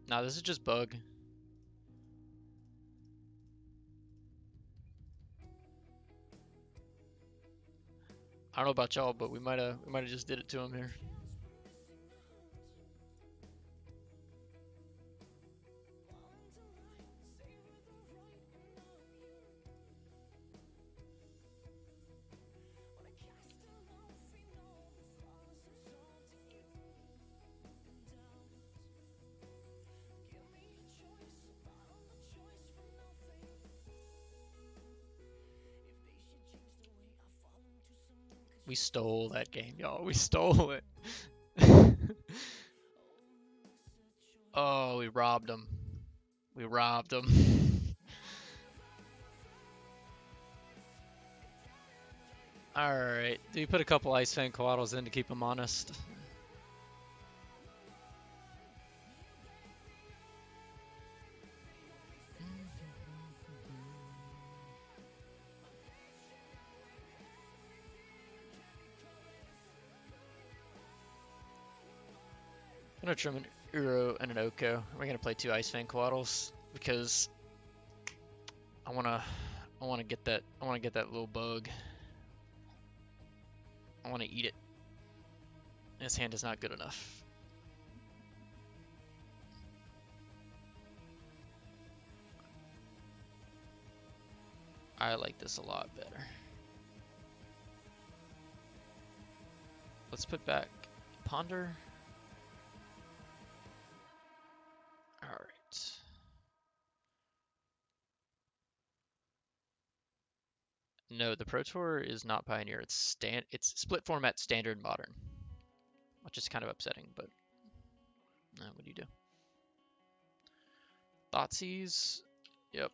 Nah, this is just bug. I don't know about y'all, but we might have just did it to him here. We stole that game, y'all. We stole it. Oh, we robbed him. We robbed him. Alright. Do you put a couple Ice Fang Coatls in to keep him honest? I'm gonna trim an Uro and an Oko. We're gonna play 2 Ice Fang Coatls because I wanna get that little bug. I wanna eat it. This hand is not good enough. I like this a lot better. Let's put back Ponder. Alright. No, the Pro Tour is not Pioneer. It's split format standard modern. Which is kind of upsetting, but what do you do? Thoughtseize. Yep.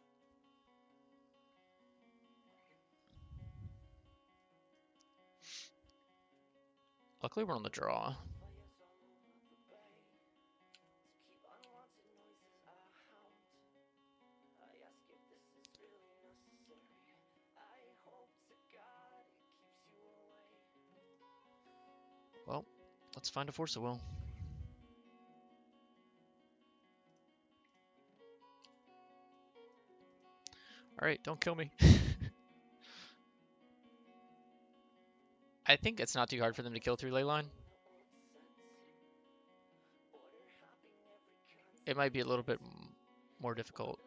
Luckily we're on the draw. Well, let's find a Force of Will. Alright, don't kill me. I think it's not too hard for them to kill through Leyline. It might be a little bit more difficult,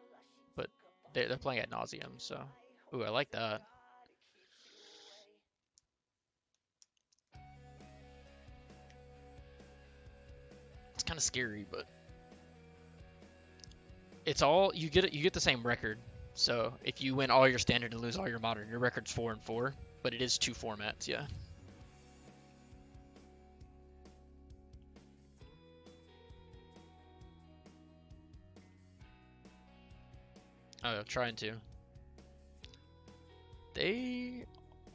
but they're playing ad nauseum, so. Ooh, I like that. It's kind of scary, but it's all you get the same record. So if you win all your standard and lose all your modern, your record's 4-4, but it is 2 formats, yeah. Oh, trying to. They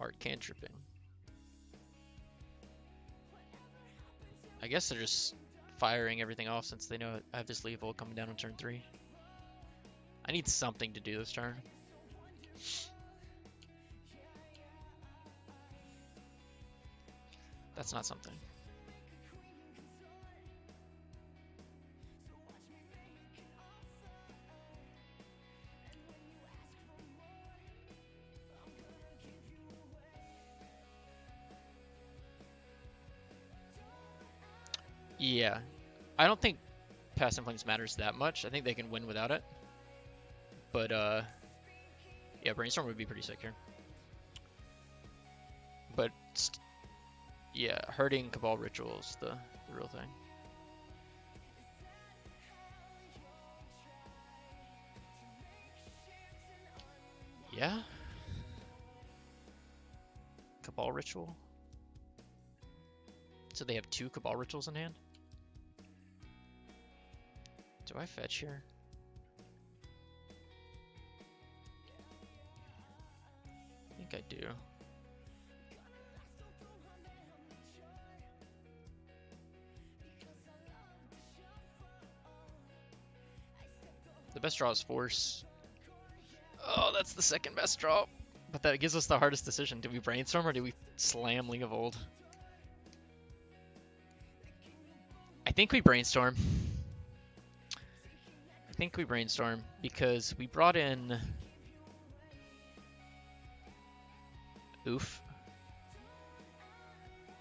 are cantripping. I guess they're just firing everything off since they know I have this lethal coming down on turn 3. I need something to do this turn. That's not something. Yeah. I don't think Past Inflames matters that much. I think they can win without it. But, yeah, Brainstorm would be pretty sick here. But, yeah, hurting Cabal Ritual is the real thing. Yeah? Cabal Ritual? So they have 2 Cabal Rituals in hand? Do I fetch here? I think I do. The best draw is Force. Oh, that's the second best draw. But that gives us the hardest decision. Do we Brainstorm or do we slam League of Old? I think we Brainstorm. I think we Brainstorm because we brought in Oof.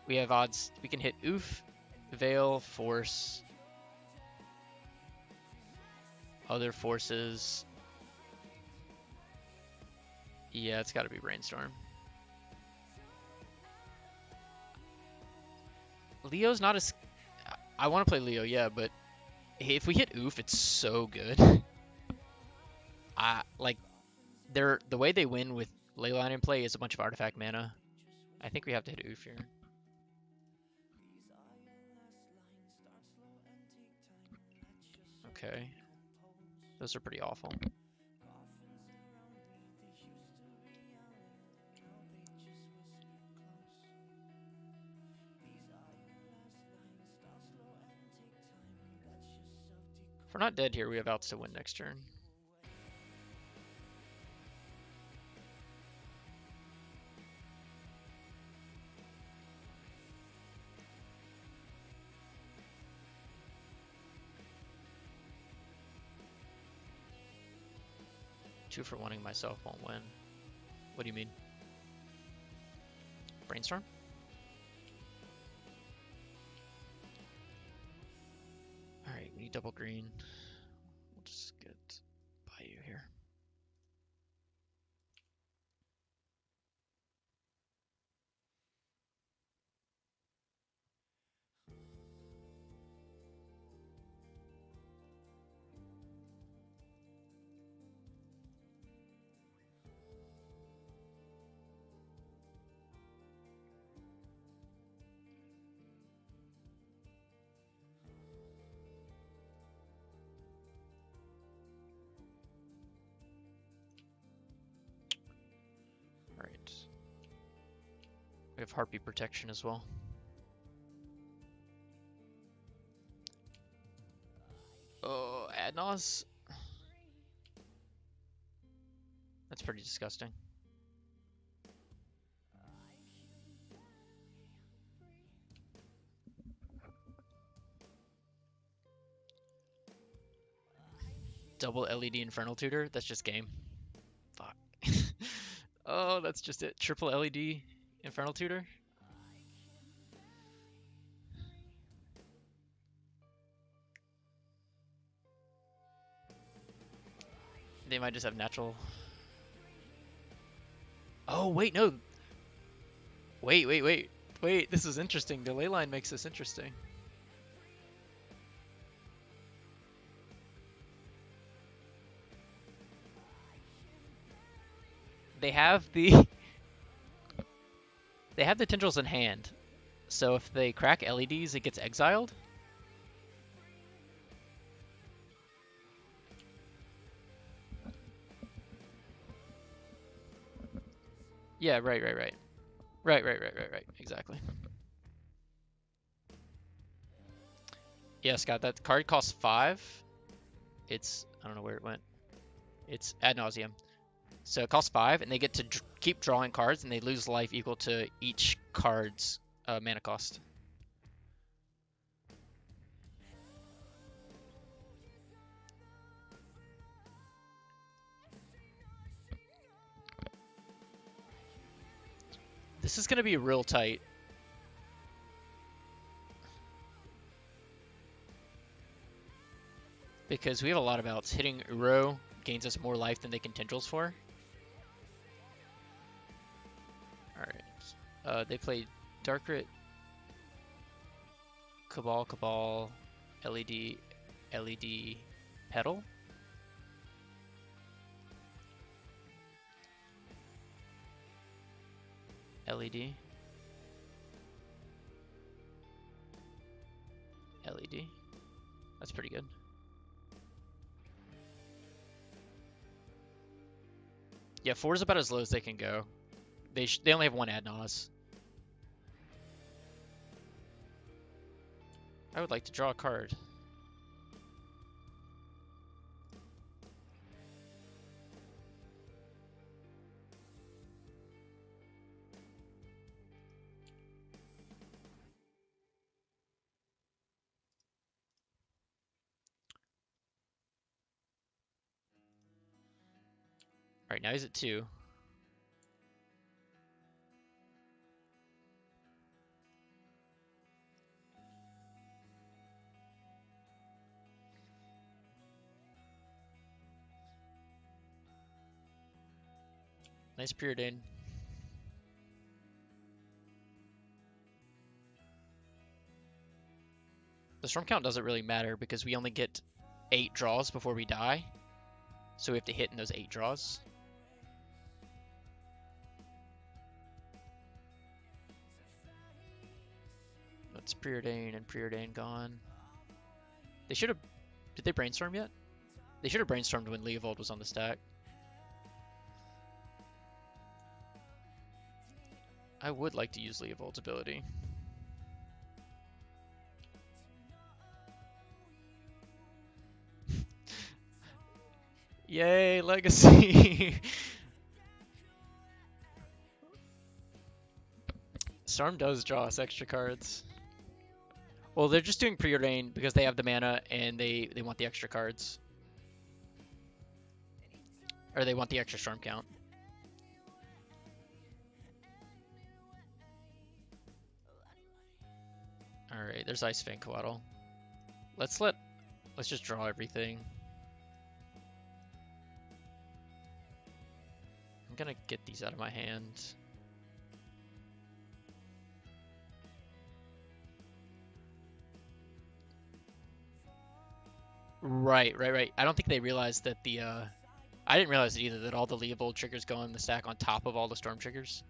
We have odds. We can hit Oof, Veil, Force, other forces. Yeah, it's got to be Brainstorm. Leo's not as... I want to play Leo, yeah, but if we hit Oof, it's so good. Like, the way they win with Leyline in play is a bunch of artifact mana. I think we have to hit Oof here. Okay. Those are pretty awful. If we're not dead here, we have outs to win next turn. Two for wanting myself won't win. What do you mean? Brainstorm? Alright, we need double green. We'll just get by you here. Alright. We have Heartbeat Protection as well. Oh, Adnos? That's pretty disgusting. Double LED Infernal Tutor? That's just game. Fuck. Oh, that's just it. Triple LED Infernal Tutor? They might just have natural... Oh, wait, no. Wait. This is interesting. The ley line makes this interesting. They have the... They have the tendrils in hand. So if they crack LEDs, it gets exiled. Yeah, right. Right. Exactly. Yeah, Scott, that card costs 5. It's, I don't know where it went. It's ad nauseum. So it costs 5, and they get to keep drawing cards, and they lose life equal to each card's mana cost. This is going to be real tight. Because we have a lot of outs. Hitting Uro gains us more life than they can tendrils for. Alright. They play Darkrit, Cabal, LED, Petal. LED. That's pretty good. Yeah, 4 is about as low as they can go. They only have 1 ad nos. I would like to draw a card. Alright, now he's at 2. Nice Preordain. The storm count doesn't really matter because we only get 8 draws before we die. So we have to hit in those 8 draws. That's Preordain and Preordain gone. They should have... Did they brainstorm yet? They should have brainstormed when Leovold was on the stack. I would like to use Leovold's ability. Yay, Legacy! Storm does draw us extra cards. Well, they're just doing Preordain because they have the mana and they want the extra cards. Or they want the extra storm count. Alright, there's Ice Fang Coatl. Let's just draw everything. I'm gonna get these out of my hand. Right. I don't think they realized that the I didn't realize it either, that all the Leovold triggers go in the stack on top of all the storm triggers.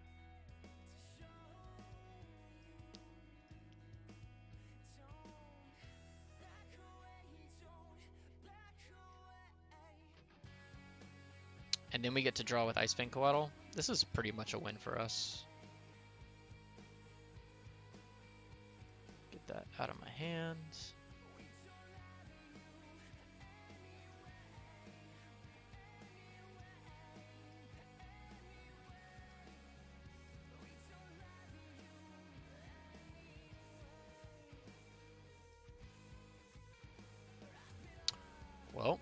And then we get to draw with Ice Fang Coatl. This is pretty much a win for us. Get that out of my hand. Well.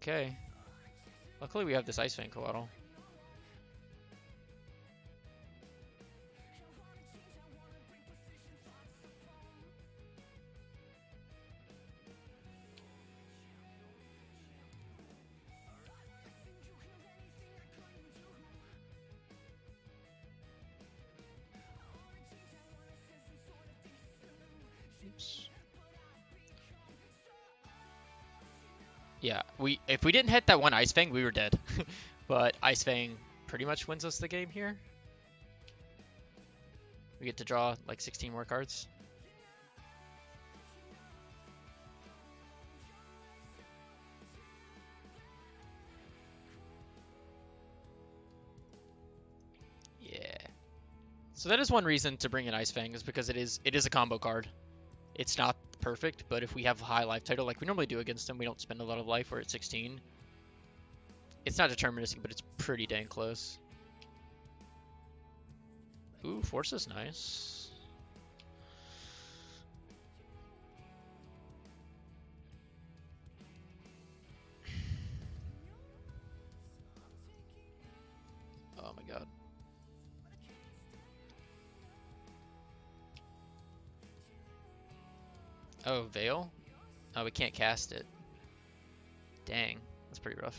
Okay. Luckily we have this Ice Fang Coatl. Oops. Yeah, if we didn't hit that one Ice Fang, we were dead. But Ice Fang pretty much wins us the game here. We get to draw like 16 more cards. So that is one reason to bring in Ice Fang, is because it is a combo card. It's not perfect, but if we have high life title like we normally do against them, we don't spend a lot of life. We're at 16. It's not deterministic, but it's pretty dang close. Ooh, Force is nice. Oh my god. Oh, Veil? Oh, we can't cast it. Dang, that's pretty rough.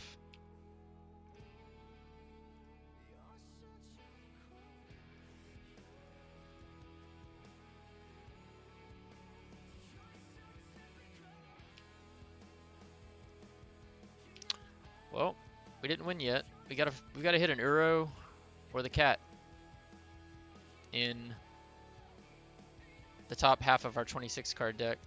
Well, we didn't win yet. We gotta hit an Uro or the cat in the top half of our 26 card deck.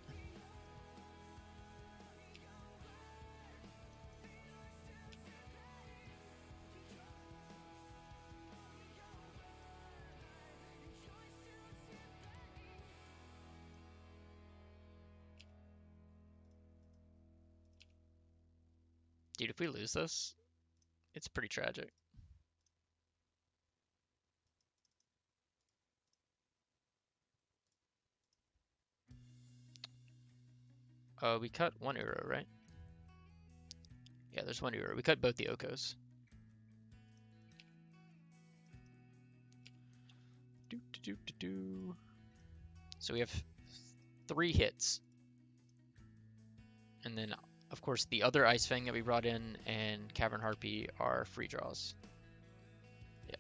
Dude, if we lose this, it's pretty tragic. We cut one Uro, right? Yeah, there's one Uro. We cut both the Okos. So we have 3 hits. And then, of course, the other Ice Fang that we brought in and Cavern Harpy are free draws. Yeah.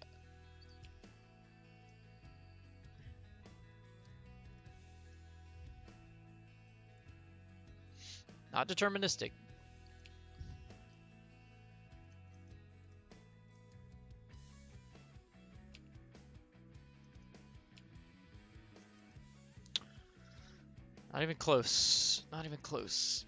Not deterministic. Not even close. Not even close.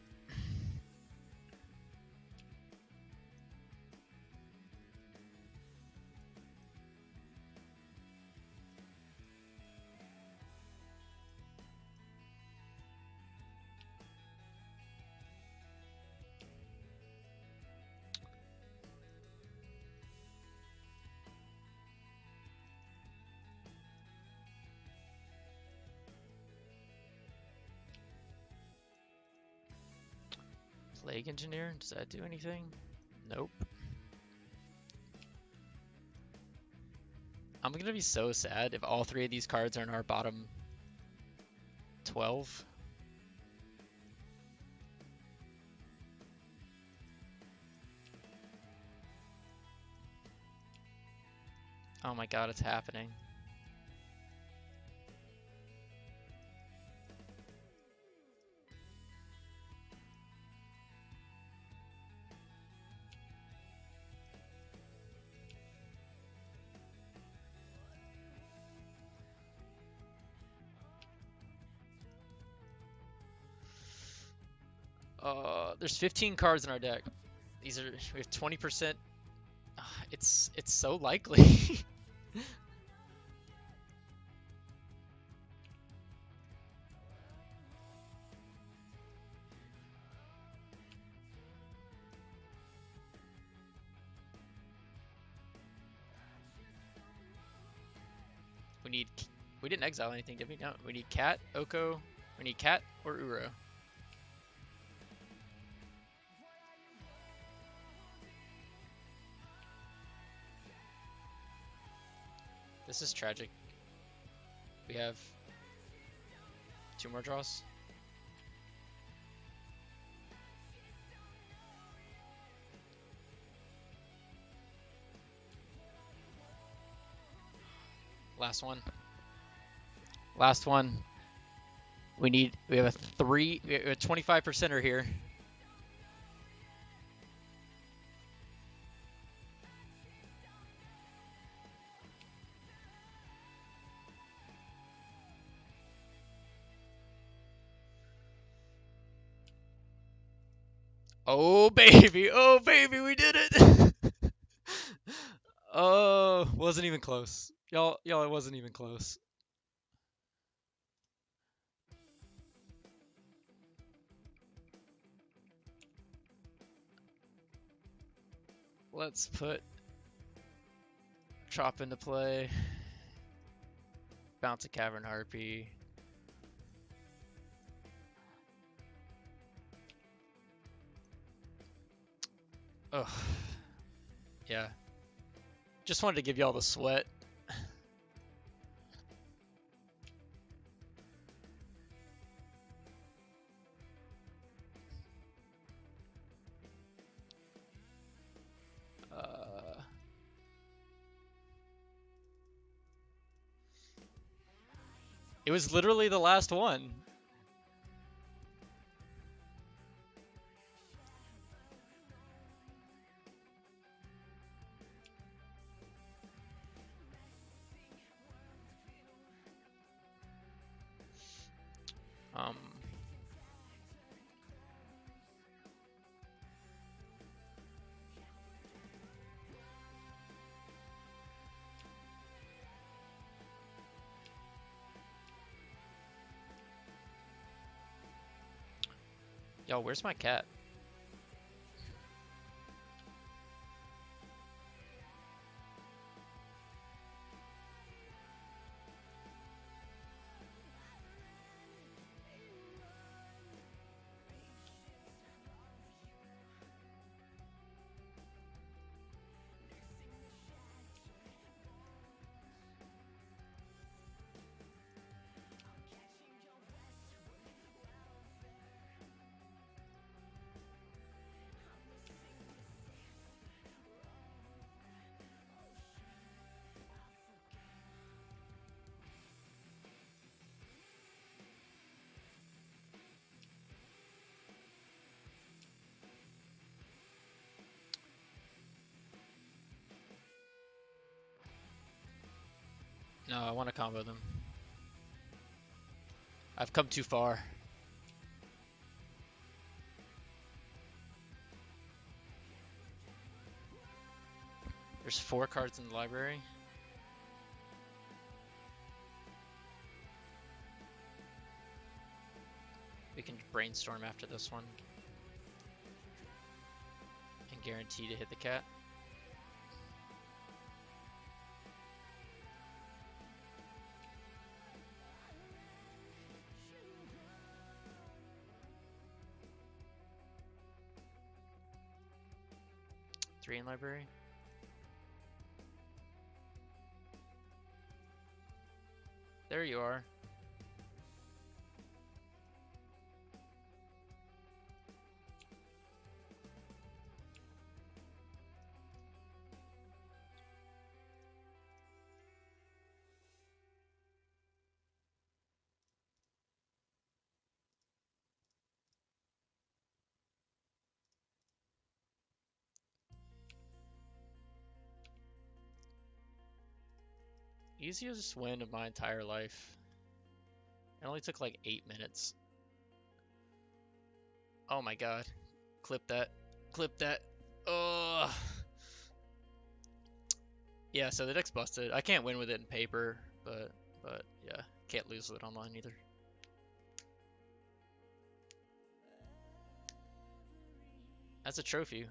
Plague Engineer, does that do anything? Nope. I'm gonna be so sad if all 3 of these cards are in our bottom 12. Oh my god, it's happening. There's 15 cards in our deck. We have 20%. It's so likely. We didn't exile anything, did we? No, we need Cat, Oko, we need Cat or Uro. This is tragic. We have 2 more draws. Last one. Last one. We have a 25%er here. Oh baby, we did it! Oh, wasn't even close. Y'all, it wasn't even close. Let's put Chop into play. Bounce a Cavern Harpy. Ugh. Yeah. Just wanted to give y'all the sweat. It was literally the last one. Um. Yo, where's my cat? No, I want to combo them. I've come too far. There's 4 cards in the library. We can brainstorm after this one. And guarantee to hit the cat. Three in library. There you are. Easiest win of my entire life. It only took like 8 minutes. Oh my god. Clip that. Clip that. Ugh. Yeah, so the deck's busted. I can't win with it in paper, but yeah, can't lose with it online either. That's a trophy.